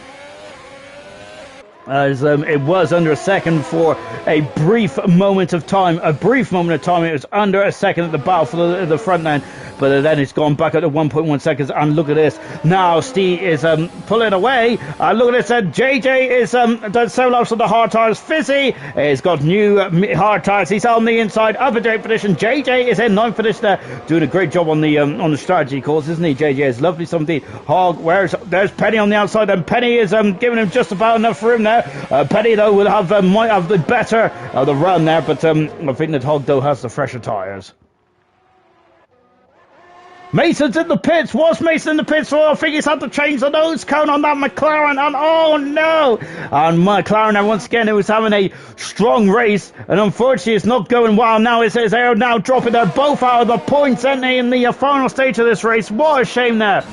As it was under a second for a brief moment of time. It was under a second at the bow for the front end, but then it's gone back up to 1.1 seconds. And look at this, now Steve is pulling away. Look at this, JJ is done 7 laps on the hard tyres. Fizzy has got new hard tyres, he's on the inside, up in 8th position. JJ is in 9th position there, doing a great job on the strategy course, isn't he? JJ is lovely something. Hog, there's Penny on the outside, and Penny is giving him just about enough room there. Penny though will might have the better the run there, but I think that Hog though has the fresher tyres. Mason's in the pits. Was Mason in the pits for? I think he's had to change the nose cone on that McLaren, and oh no! And McLaren once again, it was having a strong race, and unfortunately it's not going well now. They're now dropping, they're both out of the points, aren't they, in the final stage of this race? What a shame there.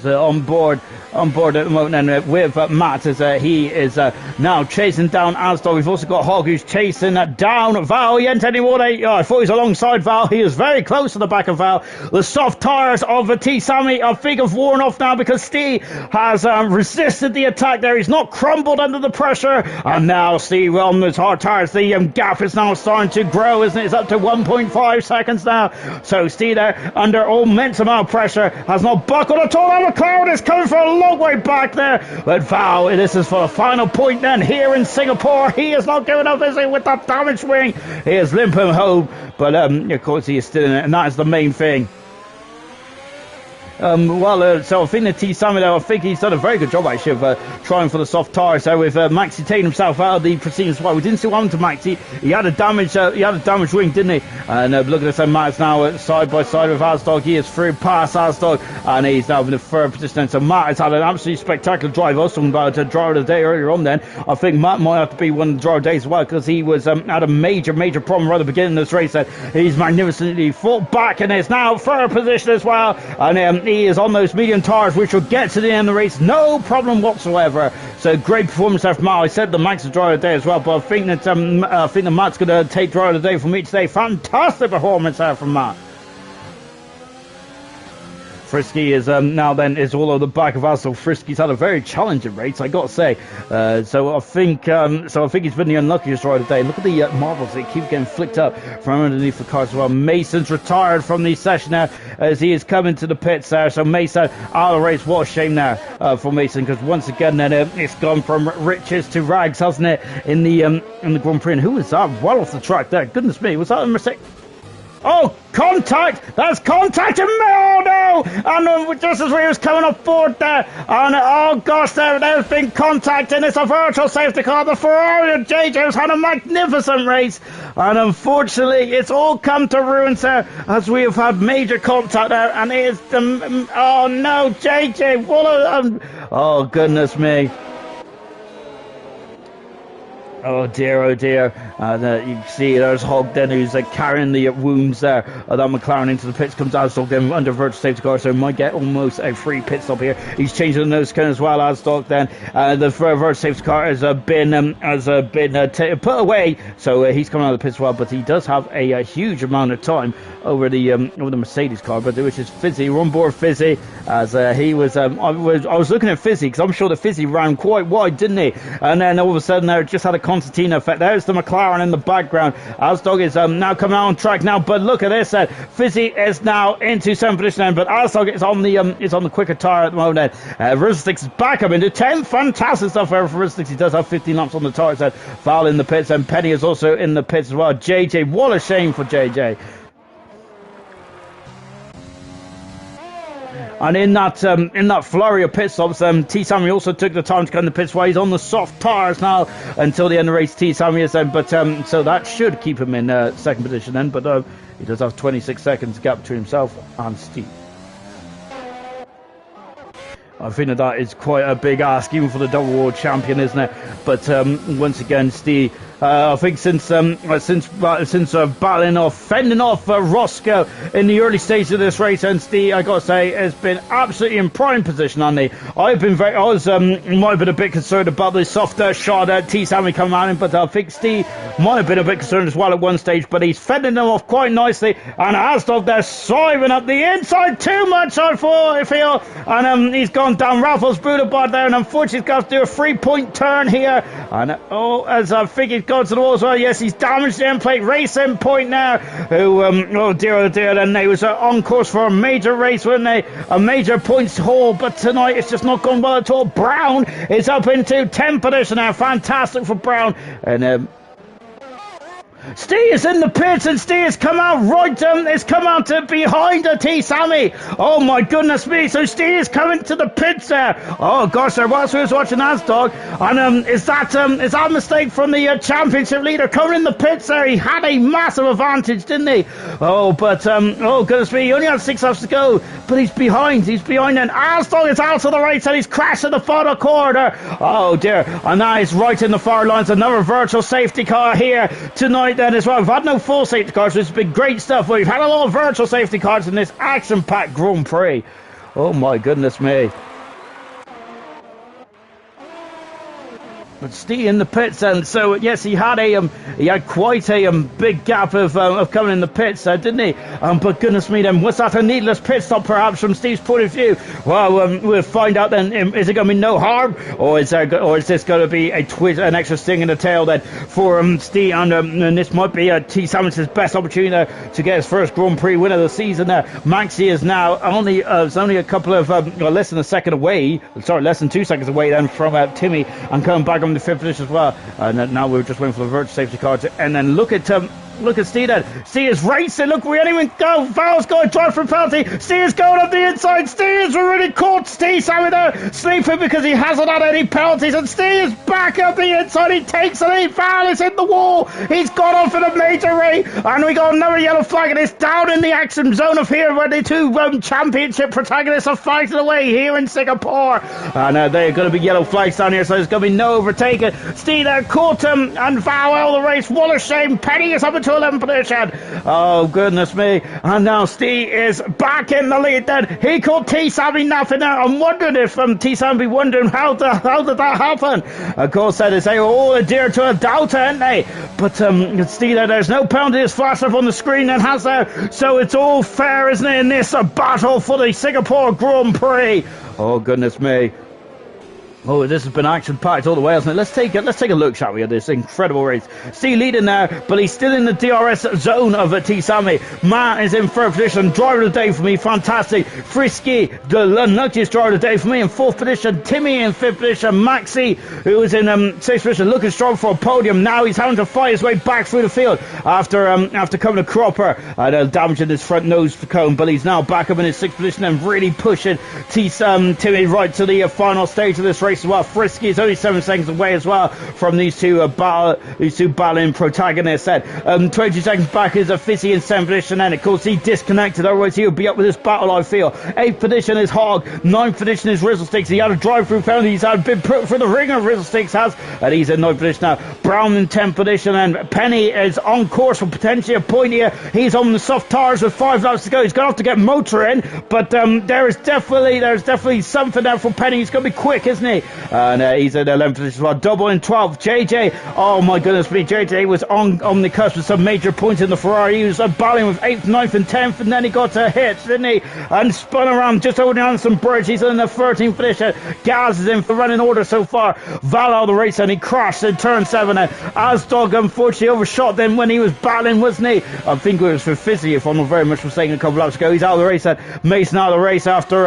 So on board at the moment, and with Matt, as he is now chasing down Asdor. We've also got Hog, who's chasing down Val. He ain't anymore. I thought he was alongside Val. He is very close to the back of Val. The soft tyres of T. Sammy, I think, have worn off now, because Steve has resisted the attack there. He's not crumbled under the pressure, and now Steve on his hard tyres. The gap is now starting to grow, isn't it? It's up to 1.5 seconds now. So Steve there, under immense amount of pressure, has not buckled at all. McLaren is coming for a long way back there, but Val, this is for the final point then here in Singapore. He is not giving up, is he, with that damaged wing? He is limping home, but of course he is still in it, and that is the main thing. So I think the T. Samuel, I think he's done a very good job actually of trying for the soft tire. So with Maxi taking himself out of the proceedings, well, we didn't see what happened to Maxi. He had a damaged wing, didn't he? And look at this, Matt's now side by side with Asdog. He is through past Asdog, and he's now in the third position. So Matt has had an absolutely spectacular drive. I was talking about a driver of the day earlier on then. I think Matt might have to be one of the driver of the days as well, because he was had a major problem right at the beginning of this race. He's magnificently fought back and is now third position as well. And he is on those medium tyres, which will get to the end of the race, no problem whatsoever. So great performance there from Matt. I said the Max is driver of the day as well, but I think that Matt's going to take driver of the day from me today. Fantastic performance there from Matt. Frisky is now then is all over the back of us. So Frisky's had a very challenging race, I got to say. So I think he's been the unluckiest rider today. Look at the marbles that keep getting flicked up from underneath the cars as well. Mason's retired from the session now as he is coming to the pits there. So Mason out of the race. What a shame there for Mason, because once again then it's gone from riches to rags, hasn't it, in the Grand Prix? And who was that well off the track there? Goodness me, was that a mistake? Oh, contact! That's contact! Oh no! And just as we was coming off board there, and oh gosh, there's been contact, and it's a virtual safety car. The Ferrari and JJ's had a magnificent race, and unfortunately, it's all come to ruin, sir, as we have had major contact there, and it is oh no, JJ! What a oh goodness me! Oh dear, oh dear. You can see there's Hogg then who's carrying the wounds there. That McLaren into the pits, comes Asdog then under virtual safety car, so might get almost a free pit stop here. He's changing the nose cone as well, Asdog then. The virtual safety car has been put away, so he's coming out of the pits as well, but he does have a huge amount of time over the Mercedes car, but which is Fizzy. We're on board Fizzy, as he was, I was looking at Fizzy, because I'm sure that Fizzy ran quite wide, didn't he? And then all of a sudden there just had a concertina effect. There's the McLaren in the background. Asdog is now coming out on track now, but look at this. Fizzy is now into 7th position then, but Asdog is on the quicker tyre at the moment. Rizzlix is back up into 10th. Fantastic stuff there for Rizzlix. He does have 15 laps on the tyre set. Val in the pits, and Penny is also in the pits as well. JJ, what a shame for JJ. And in that flurry of pit stops, T. Sammy also took the time to come in the pits while he's on the soft tyres now until the end of the race. T. Sammy is then, but so that should keep him in second position then. But he does have 26 seconds gap between himself and Steve. I think that is quite a big ask, even for the double world champion, isn't it? But once again, Steve, I think since battling off, fending off Roscoe in the early stages of this race, and Steve, I got to say, has been absolutely in prime position, hasn't he? I might have been a bit concerned about the softer shot T. Sammy coming at him, but I think Steve might have been a bit concerned as well at one stage, but he's fending them off quite nicely, and Asdog there sliding up the inside too much, I feel, and he's gone down Raffles Budapest there, and unfortunately he's got to do a 3-point turn here, and as I think he's gone to the wall as well. Yes, he's damaged the end plate. Racing Point now, who oh dear, then they was on course for a major race, weren't they? A major points haul, but tonight it's just not gone well at all. Brown is up into 10th position now. Fantastic for Brown, and Steve is in the pits, and Steve has come out it's come out to behind T. Sammy. Oh my goodness me, so Steve is coming to the pits there. Oh gosh, there was who was watching Asdog, and is that a mistake from the championship leader coming in the pits there? He had a massive advantage, didn't he? Oh, but oh goodness me, he only had 6 laps to go, but he's behind, and Asdog is out of the race, and he's crashed in the final corner. Oh dear, and now he's right in the far lines. Another virtual safety car here tonight then as well. We've had no full safety cars, so it's been great stuff. We've had a lot of virtual safety cars in this action-packed Grand Prix. Oh my goodness me. But Steve in the pits, and so yes, he had quite a big gap of coming in the pits, didn't he? But goodness me, then was that a needless pit stop perhaps from Steve's point of view? Well, we'll find out then. Is it going to be no harm, or is this going to be a twist, an extra sting in the tail then for Steve? And this might be T. Samuelson's best opportunity to get his first Grand Prix win of the season. Maxi is now only a couple of less than 2 seconds away then from Timmy, and coming back on the 5th position as well. And now we're just waiting for the virtual safety car and then look at Steve then. Steve is racing. Look, we didn't even go. Val's going to drive for a penalty. Steve is going up the inside. Steve is already caught. Steve Sammy there sleeping because he hasn't had any penalties, and Steve is back up the inside. He takes the lead. Val is in the wall. He's gone off in a major race, and we got another yellow flag, and it's down in the action zone of here where the two championship protagonists are fighting away here in Singapore, and they're going to be yellow flags down here, so there's going to be no overtaking. Steve there caught him, and Val out of the race. What a shame. Penny is up to 11th position. Oh goodness me, and now Steve is back in the lead then. He caught T. Sammy napping there. I'm wondering if T. Sammy wondering how did that happen. Of course they say all adhere to a doubt, aren't they? But Steve there's no penalty as flashed up on the screen and has there, so it's all fair, isn't it, in this battle for the Singapore Grand Prix. Oh goodness me. Oh, this has been action-packed all the way, hasn't it? Let's take a look, shall we, at this incredible race. Steve leading there, but he's still in the DRS zone of T. Sammy. Matt is in third position. Driver of the day for me, fantastic. Frisky, the luckiest driver of the day for me, in 4th position. Timmy in 5th position. Maxi, who is in 6th position, looking strong for a podium. Now he's having to fight his way back through the field after coming to Cropper and damaging his front nose cone, but he's now back up in his 6th position and really pushing Timmy right to the final stage of this race. race as well. Frisky is only 7 seconds away as well from these two battling protagonists. 22 seconds back is a Fizzy in 7th position, and of course he disconnected, otherwise he'll be up with this battle, I feel. 8th position is Hog, 9th position is Rizzlesticks. He had a drive-through penalty, he's been put through the ringer, Rizzlesticks has, and he's in 9th position now. Brown in 10th position, and Penny is on course for potentially a point here. He's on the soft tires with 5 laps to go. He's going to have to get motor in, but there's definitely something there for Penny. He's going to be quick, isn't he? And he's in 11th position as well. Double in 12th. JJ, oh my goodness me, JJ was on the cusp of some major points in the Ferrari. He was battling with 8th, 9th and 10th, and then he got hit, didn't he? And spun around just holding on some bridge. He's in the 13th position. Gaz is in for running order so far. Val out of the race, and he crashed in turn 7. And Asdog unfortunately overshot then when he was battling, wasn't he? I think it was for Fizzy, if I'm not very much mistaken, a couple laps ago. He's out of the race. Mason out of the race after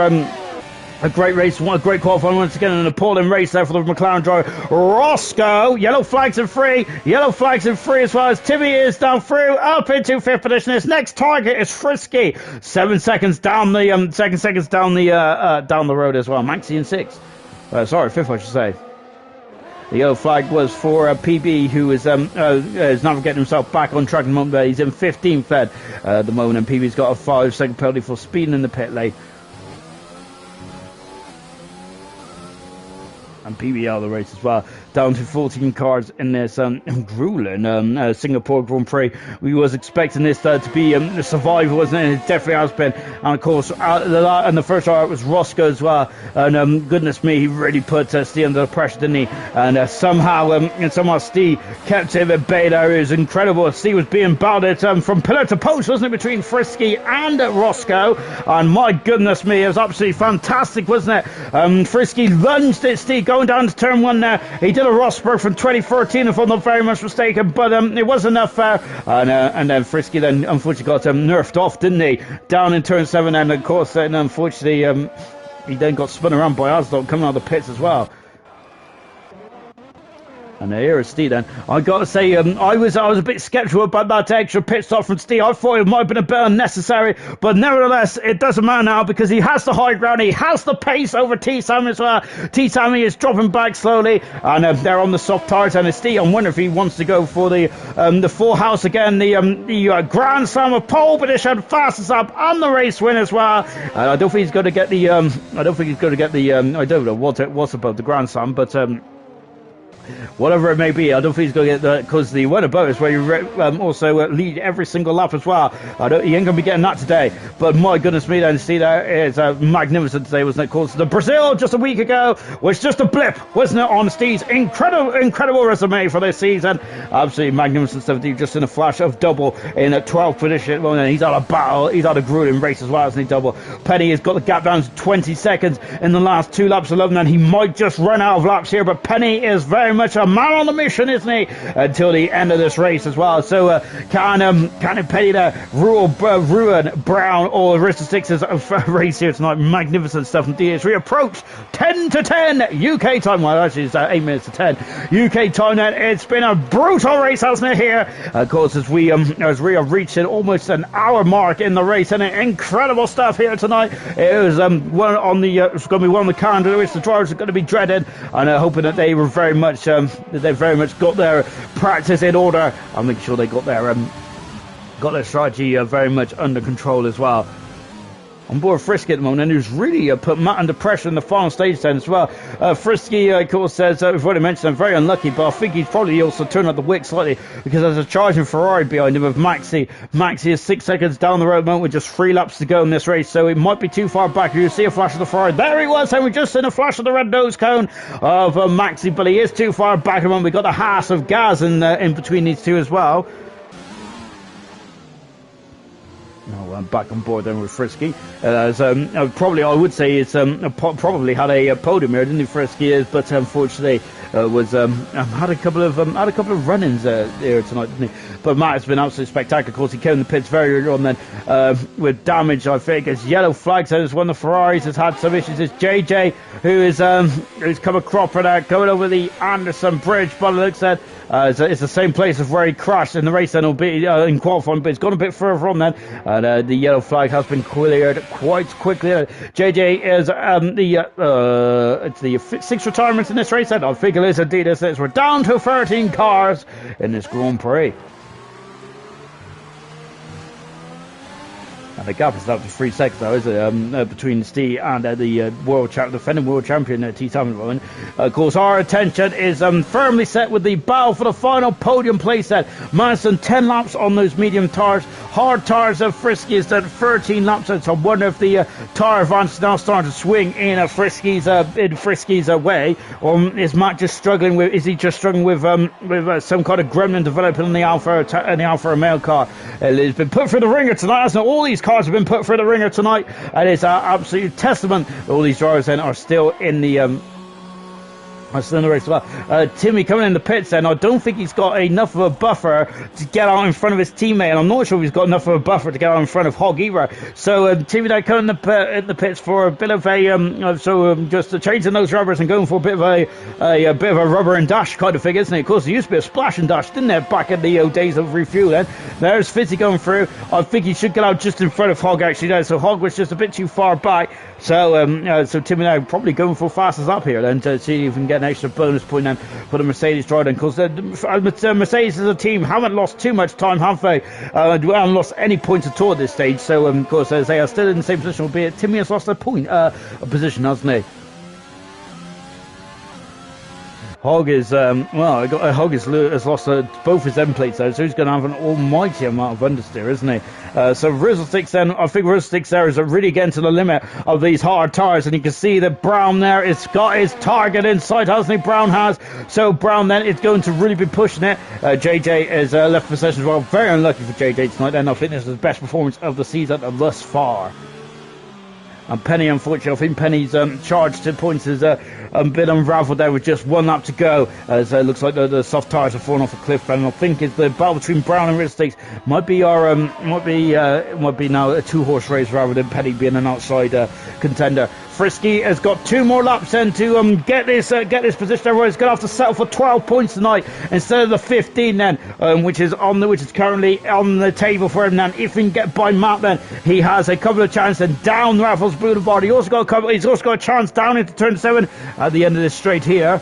a great race, a great qualifying once again, an appalling race there for the McLaren driver. Roscoe, yellow flags and free as well as Timmy is down through, up into 5th position. His next target is Frisky, 7 seconds down the down the road as well. Maxi in 6th, sorry, 5th I should say. The yellow flag was for PB, who is navigating himself back on track at the moment, but he's in 15th at the moment, and PB's got a 5-second penalty for speeding in the pit lane. And PB out of the race as well, down to 14 cars in this grueling Singapore Grand Prix. We was expecting this to be a survival, wasn't it? It definitely has been. And of course, and the first hour it was Roscoe as well. And goodness me, he really put Steve under the pressure, didn't he? And somehow Steve kept him at bay there. It was incredible. Steve was being battled from pillar to post, wasn't it, between Frisky and Roscoe? And my goodness me, it was absolutely fantastic, wasn't it? Frisky lunged at Steve going down to turn 1 there. He did a Rosberg from 2013, if I'm not very much mistaken, but it wasn't enough. And then Frisky then unfortunately got nerfed off, didn't he? Down in turn 7, and of course then unfortunately he then got spun around by Asdog coming out of the pits as well. And here is Steve then. I got to say, I was a bit sceptical about that extra pit stop from Steve. I thought it might have been a bit unnecessary, but nevertheless, it doesn't matter now because he has the high ground. He has the pace over T-Sammy as well. T-Sammy is dropping back slowly, and they're on the soft tires. And it's Steve. I wonder if he wants to go for the full house again, the Grand Slam of pole position, fastest up, and the race win as well. I don't think he's going to get the. I don't know what's above the Grand Slam, but. Whatever it may be, I don't think he's going to get that, because the winner bonus where you also lead every single lap as well. He ain't going to be getting that today. But my goodness me, then see that is magnificent today, wasn't it? Of course, the Brazil just a week ago was just a blip, wasn't it, on Steve's incredible resume for this season. Absolutely magnificent stuff. Just in a flash of double in a 12th position. Well, then he's had a battle, he's had a grueling race as well, hasn't he? Double. Penny has got the gap down to 20 seconds in the last 2 laps alone, and he might just run out of laps here. But Penny is very much a man on the mission, isn't he, until the end of this race as well. So can Penny there ruin Brown or Rizzlesticks' race here tonight? Magnificent stuff indeed. As we approach 10 to 10 UK time. Well, actually it's 8 minutes to 10 UK time. Then it's been a brutal race, hasn't it, here? Of course, as we are reaching almost an hour mark in the race, and incredible stuff here tonight. It was it's going to be one of the calendar which the drivers are going to be dreading, and hoping that they were very much got their practice in order. I'll make sure they got their strategy very much under control as well. On board Frisky at the moment, and who's really put Matt under pressure in the final stage then as well. Frisky, of course, says, we've already mentioned, I'm very unlucky, but I think he's probably also turned up the wick slightly because there's a charging Ferrari behind him with Maxi. Maxi is 6 seconds down the road at the moment with just 3 laps to go in this race, so it might be too far back. You see a flash of the Ferrari. There he was, and we just seen a flash of the red nose cone of Maxi, but he is too far back at the moment. We've got the Haas of Gaz in between these two as well. No, I'm back on board then with Frisky. Probably, I would say it's probably had a podium here, didn't he? Frisky is, but unfortunately had a couple of run-ins here tonight, didn't he? But Matt has been absolutely spectacular. Of course, he came in the pits very early on then with damage. I think it's yellow flags. And it's one of the Ferraris has had some issues. It's JJ who's come a cropper there, going over the Anderson Bridge. But it looks at it's the same place as where he crashed in the race. Then will be in qualifying, but it's gone a bit further on then. and the yellow flag has been cleared quite quickly. JJ is it's the sixth retirement in this race, and I think it is indeed. We're down to 13 cars in this Grand Prix. And the gap is up to 3 seconds now, is it, between Steve and the defending world champion T. Tom at the moment. Of course, our attention is firmly set with the battle for the final podium place set. Madison 10 laps on those medium tires. Hard tires of Frisky is at 13 laps. So I wonder if the tire advantage is now starting to swing in Frisky's way, or is Matt just struggling with? Is he just struggling with some kind of gremlin developing in the Alfa Romeo car? It's been put through the ringer tonight, hasn't it? All these cars have been put through the ringer tonight, and it's an absolute testament that all these drivers then are still in the race as well. Timmy coming in the pits then, I don't think he's got enough of a buffer to get out in front of his teammate, and I'm not sure if he's got enough of a buffer to get out in front of Hogg either. So Timmy now coming in the pits for a bit of a just changing those rubbers and going for a bit of a rubber and dash kind of thing, isn't it? Of course, there used to be a splash and dash, didn't there, back in the days of refueling. There's Fizzy going through. I think he should get out just in front of Hogg actually there, so Hogg was just a bit too far back. So Timmy now probably going for fastest up here then to see if we can get an extra bonus point then for the Mercedes driver, because the Mercedes as a team haven't lost too much time, have they? Haven't lost any points at all at this stage. So of course they are still in the same position, albeit Timmy has lost a position, hasn't he? Hogg is Hogg has lost both his end plates though, so he's going to have an almighty amount of understeer, isn't he? So Rizzlesticks then, I think Rizzlesticks there is really getting to the limit of these hard tires, and you can see that Brown there has got his target in sight, hasn't he? Brown has. So Brown then is going to really be pushing it. JJ is left possession as well. Very unlucky for JJ tonight, and I think this is the best performance of the season thus far. And Penny, unfortunately, I think Penny's charge to points is a bit unravelled there with just 1 lap to go, as it looks like the soft tyres have fallen off a cliff. And I think it's the battle between Brown and Rizzlesticks might be now a 2-horse race rather than Penny being an outside contender. Frisky has got 2 more laps then to get this position. Everyone's going to have to settle for 12 points tonight instead of the 15 then, which is currently on the table for him. Now, if he can get by Matt, then he has a couple of chances. And down Raffles Boulevard, he's also got a chance down into turn 7 at the end of this straight here.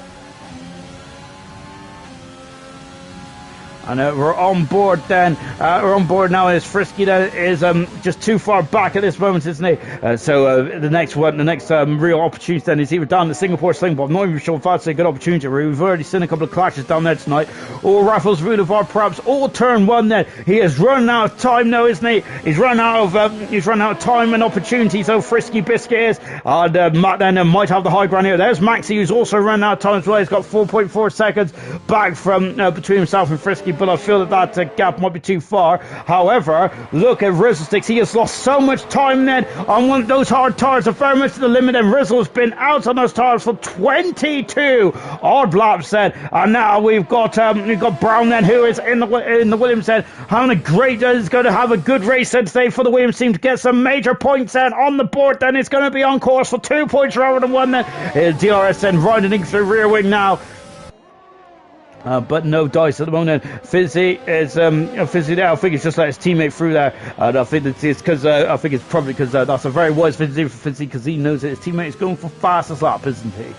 And we're on board then. We're on board now as Frisky then is just too far back at this moment, isn't he? So the next real opportunity then is either down the Singapore Sling, but I'm not even sure if that's a good opportunity. We've already seen a couple of clashes down there tonight. Or Raffles Boulevard, perhaps, or turn 1 then. He is running out of time now, isn't he? He's run out of time and opportunity, so Frisky Biscuit is. And Matt then might have the high ground here. There's Maxi, who's also run out of time as well. He's got 4.4 seconds back from between himself and Frisky, but I feel that gap might be too far. However, look at Rizzlesticks. He has lost so much time then on one of those hard tires are very much to the limit, and Rizzle's been out on those tires for 22 odd laps then. And now we've got Brown then, who is in the Williams then, having a great is going to have a good race then today for the Williams team to get some major points then on the board. Then it's going to be on course for 2 points rather than 1 then. DRS then riding through rear wing now. But no dice at the moment. Fizzy is Fizzy there. I think it's just let his teammate through there, and I think it's because it's probably because that's a very wise thing to do for Fizzy, because he knows that his teammate is going for fastest lap, isn't he?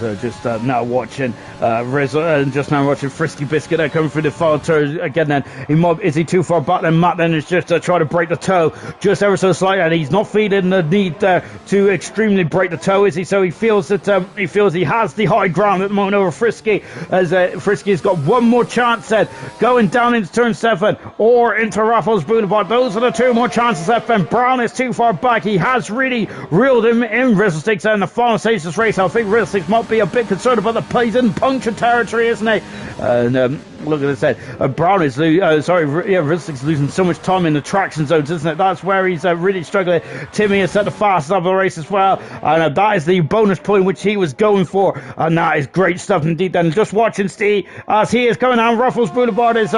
So just now watching Rizzo, and just now watching Frisky Biscuit there coming through the final turn again. Then is he too far back? Then Matt then is just trying to break the toe just ever so slightly, and he's not feeling the need to extremely break the toe, is he? So he feels that he has the high ground at the moment over Frisky, as Frisky has got 1 more chance then going down into turn 7 or into Raffles Boulevard. Those are the 2 more chances left, and Brown is too far back. He has really reeled him in Rizzlesticks in the final stage of this race. I think Rizzlesticks might be a bit concerned about the Payton puncture territory, isn't he? And look at this head. Brown is Rizzlesticks losing so much time in the traction zones, isn't it? That's where he's really struggling. Timmy has set the fastest of the race as well, and that is the bonus point which he was going for, and that is great stuff indeed. Then just watching Steve as he is going down Ruffles Boulevard is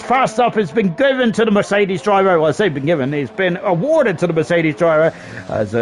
fast up. It's been given to the Mercedes driver. Well, I say been given. It's been awarded to the Mercedes driver as.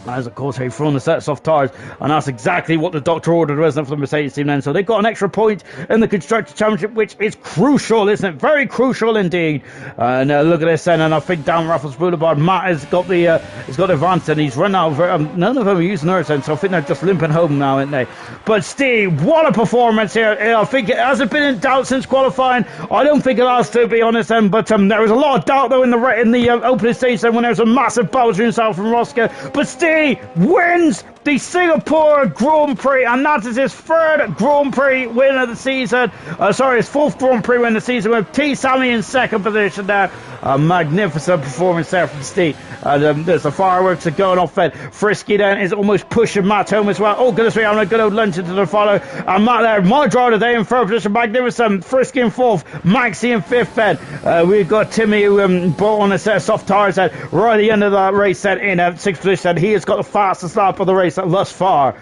As of course they've thrown the set of soft tyres, and that's exactly what the doctor ordered, wasn't it, for the Mercedes team then. So they've got an extra point in the Constructors' Championship, which is crucial, isn't it? Very crucial indeed. And look at this then, and I think down Raffles Boulevard, Matt has got the advance, and he's run out of none of them are using theirs then, so I think they're just limping home now, aren't they? But Steve, what a performance here. I think it hasn't been in doubt since qualifying. I don't think it has, to be honest, then, but there was a lot of doubt though in the opening stage then, when there was a massive battle between himself and Roscoe. But Steve wins the Singapore Grand Prix, and that is his third Grand Prix win of the season. His fourth Grand Prix win of the season, with T. Sammy in second position there. A magnificent performance there from Steve. There's the fireworks are going off then. Frisky then is almost pushing Matt home as well. Oh, goodness me, having a good old lunch into the follow. And Matt there, my driver today in third position. Magnificent. Frisky in fourth. Maxie in fifth then. We've got Timmy who brought on a set of soft tyres then right at the end of that race then in sixth position. He has got the fastest lap of the race thus far.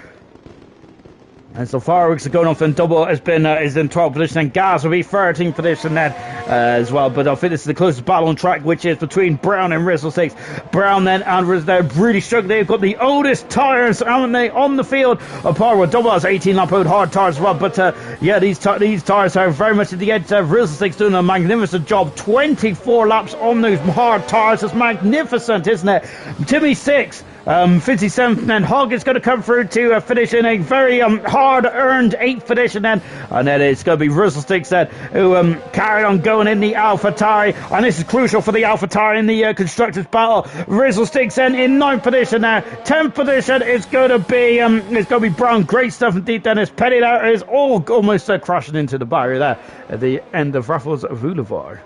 And so fireworks are going off, and Double is in 12th position, and Gaz will be 13th position then as well. But I think this is the closest battle on track, which is between Brown and Rizzle 6. Brown then and Rizzle, they're really struggling. They've got the oldest tyres, haven't they, on the field. Apart from Double has 18 lap old hard tyres as well. But these tyres are very much at the edge. Rizzle 6 doing a magnificent job. 24 laps on those hard tyres. It's magnificent, isn't it? Timmy 6. 57th, and Hogg is going to come through to finish in a very hard-earned 8th position then, and then it's going to be Russell Sticks then, who carried on going in the AlphaTauri, and this is crucial for the AlphaTauri in the Constructors' battle. Rizzle Sticks then in 9th position now. 10th position is going to be Brown. Great stuff indeed. Dennis Petty there is almost crashing into the barrier there at the end of Raffles Boulevard.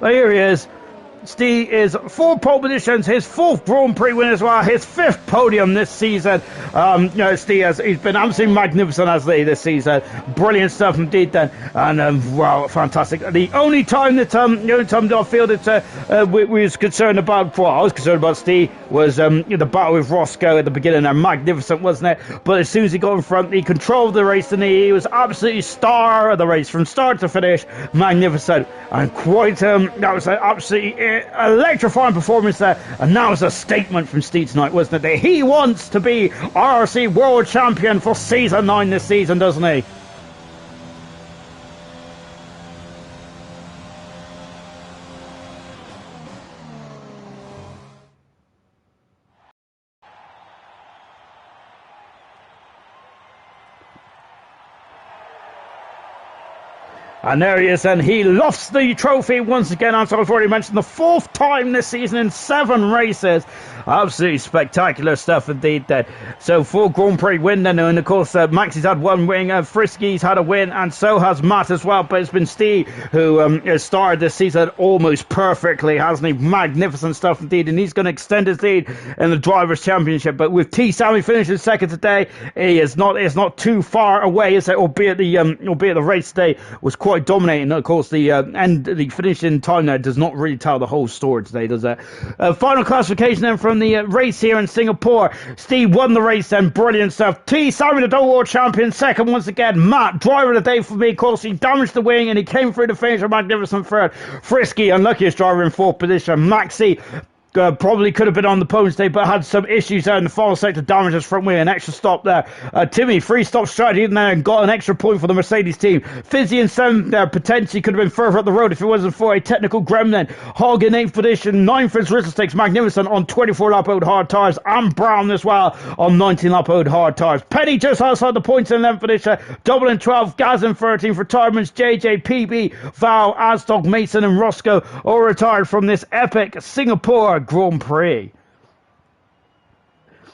Well, here he is. Steve is 4 pole positions, his 4th Grand Prix win as well, his 5th podium this season. Steve he's been absolutely magnificent, as this season. Brilliant stuff indeed then, and wow, fantastic. The only time that I feel that we was concerned about, I was concerned about Steve, was the battle with Roscoe at the beginning there. Magnificent, wasn't it? But as soon as he got in front, he controlled the race, and he was absolutely star of the race from start to finish. Magnificent, and quite that was an absolutely electrifying performance there, and that was a statement from Steve tonight, wasn't it? That he wants to be IRC World Champion for Season 9 this season, doesn't he? And there he is, and he lofts the trophy once again, as I've already mentioned, the 4th time this season in 7 races. Absolutely spectacular stuff indeed then. So 4 Grand Prix win then, and of course Maxie's had 1 win, Frisky's had a win, and so has Matt as well. But it's been Steve who has started this season almost perfectly, hasn't he? Magnificent stuff indeed, and he's going to extend his lead in the Drivers' Championship. But with T. Sammy finishing second today, it's not too far away, is it? Albeit the race today was quite dominating. Of course, the finishing time there does not really tell the whole story today, does it? Final classification then from the race here in Singapore. Steve won the race then. Brilliant stuff. T. Sammy, the double world champion, second once again. Matt, driver of the day for me. Of course, he damaged the wing and he came through the finish, a magnificent third. Frisky, unluckiest driver in 4th position. Maxie probably could have been on the podium today, but had some issues there in the final sector, damaged his front wing, an extra stop there. Timmy, 3-stop strategy in there and got an extra point for the Mercedes team. Fizzy in 7th there, potentially could have been further up the road if it wasn't for a technical gremlin. Hogg in 8th position, 9th is Rizzle Sticks, magnificent on 24 lap old hard tyres, and Brown as well on 19 lap old hard tyres. Penny just outside the points in 11th position, Double in 12th, Gaz in 13th, retirements JJ, PB, Val, Asdog, Mason and Roscoe all retired from this epic Singapore Grand Prix.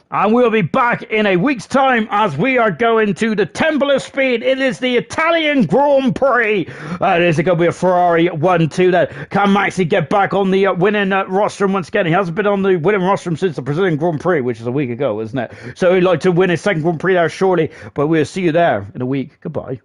And we'll be back in a week's time as we are going to the Temple of Speed. It is the Italian Grand Prix. It is going to be a Ferrari 1-2 there. Can Maxie get back on the winning rostrum once again? He hasn't been on the winning rostrum since the Brazilian Grand Prix, which is a week ago, isn't it? So he'd like to win his second Grand Prix there shortly, but we'll see you there in a week. Goodbye.